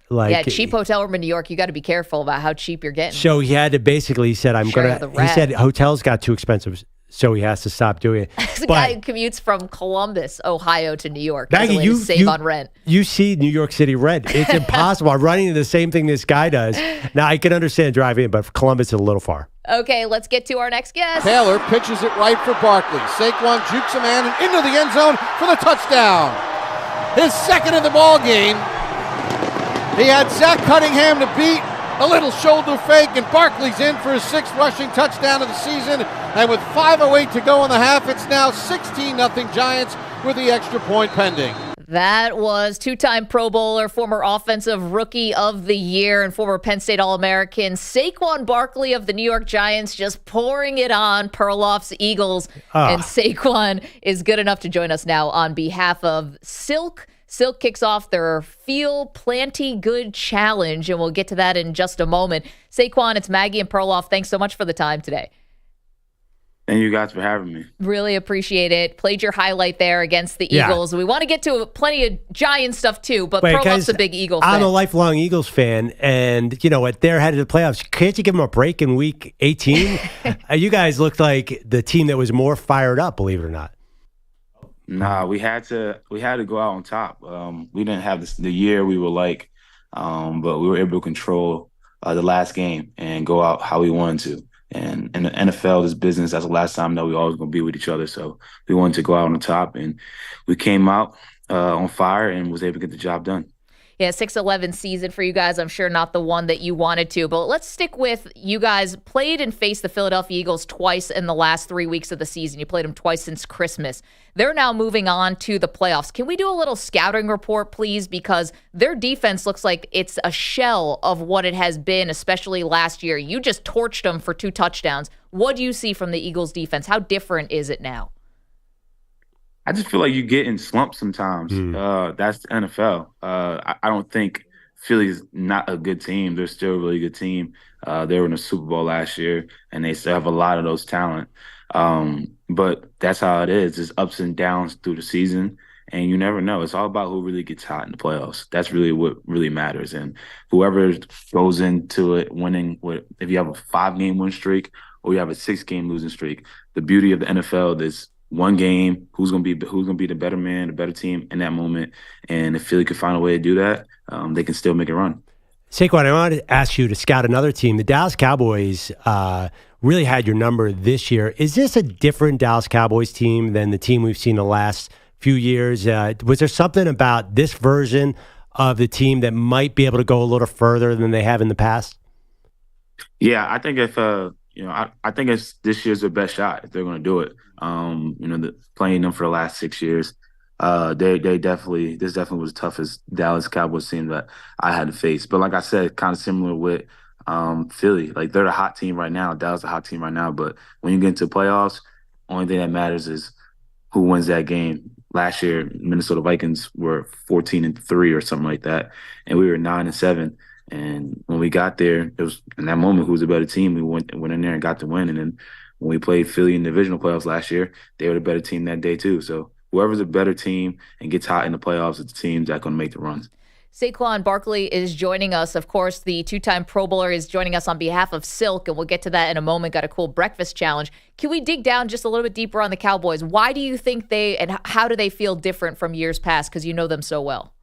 Cheap hotel room in New York. You got to be careful about how cheap you're getting. So he had to basically said, he said hotels got too expensive, so he has to stop doing it. It's a guy who commutes from Columbus, Ohio to New York. Maggie, you save on rent. You see New York City rent. It's impossible. I'm running into the same thing this guy does. Now, I can understand driving in, but Columbus is a little far. Okay, let's get to our next guest. Taylor pitches it right for Barkley. Saquon jukes a man and into the end zone for the touchdown. His second of the ball game. He had Zach Cunningham to beat. A little shoulder fake, and Barkley's in for his 6th rushing touchdown of the season. And with 5:08 to go in the half, it's now 16-0 Giants with the extra point pending. That was 2-time Pro Bowler, former Offensive Rookie of the Year, and former Penn State All-American Saquon Barkley of the New York Giants, just pouring it on Perloff's Eagles. And Saquon is good enough to join us now on behalf of Silk. Silk kicks off their Feel Planty Good Challenge, and we'll get to that in just a moment. Saquon, it's Maggie and Perloff. Thanks so much for the time today. Thank you guys for having me. Really appreciate it. Played your highlight there against the Eagles. We want to get to plenty of Giant stuff too, but Perloff's a big Eagle fan. I'm a lifelong Eagles fan, and they're headed to the playoffs. Can't you give them a break in week 18? You guys looked like the team that was more fired up, believe it or not. Nah, we had to go out on top. We didn't have the year we were like, but we were able to control the last game and go out how we wanted to. And in the NFL, this business, that's the last time that we always going to be with each other. So we wanted to go out on top, and we came out on fire and was able to get the job done. Yeah, 6-11 season for you guys. I'm sure not the one that you wanted to, but let's stick with you guys played and faced the Philadelphia Eagles twice in the last 3 weeks of the season. You played them twice since Christmas. They're now moving on to the playoffs. Can we do a little scouting report, please? Because their defense looks like it's a shell of what it has been, especially last year. You just torched them for 2 touchdowns. What do you see from the Eagles defense? How different is it now? I just feel like you get in slumps sometimes. That's the NFL. I don't think Philly's not a good team. They're still a really good team. They were in the Super Bowl last year, and they still have a lot of those talent. But that's how it is. It's ups and downs through the season, and you never know. It's all about who really gets hot in the playoffs. That's really what really matters. And whoever goes into it winning, if you have a 5-game win streak or you have a 6-game losing streak, the beauty of the NFL is one game, who's gonna be the better man, the better team in that moment. And if Philly could find a way to do that, they can still make a run. Saquon, I wanted to ask you to scout another team. The Dallas Cowboys really had your number this year. Is this a different Dallas Cowboys team than the team we've seen the last few years? Was there something about this version of the team that might be able to go a little further than they have in the past? Yeah, I think I think it's this year's their best shot if they're going to do it. Playing them for the last 6 years, this definitely was the toughest Dallas Cowboys team that I had to face. But like I said, kind of similar with Philly. Like they're the hot team right now. Dallas is a hot team right now. But when you get into playoffs, only thing that matters is who wins that game. Last year, Minnesota Vikings were 14-3 or something like that, and we were 9-7. And when we got there, it was in that moment who was a better team. We went in there and got the win. And then when we played Philly in the divisional playoffs last year, they were the better team that day too. So whoever's a better team and gets hot in the playoffs, it's the teams that are going to make the runs. Saquon Barkley is joining us. Of course, the two-time Pro Bowler is joining us on behalf of Silk, and we'll get to that in a moment. Got a cool breakfast challenge. Can we dig down just a little bit deeper on the Cowboys? Why do you think and how do they feel different from years past? Because you know them so well.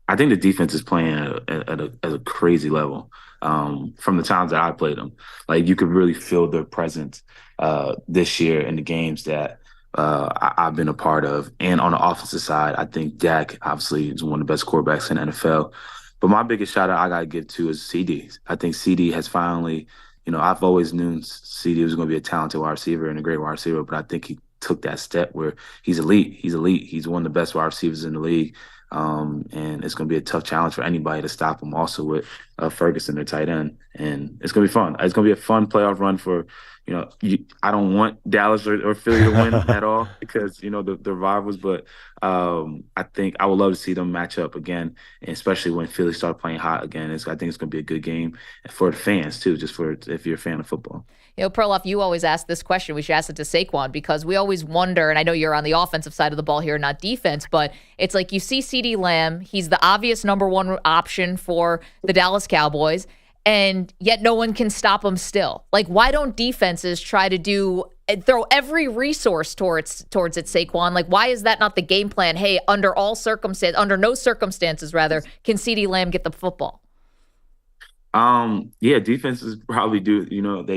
I think the defense is playing at a crazy level. From the times that I played them, like you could really feel their presence this year in the games that I've been a part of. And on the offensive side, I think Dak obviously is one of the best quarterbacks in the NFL. But my biggest shout out I got to give to is CD. I think CD has finally, I've always known CD was going to be a talented wide receiver and a great wide receiver, but I think he took that step where he's elite. He's elite. He's one of the best wide receivers in the league. And it's going to be a tough challenge for anybody to stop him, also with Ferguson, their tight end. And it's going to be fun. It's going to be a fun playoff run for, I don't want Dallas or Philly to win at all because, the rivals. But I think I would love to see them match up again, and especially when Philly start playing hot again. I think it's going to be a good game for the fans, too, just for if you're a fan of football. Perloff, you always ask this question. We should ask it to Saquon because we always wonder, and I know you're on the offensive side of the ball here, not defense, but it's like you see CeeDee Lamb. He's the obvious number one option for the Dallas Cowboys, and yet no one can stop him still. Like, why don't defenses try to throw every resource towards it, Saquon? Like, why is that not the game plan? Hey, under no circumstances, can CeeDee Lamb get the football? Defenses probably do.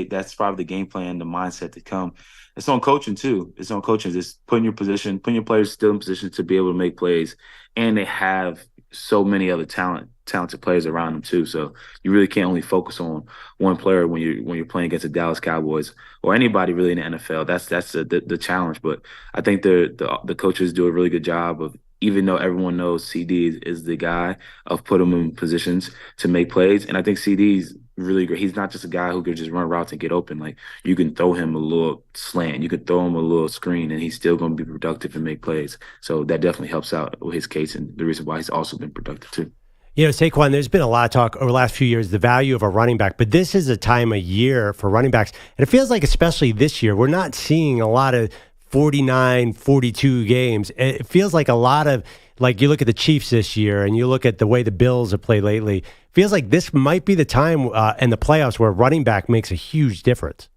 That's probably the game plan, the mindset to come. It's on coaching too. It's on coaching. Just putting your players still in position to be able to make plays, and they have so many other talented players around them too. So you really can't only focus on one player when you're playing against the Dallas Cowboys or anybody really in the NFL. That's the challenge. But I think the coaches do a really good job of, even though everyone knows CD is the guy, of put him in positions to make plays. And I think CD's really great. He's not just a guy who could just run routes and get open. Like, you can throw him a little slant, you could throw him a little screen, and he's still going to be productive and make plays. So that definitely helps out with his case, and the reason why he's also been productive too. Saquon, there's been a lot of talk over the last few years, the value of a running back, but this is a time of year for running backs. And it feels like, especially this year, we're not seeing a lot of 49, 42 games. It feels like a lot of, like, you look at the Chiefs this year and you look at the way the Bills have played lately, it feels like this might be the time in the playoffs where running back makes a huge difference.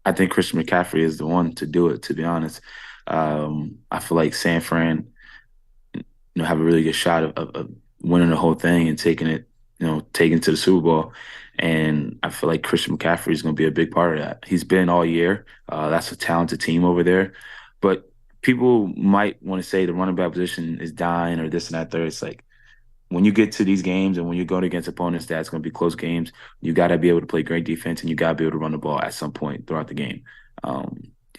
I think Christian McCaffrey is the one to do it, to be honest. I feel like San Fran, have a really good shot of winning the whole thing and taking it to the Super Bowl. And I feel like Christian McCaffrey is going to be a big part of that. He's been all year. That's a talented team over there. But people might want to say the running back position is dying or this and that. It's like, when you get to these games and when you're going against opponents that's going to be close games, you got to be able to play great defense and you got to be able to run the ball at some point throughout the game.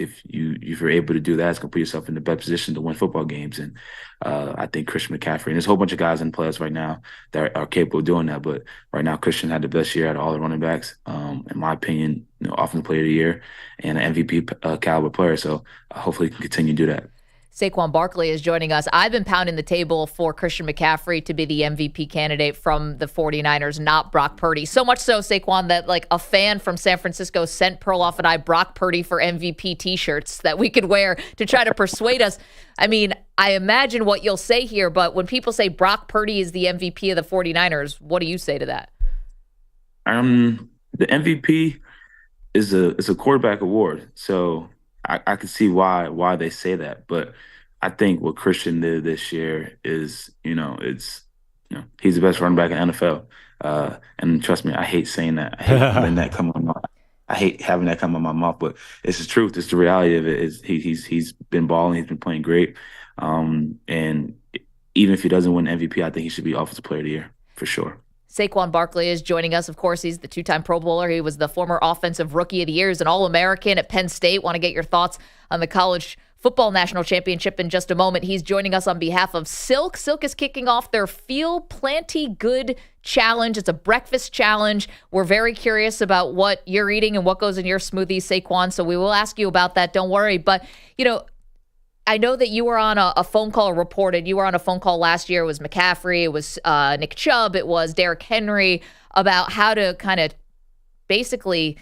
If you're able to do that, it's going to put yourself in the best position to win football games. And I think Christian McCaffrey, and there's a whole bunch of guys in the playoffs right now that are capable of doing that. But right now, Christian had the best year out of all the running backs, in my opinion, offensive player of the year and an MVP caliber player. So hopefully he can continue to do that. Saquon Barkley is joining us. I've been pounding the table for Christian McCaffrey to be the MVP candidate from the 49ers, not Brock Purdy. So much so, Saquon, that like a fan from San Francisco sent Perloff and I Brock Purdy for MVP t-shirts that we could wear to try to persuade us. I mean, I imagine what you'll say here, but when people say Brock Purdy is the MVP of the 49ers, what do you say to that? The MVP is a quarterback award. So I can see why they say that, but I think what Christian did this year is, he's the best running back in the NFL. And trust me, I hate saying that. I hate having that come on my mouth, but it's the truth. It's the reality of it. Is he's been balling, he's been playing great. And even if he doesn't win MVP, I think he should be Offensive Player of the Year for sure. Saquon Barkley is joining us. Of course, he's the two-time Pro Bowler. He was the former Offensive Rookie of the Year. He's an All-American at Penn State. Want to get your thoughts on the College Football National Championship in just a moment. He's joining us on behalf of Silk. Silk is kicking off their Feel Plenty Good Challenge. It's a breakfast challenge. We're very curious about what you're eating and what goes in your smoothie, Saquon, so we will ask you about that. Don't worry. But, I know that you were on a phone call reported. You were on a phone call last year. It was McCaffrey. It was Nick Chubb. It was Derrick Henry about how to kind of basically,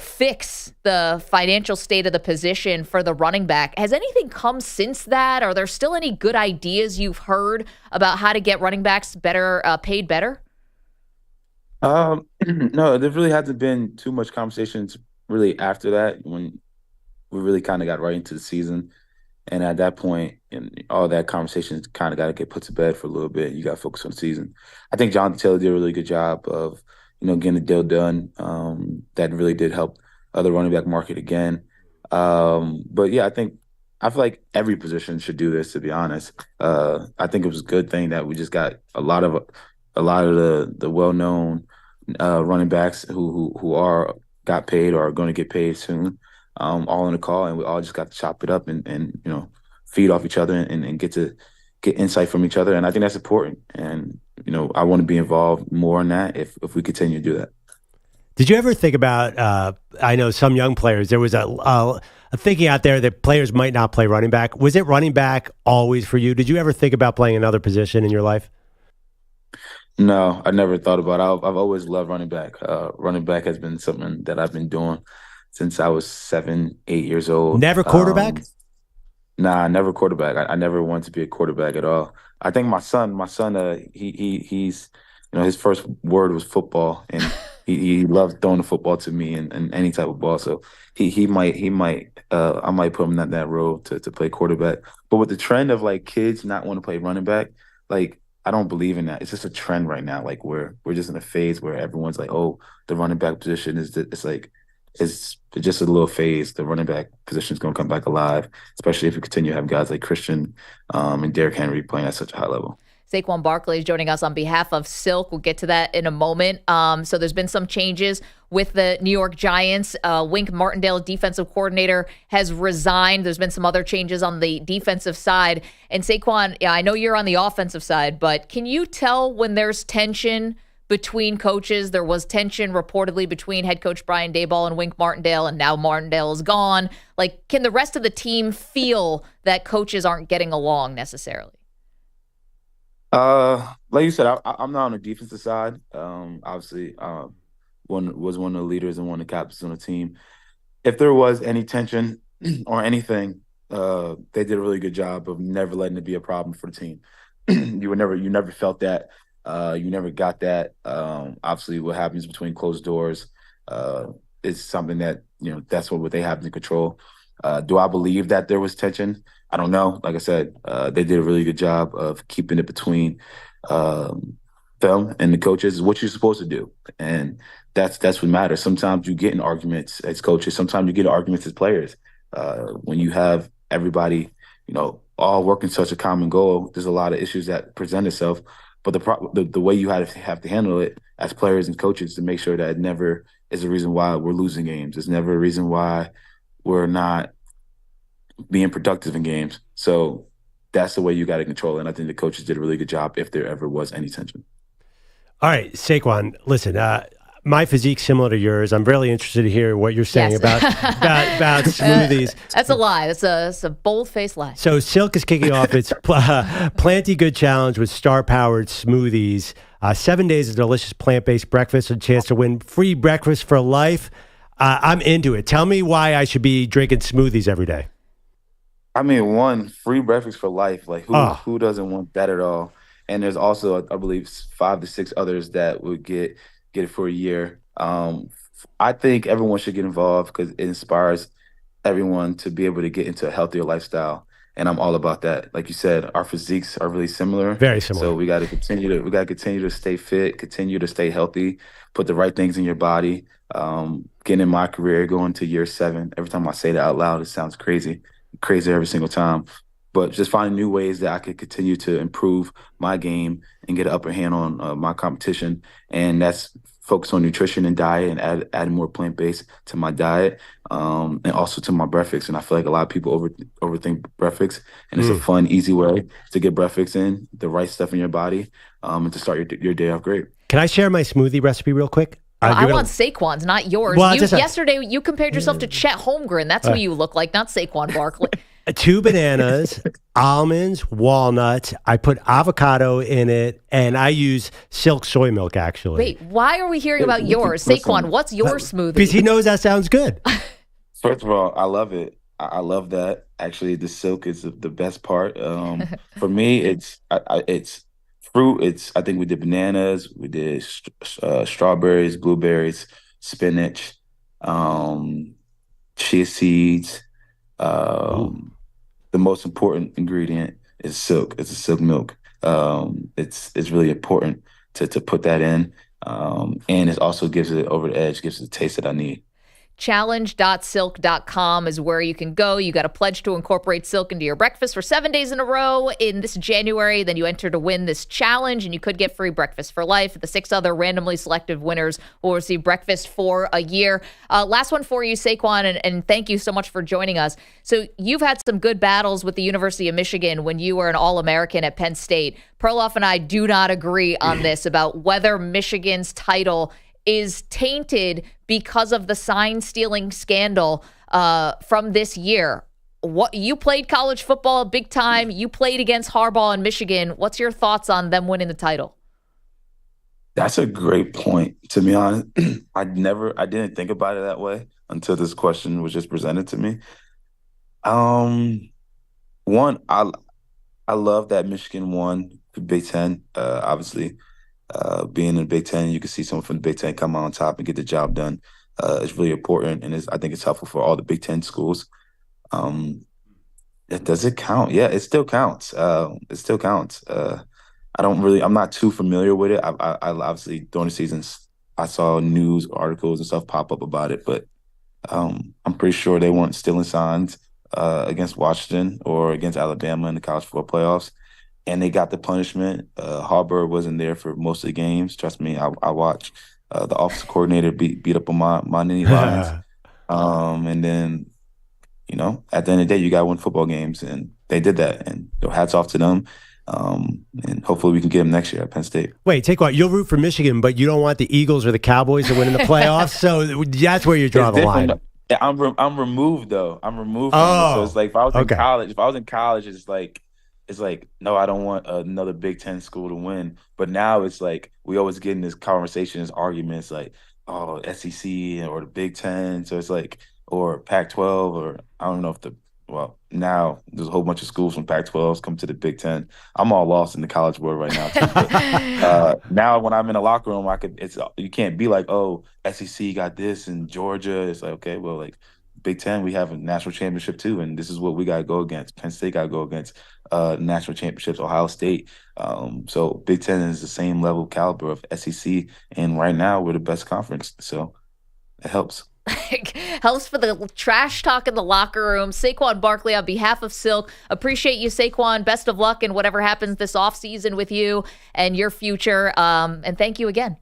fix the financial state of the position for the running back. Has anything come since that? Are there still any good ideas you've heard about how to get running backs better, paid better? No, there really hasn't been too much conversations really after that, when we really kind of got right into the season. And at that point, and all that conversation kind of got to get put to bed for a little bit. You got to focus on the season. I think Jonathan Taylor did a really good job of, getting the deal done. That really did help the running back market again. But yeah, I feel like every position should do this, to be honest. I think it was a good thing that we just got a lot of the well-known running backs who got paid or are going to get paid soon, all on the call, and we all just got to chop it up and feed off each other and get insight from each other. And I think that's important. And I want to be involved more in that if we continue to do that. Did you ever think about, I know some young players, there was a thinking out there that players might not play running back. Was it running back always for you? Did you ever think about playing another position in your life? No, I never thought about it. I've always loved running back. Running back has been something that I've been doing since I was 7-8 years old. Never quarterback? Nah, never quarterback. I never wanted to be a quarterback at all. I think my son, he's his first word was football, and he loved throwing the football to me and any type of ball. So I might put him in that role to play quarterback. But with the trend of like kids not want to play running back, like I don't believe in that. It's just a trend right now. Like we're just in a phase where everyone's like, oh, the running back position it's just a little phase. The running back position is going to come back alive, especially if we continue to have guys like Christian and Derrick Henry playing at such a high level. Saquon Barkley is joining us on behalf of Silk. We'll get to that in a moment. So there's been some changes with the New York Giants. Wink Martindale, defensive coordinator, has resigned. There's been some other changes on the defensive side. And Saquon, I know you're on the offensive side, but can you tell when there's tension between coaches? There was tension reportedly between head coach Brian Daboll and Wink Martindale, and now Martindale is gone. Like, can the rest of the team feel that coaches aren't getting along necessarily? Like you said, I'm not on the defensive side. Obviously, one of the leaders and one of the captains on the team. If there was any tension or anything, they did a really good job of never letting it be a problem for the team. You never felt that. You never got that. Obviously, what happens between closed doors is something that that's what they have to control. Do I believe that there was tension? I don't know. Like I said, they did a really good job of keeping it between them and the coaches. Is what you're supposed to do, and that's what matters. Sometimes you get in arguments as coaches. Sometimes you get in arguments as players. When you have everybody, all working towards a common goal, there's a lot of issues that present itself. But the way you have to handle it as players and coaches to make sure that it never is a reason why we're losing games. It's never a reason why we're not being productive in games. So that's the way you got to control it. And I think the coaches did a really good job if there ever was any tension. All right, Saquon, listen, my physique's similar to yours. I'm really interested to hear what you're saying about smoothies. That's a lie. That's a bold-faced lie. So Silk is kicking off its Planty Good Challenge with star-powered smoothies. 7 days of delicious plant-based breakfast, a chance to win free breakfast for life. I'm into it. Tell me why I should be drinking smoothies every day. I mean, one, free breakfast for life. Like, who doesn't want that at all? And there's also, I believe, 5 to 6 others that would get it for a year. I think everyone should get involved because it inspires everyone to be able to get into a healthier lifestyle. And I'm all about that. Like you said, our physiques are really similar. Very similar. So we got to continue to stay fit, continue to stay healthy, put the right things in your body. Getting in my career, going to year 7. Every time I say that out loud, it sounds crazy every single time. But just finding new ways that I could continue to improve my game and get an upper hand on my competition. And that's focus on nutrition and diet and adding more plant-based to my diet and also to my breakfast. And I feel like a lot of people overthink breakfast. And it's a fun, easy way to get breakfast in, the right stuff in your body, and to start your day off great. Can I share my smoothie recipe real quick? I want Saquon's, not yours. Well, yesterday, you compared yourself to Chet Holmgren. That's who you look like, not Saquon Barkley. 2 bananas, almonds, walnuts. I put avocado in it, and I use silk soy milk, actually. Wait, why are we hearing about yours? Saquon, what's your smoothie? Because he knows that sounds good. First of all, I love it. I love that. Actually, the silk is the best part. For me, it's fruit. I think we did bananas, we did strawberries, blueberries, spinach, chia seeds. The most important ingredient is silk. It's a silk milk. It's really important to put that in, and it also gives it over the edge, gives it the taste that I need. Challenge.silk.com is where you can go. You got to pledge to incorporate silk into your breakfast for 7 days in a row in this January. Then you enter to win this challenge, and you could get free breakfast for life. The 6 other randomly selected winners will receive breakfast for a year. Last one for you, Saquon, and thank you so much for joining us. So you've had some good battles with the University of Michigan when you were an All-American at Penn State. Perloff and I do not agree on this about whether Michigan's title is tainted because of the sign-stealing scandal from this year. What you played college football big time. You played against Harbaugh in Michigan. What's your thoughts on them winning the title? That's a great point. To be honest, I didn't think about it that way until this question was just presented to me. One, I love that Michigan won the Big Ten. Obviously, being in the Big Ten, you can see someone from the Big Ten come out on top and get the job done. It's really important, and I think it's helpful for all the Big Ten schools. Does it count? Yeah, it still counts. It still counts. I'm not too familiar with it. I obviously during the seasons I saw news articles and stuff pop up about it, but I'm pretty sure they weren't stealing signs against Washington or against Alabama in the college football playoffs. And they got the punishment. Harbaugh wasn't there for most of the games. Trust me, I watched. The offensive coordinator beat up on my knee lines. And then, at the end of the day, you got to win football games. And they did that. And hats off to them. And hopefully we can get them next year at Penn State. Wait, take what? You'll root for Michigan, but you don't want the Eagles or the Cowboys to win in the playoffs? So that's where you draw the line. Yeah, I'm removed, though. I'm removed from it. So it's like if I was in college, it's like, no, I don't want another Big Ten school to win. But now it's like we always get in this conversation, this arguments like, oh, SEC or the Big Ten. So it's like, or Pac-12, or I don't know now there's a whole bunch of schools from Pac-12s come to the Big Ten. I'm all lost in the college world right now. But, now when I'm in a locker room, you can't be like, oh, SEC got this and Georgia. It's like, okay, well, like Big Ten, we have a national championship too, and this is what we got to go against. Penn State got to go against national championships, Ohio State. So Big Ten is the same level caliber of SEC, and right now we're the best conference, so it helps. Helps for the trash talk in the locker room. Saquon Barkley, on behalf of Silk, appreciate you, Saquon. Best of luck in whatever happens this offseason with you and your future, and thank you again.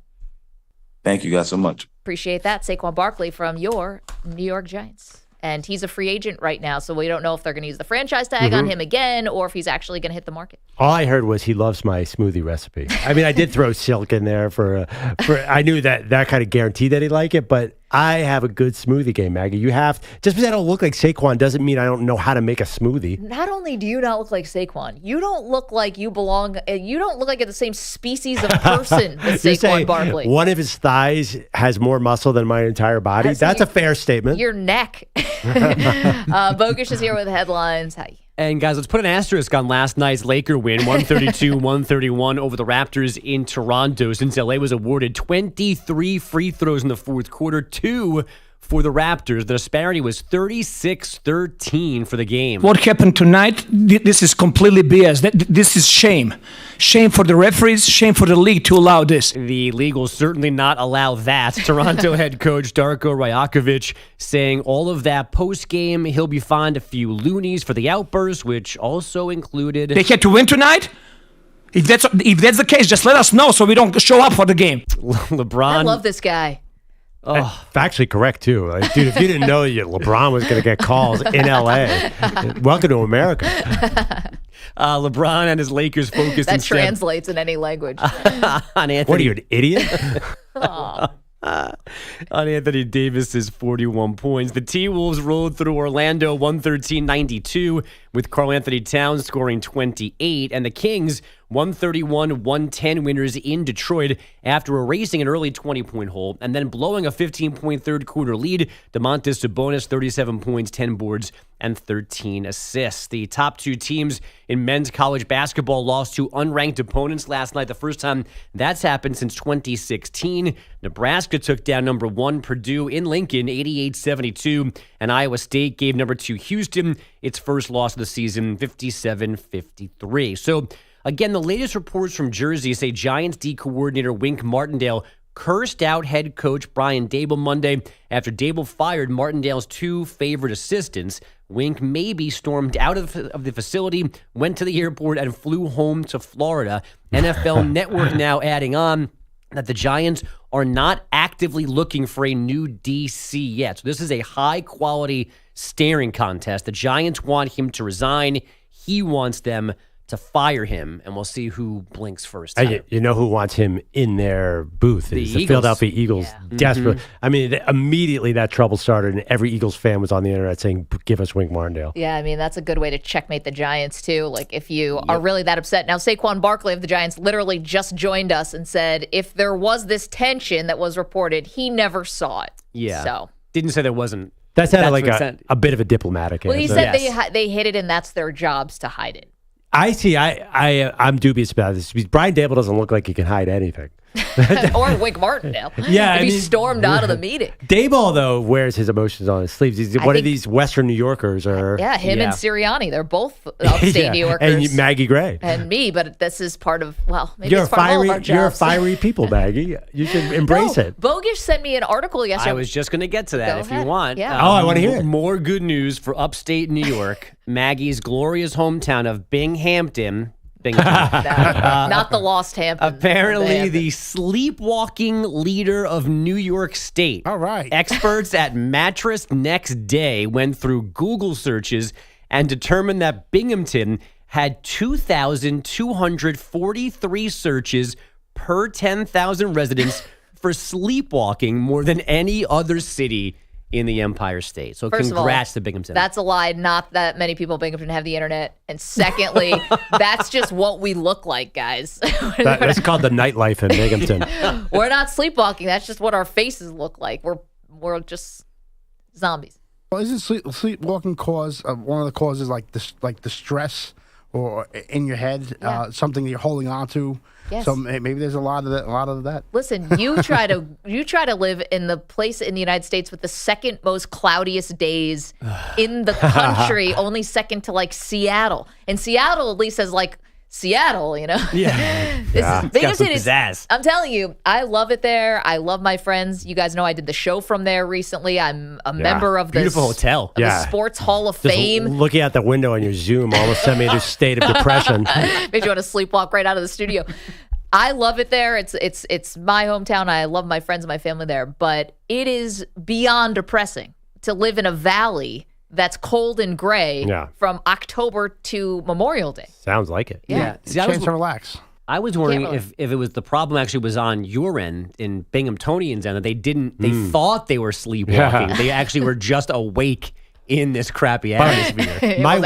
Thank you guys so much. Appreciate that. Saquon Barkley from your New York Giants. And he's a free agent right now, so we don't know if they're going to use the franchise tag on him again or if he's actually going to hit the market. All I heard was he loves my smoothie recipe. I mean, I did throw silk in there for I knew that kind of guaranteed that he'd like it, but I have a good smoothie game, Maggie. Just because I don't look like Saquon doesn't mean I don't know how to make a smoothie. Not only do you not look like Saquon, you don't look like you belong, you don't look like you're the same species of person as Saquon Barkley. One of his thighs has more muscle than my entire body. That's a fair statement. Your neck. Bogusch is here with headlines. Hi. And guys, let's put an asterisk on last night's Laker win, 132-131 over the Raptors in Toronto, since LA was awarded 23 free throws in the fourth quarter, 2 for the Raptors. The disparity was 36-13 for the game. What happened tonight, this is completely BS. This is shame. Shame for the referees, shame for the league to allow this. The league will certainly not allow that. Toronto head coach Darko Rajakovic saying all of that post-game, he'll be fined a few loonies for the outburst, which also included... They had to win tonight? If that's the case, just let us know so we don't show up for the game. LeBron... I love this guy. Oh, factually correct, too. Like, dude, if you didn't know that LeBron was going to get calls in L.A., welcome to America. LeBron and his Lakers focused that instead... translates in any language. on Anthony. What are you, an idiot? On Anthony Davis's 41 points. The T-Wolves rolled through Orlando 113-92 with Karl Anthony Towns scoring 28, and the Kings 131-110 winners in Detroit after erasing an early 20-point hole and then blowing a 15-point third-quarter lead. Domantas Sabonis, 37 points, 10 boards, and 13 assists. The top two teams in men's college basketball lost to unranked opponents last night, the first time that's happened since 2016. Nebraska took down number 1 Purdue in Lincoln, 88-72, and Iowa State gave number 2 Houston its first loss of the season, 57-53. So, again, the latest reports from Jersey say Giants D coordinator Wink Martindale cursed out head coach Brian Daboll Monday after Daboll fired Martindale's 2 favorite assistants. Wink maybe stormed out of the facility, went to the airport, and flew home to Florida. NFL Network now adding on that the Giants are not actively looking for a new DC yet. So this is a high-quality staring contest. The Giants want him to resign. He wants them to fire him, and we'll see who blinks first. You know who wants him in their booth? The Philadelphia Eagles. Yeah. Desperate. I mean, immediately that trouble started, and every Eagles fan was on the internet saying, give us Wink Martindale. Yeah, I mean, that's a good way to checkmate the Giants, too. Like, if you are really that upset. Now, Saquon Barkley of the Giants literally just joined us and said if there was this tension that was reported, he never saw it. Yeah. So didn't say there wasn't. That sounded like a bit of a diplomatic answer. Well, he said they hid it, and that's their jobs to hide it. I see. I'm dubious about this. Brian Daboll doesn't look like he can hide anything. Or Wink Martindale. Yeah, if he stormed out of the meeting. Daboll, though, wears his emotions on his sleeves. He's one of these Western New Yorkers. Yeah, him and Sirianni. They're both upstate New Yorkers. And Maggie Gray. And me, but this is part of, maybe it's part of all of our jobs. You're a fiery people, Maggie. You should embrace it. Bogusch sent me an article yesterday. I was just going to get to that you want. Yeah. I want to hear it. More good news for upstate New York. Maggie's glorious hometown of Binghamton. Not the Lost Hampton. Apparently, the sleepwalking leader of New York State. All right. Experts at Mattress Next Day went through Google searches and determined that Binghamton had 2,243 searches per 10,000 residents for sleepwalking, more than any other city in the Empire State. So First congrats of all, to Binghamton. That's a lie. Not that many people in Binghamton have the internet. And secondly, that's just what we look like, guys. That's called the nightlife in Binghamton. We're not sleepwalking. That's just what our faces look like. We're just zombies. Well, isn't sleepwalking one of the causes like the stress or in your head, something you're holding on to? Yes. So maybe there's a lot of that. Listen, you try to live in the place in the United States with the second most cloudiest days in the country, only second to like Seattle. And Seattle at least has like Seattle, you know? Yeah. Binghamton is, I'm telling you, I love it there. I love my friends. You guys know I did the show from there recently. I'm a member of beautiful hotel. The Sports Hall of Fame. Looking at the window on your Zoom almost sent me into a state of depression. Made you want to sleepwalk right out of the studio. I love it there. It's my hometown. I love my friends and my family there. But it is beyond depressing to live in a valley that's cold and gray from October to Memorial Day. Sounds like it. Yeah. See, chance to relax. I was wondering if it was the problem actually was on your end, in Binghamtonians' end, that they thought they were sleepwalking. They actually were just awake in this crappy atmosphere. My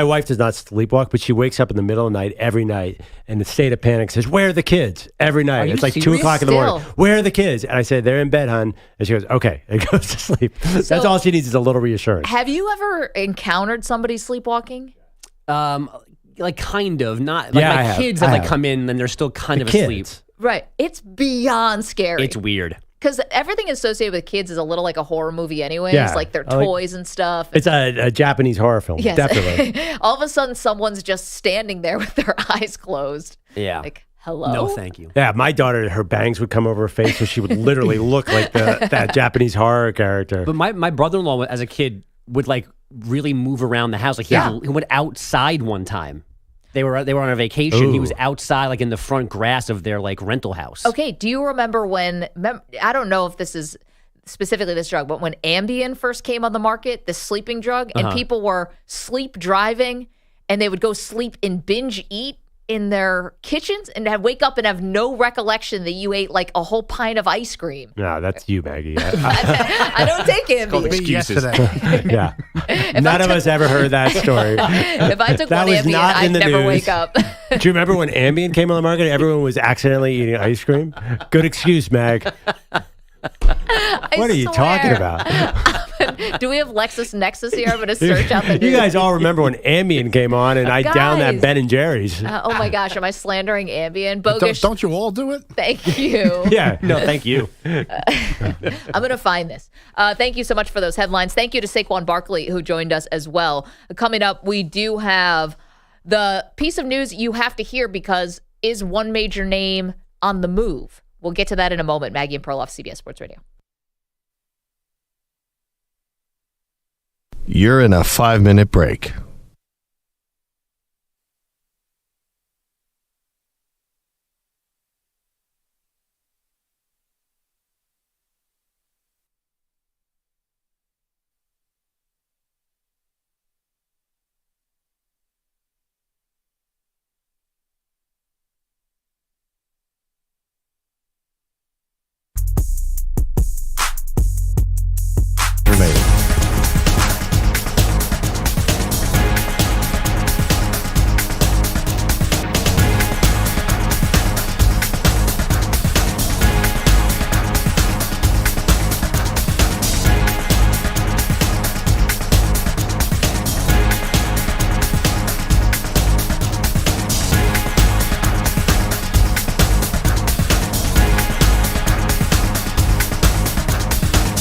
wife does not sleepwalk, but she wakes up in the middle of the night every night in a state of panic, says, "Where are the kids?" Every night. It's like 2 o'clock in the morning. "Where are the kids?" And I say, "They're in bed, hon." And she goes, "Okay," and goes to sleep. That's all she needs is a little reassurance. Have you ever encountered somebody sleepwalking? Like kind of, not like my kids have like come in and they're still kind of asleep. Right. It's beyond scary. It's weird. Because everything associated with kids is a little like a horror movie anyways, like their toys and stuff. It's a Japanese horror film, definitely. All of a sudden, someone's just standing there with their eyes closed. Yeah. Like, hello? No, thank you. Yeah, my daughter, her bangs would come over her face, so she would literally look like that Japanese horror character. But my brother-in-law, as a kid, would like really move around the house. Like he went outside one time. They were on a vacation. Ooh. He was outside, like in the front grass of their like rental house. Okay, do you remember when? I don't know if this is specifically this drug, but when Ambien first came on the market, this sleeping drug, and people were sleep driving, and they would go sleep and binge eat in their kitchens and wake up and have no recollection that you ate like a whole pint of ice cream. No, that's you, Maggie. I don't take Ambien. Excuses. Yeah. None of us ever heard that story. If I took That one was Ambien, not in I'd the never news. wake up. Do you remember when Ambien came on the market? Everyone was accidentally eating ice cream. Good excuse, Mag. What are you talking about? Do we have LexisNexis here? I'm going to search out the news. You guys all remember when Ambien came on and I downed that Guys. Ben and Jerry's. Oh my gosh, am I slandering Ambien? Bogusch. Don't you all do it? Thank you. Yeah, no, thank you. I'm going to find this. Thank you so much for those headlines. Thank you to Saquon Barkley, who joined us as well. Coming up, we do have the piece of news you have to hear because is one major name on the move? We'll get to that in a moment. Maggie and Perloff, CBS Sports Radio. You're in a 5-minute break. Remaining.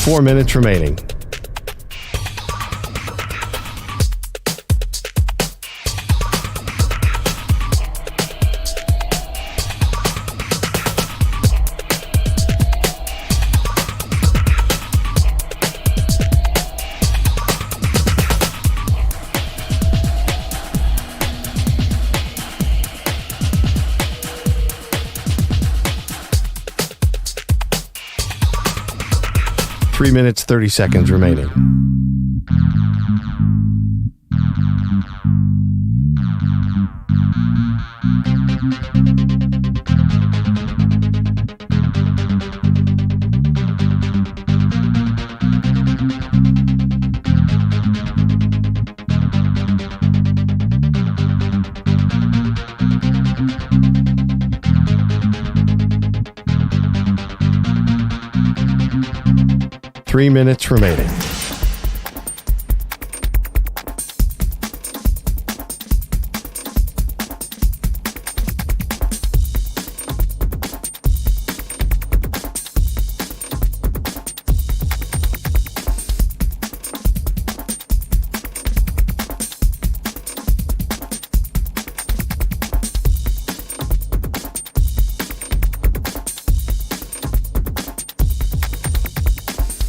Four minutes remaining. Three minutes, 30 seconds remaining. Three minutes remaining.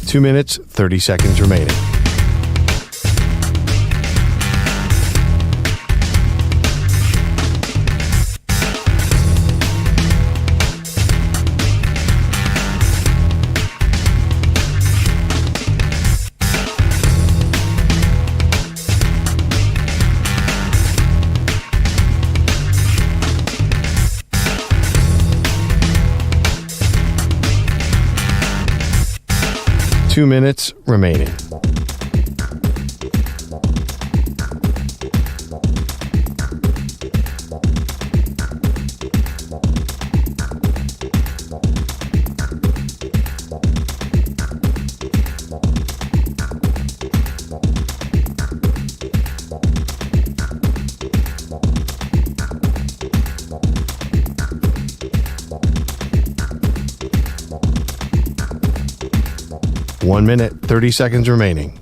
Two minutes, 30 seconds remaining. Two minutes remaining. One minute, 30 seconds remaining.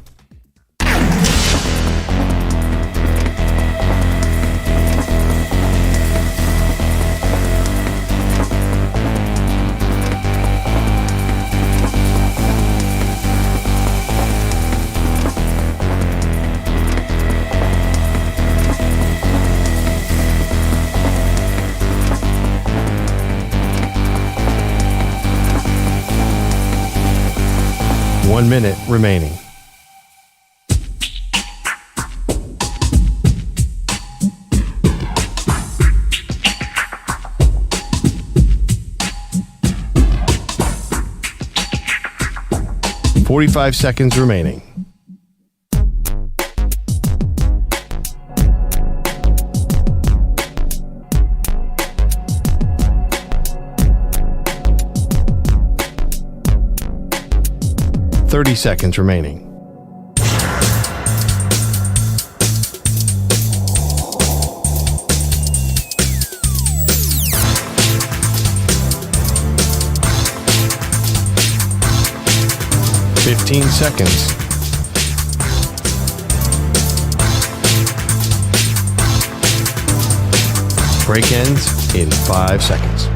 One minute remaining. 45 seconds remaining. Thirty seconds remaining. Fifteen seconds. Break ends in 5 seconds.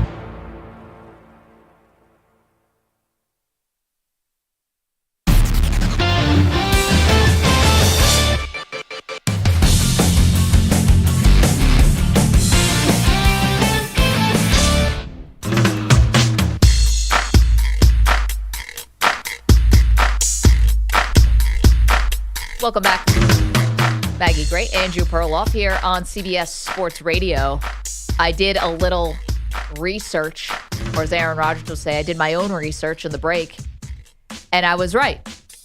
Welcome back. Maggie Gray, Andrew Perloff here on CBS Sports Radio. I did a little research, or as Aaron Rodgers will say, I did my own research in the break, and I was right.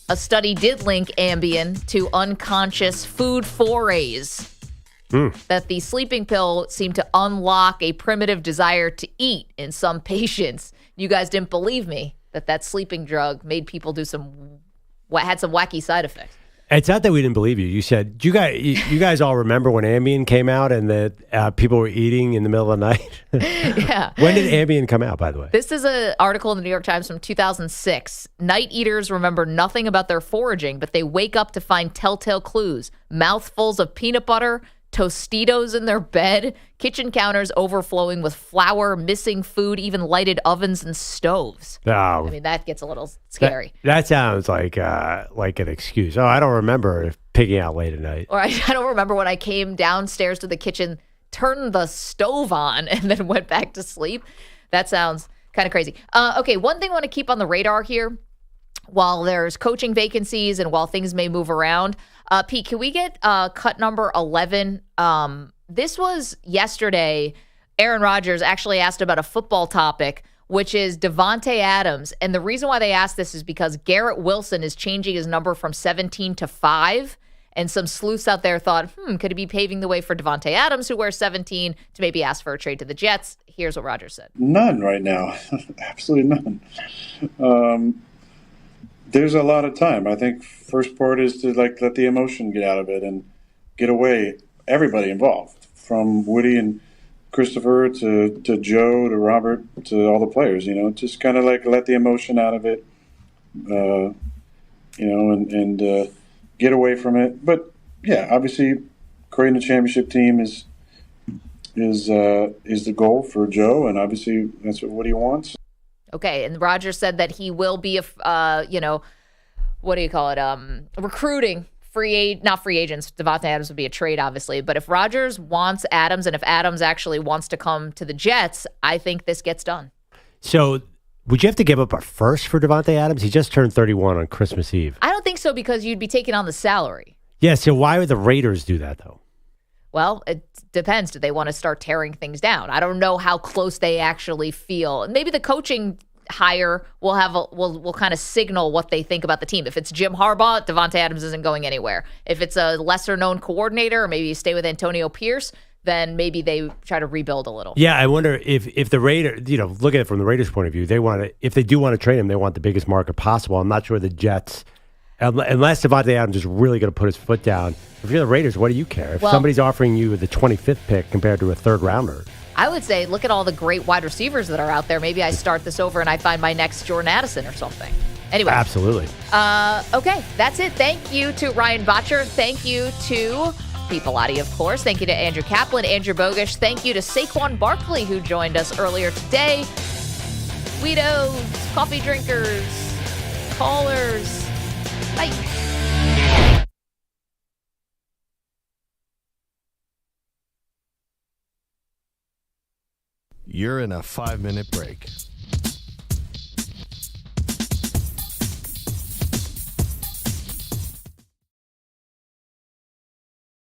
A study did link Ambien to unconscious food forays. That the sleeping pill seemed to unlock a primitive desire to eat in some patients. You guys didn't believe me that sleeping drug made people had some wacky side effects. It's not that we didn't believe you. You said, you guys all remember when Ambien came out and that people were eating in the middle of the night? Yeah. When did Ambien come out, by the way? This is an article in the New York Times from 2006. Night eaters remember nothing about their foraging, but they wake up to find telltale clues. Mouthfuls of peanut butter, Tostitos in their bed, kitchen counters overflowing with flour, missing food, even lighted ovens and stoves. Oh, I mean, that gets a little scary. That sounds like an excuse. Oh, I don't remember pigging out late at night. Or I don't remember when I came downstairs to the kitchen, turned the stove on, and then went back to sleep. That sounds kind of crazy. Okay, one thing I want to keep on the radar here, while there's coaching vacancies and while things may move around, Pete, can we get cut number 11? This was yesterday. Aaron Rodgers actually asked about a football topic, which is Davante Adams. And the reason why they asked this is because Garrett Wilson is changing his number from 17 to 5. And some sleuths out there thought, could he be paving the way for Davante Adams, who wears 17, to maybe ask for a trade to the Jets? Here's what Rodgers said. None right now. Absolutely none. There's a lot of time. I think first part is to let the emotion get out of it and get away. Everybody involved, from Woody and Christopher to Joe to Robert to all the players. Just kind of let the emotion out of it. And get away from it. But yeah, obviously, creating a championship team is the goal for Joe, and obviously that's what Woody wants. Okay, and Rodgers said that he will be, recruiting not free agents. Davante Adams would be a trade, obviously. But if Rodgers wants Adams, and if Adams actually wants to come to the Jets, I think this gets done. So would you have to give up a first for Davante Adams? He just turned 31 on Christmas Eve. I don't think so, because you'd be taking on the salary. Yeah, so why would the Raiders do that, though? Well, it depends. Do they want to start tearing things down? I don't know how close they actually feel. And maybe the coaching hire will kind of signal what they think about the team. If it's Jim Harbaugh, Davante Adams isn't going anywhere. If it's a lesser-known coordinator, or maybe you stay with Antonio Pierce, then maybe they try to rebuild a little. Yeah, I wonder if the Raiders, look at it from the Raiders' point of view, if they do want to trade him, they want the biggest market possible. I'm not sure the Jets, unless Davante Adams is really going to put his foot down. If you're the Raiders, what do you care? If somebody's offering you the 25th pick compared to a third rounder. I would say, look at all the great wide receivers that are out there. Maybe I start this over and I find my next Jordan Addison or something. Anyway. Absolutely. Okay, that's it. Thank you to Ryan Botcher. Thank you to Pete Bellotti, of course. Thank you to Andrew Kaplan, Andrew Bogusch. Thank you to Saquon Barkley, who joined us earlier today. Weedos, coffee drinkers, callers. Bye. You're in a 5-minute break.